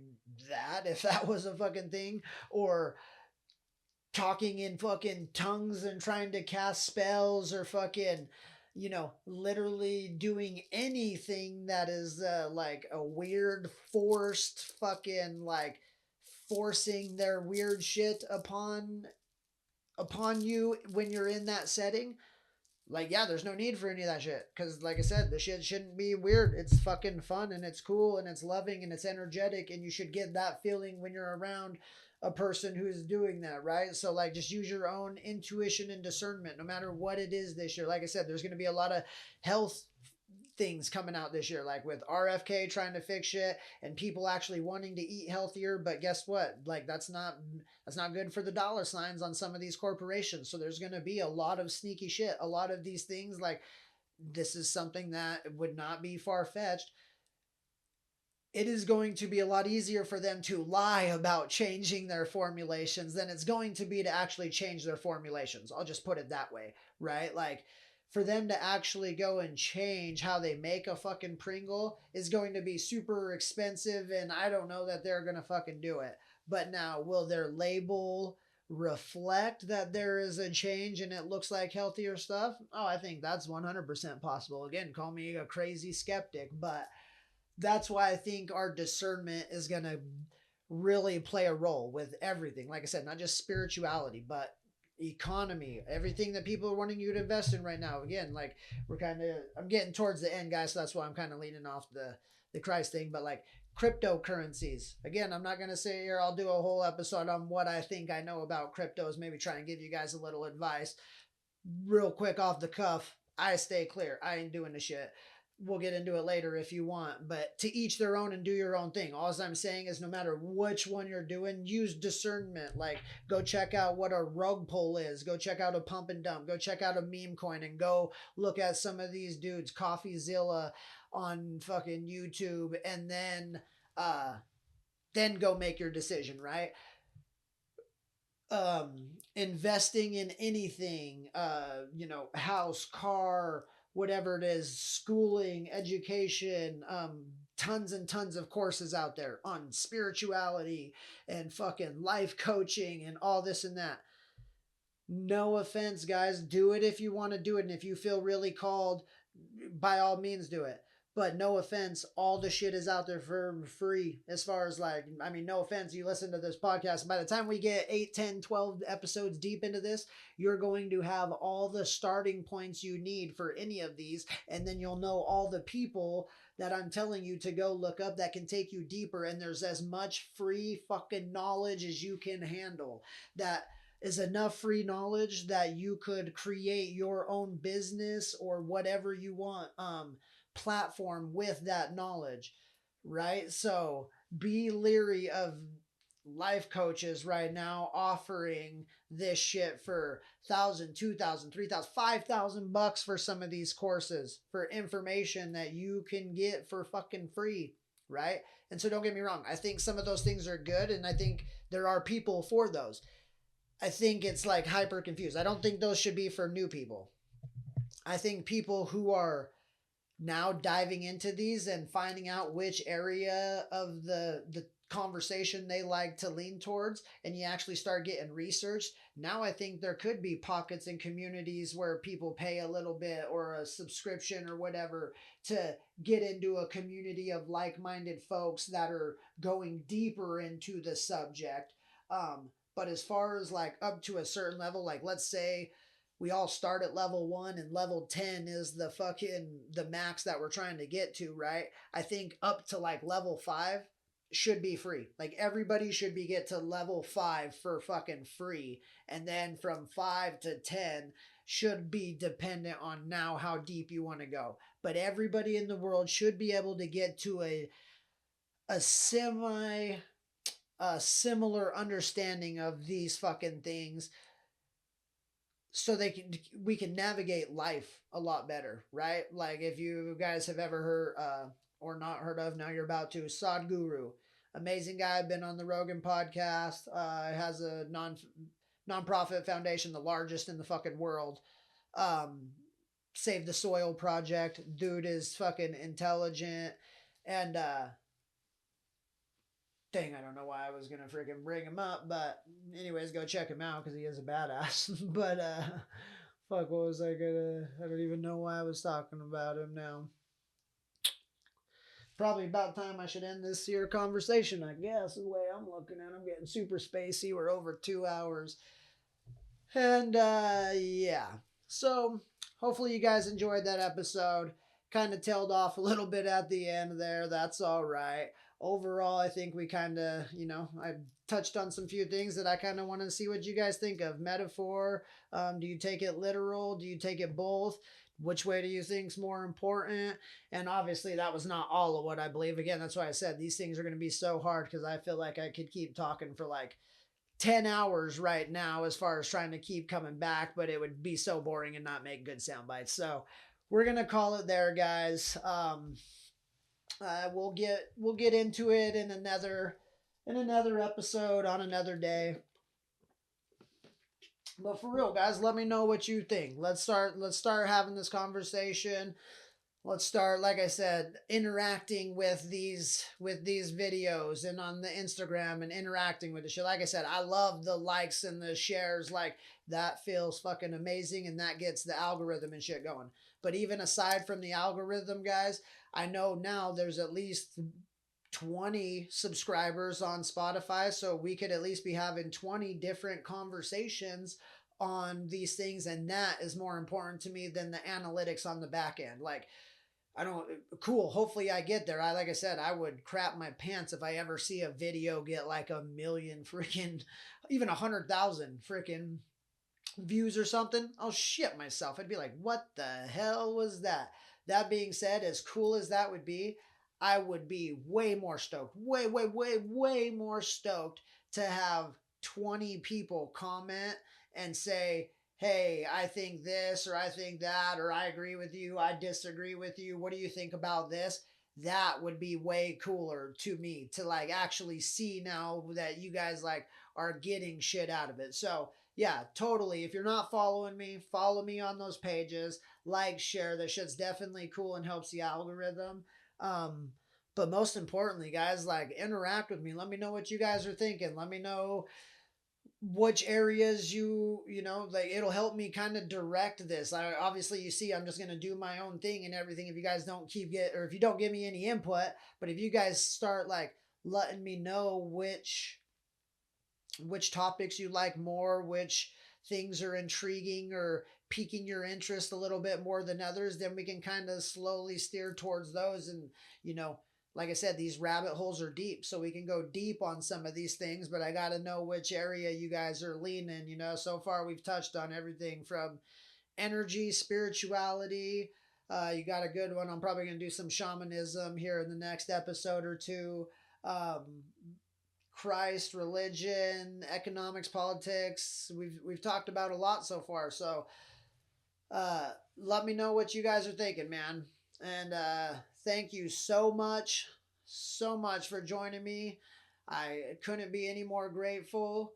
that, if that was a fucking thing, or talking in fucking tongues and trying to cast spells, or fucking, literally doing anything that is like a weird forced fucking, like, forcing their weird shit upon you when you're in that setting. Like, yeah, there's no need for any of that shit. Because, like I said, the shit shouldn't be weird. It's fucking fun and it's cool and it's loving and it's energetic. And you should get that feeling when you're around a person who's doing that, right? So, like, just use your own intuition and discernment no matter what it is this year. Like I said, there's going to be a lot of health things coming out this year, like with RFK trying to fix shit and people actually wanting to eat healthier. But guess what? Like, that's not good for the dollar signs on some of these corporations. So there's going to be a lot of sneaky shit. A lot of these things, like, this is something that would not be far fetched. It is going to be a lot easier for them to lie about changing their formulations than it's going to be to actually change their formulations. I'll just put it that way, right? Like, for them to actually go and change how they make a fucking Pringle is going to be super expensive, and I don't know that they're going to fucking do it. But now, will their label reflect that there is a change and it looks like healthier stuff? Oh, I think that's 100% possible. Again, call me a crazy skeptic, but that's why I think our discernment is going to really play a role with everything. Like I said, not just spirituality, but economy, everything that people are wanting you to invest in right now. Again, like, I'm getting towards the end, guys, so that's why I'm kind of leaning off the Christ thing. But like, cryptocurrencies, again, I'm not going to say here I'll do a whole episode on what I think I know about cryptos, maybe try and give you guys a little advice real quick off the cuff. I stay clear. I ain't doing the shit. We'll get into it later if you want, but to each their own and do your own thing. All I'm saying is, no matter which one you're doing, use discernment. Like, go check out what a rug pull is. Go check out a pump and dump. Go check out a meme coin and go look at some of these dudes, CoffeeZilla on fucking YouTube, and then go make your decision, right? Investing in anything, house, car, whatever it is, schooling, education, tons and tons of courses out there on spirituality and fucking life coaching and all this and that. No offense, guys. Do it if you want to do it. And if you feel really called, by all means do it. But no offense, all the shit is out there for free. As far as like, I mean, no offense, you listen to this podcast. By the time we get 8, 10, 12 episodes deep into this, you're going to have all the starting points you need for any of these. And then you'll know all the people that I'm telling you to go look up that can take you deeper. And there's as much free fucking knowledge as you can handle. That is enough free knowledge that you could create your own business or whatever you want platform with that knowledge, right? So be leery of life coaches right now offering this shit for 1,000, 2,000, 3,000, 5,000 bucks for some of these courses for information that you can get for fucking free, right? And so don't get me wrong, I think some of those things are good, and I think there are people for those. I think it's like hyper confused. I don't think those should be for new people. I think people who are now diving into these and finding out which area of the conversation they like to lean towards, and you actually start getting research. Now I think there could be pockets and communities where people pay a little bit or a subscription or whatever to get into a community of like-minded folks that are going deeper into the subject. But as far as like up to a certain level, like let's say we all start at level 1 and level 10 is the max that we're trying to get to, right? I think up to like level 5 should be free. Like everybody should be get to level 5 for fucking free. And then from 5 to 10 should be dependent on now how deep you want to go. But everybody in the world should be able to get to a similar understanding of these fucking things, so we can navigate life a lot better, right? Like if you guys have ever heard or not heard of, now you're about to, Sadhguru, amazing guy, been on the Rogan podcast, has a non-profit foundation, the largest in the fucking world. Save the Soil Project. Dude is fucking intelligent. And dang, I don't know why I was gonna freaking bring him up, but anyways, go check him out because he is a badass. But fuck, what was I gonna? I don't even know why I was talking about him now. Probably about time I should end this here conversation, I guess, the way I'm looking at it. I'm getting super spacey. We're over 2 hours. And yeah. So hopefully you guys enjoyed that episode. Kind of tailed off a little bit at the end there. That's all right. Overall, I think we kind of, I touched on some few things that I kind of want to see what you guys think of. Metaphor, do you take it literal? Do you take it both? Which way do you think is more important? And obviously that was not all of what I believe. Again, that's why I said these things are going to be so hard, because I feel like I could keep talking for like 10 hours right now as far as trying to keep coming back, but it would be so boring and not make good sound bites. So we're going to call it there, guys. We'll get into it in another episode on another day. But for real, guys, let me know what you think. Let's start having this conversation. Let's start, like I said, interacting with these videos and on the Instagram and interacting with the shit. Like I said, I love the likes and the shares. Like that feels fucking amazing, and that gets the algorithm and shit going. But even aside from the algorithm, guys, I know now there's at least 20 subscribers on Spotify, so we could at least be having 20 different conversations on these things, and that is more important to me than the analytics on the back end. Like, cool, hopefully I get there. Like I said, I would crap my pants if I ever see a video get like 1 million freaking, even 100,000 freaking views or something. I'll shit myself. I'd be like, what the hell was that? That being said, as cool as that would be, I would be way more stoked, way more stoked to have 20 people comment and say, hey, I think this, or I think that, or I agree with you, I disagree with you, what do you think about this? That would be way cooler to me, to like actually see now that you guys like are getting shit out of it. So Yeah, totally. If you're not following me, follow me on those pages. Like, share. That shit's definitely cool and helps the algorithm. Um, but most importantly, guys, like interact with me. Let me know what you guys are thinking. Let me know which areas you know, like it'll help me kind of direct this. I obviously, you see, I'm just going to do my own thing and everything if you guys don't keep get or if you don't give me any input. But if you guys start like letting me know which topics you like more, which things are intriguing or piquing your interest a little bit more than others, then we can kind of slowly steer towards those. And, you know, like I said, these rabbit holes are deep, so we can go deep on some of these things, but I got to know which area you guys are leaning. You know, so far we've touched on everything from energy, spirituality. You got a good one. I'm probably going to do some shamanism here in the next episode or two. Um, Christ, religion, economics, politics. We've talked about a lot so far. So let me know what you guys are thinking, man. And thank you so much for joining me. I couldn't be any more grateful.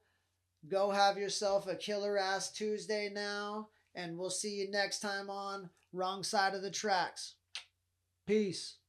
Go have yourself a killer ass Tuesday now, and we'll see you next time on Wrong Side of the Tracks. Peace.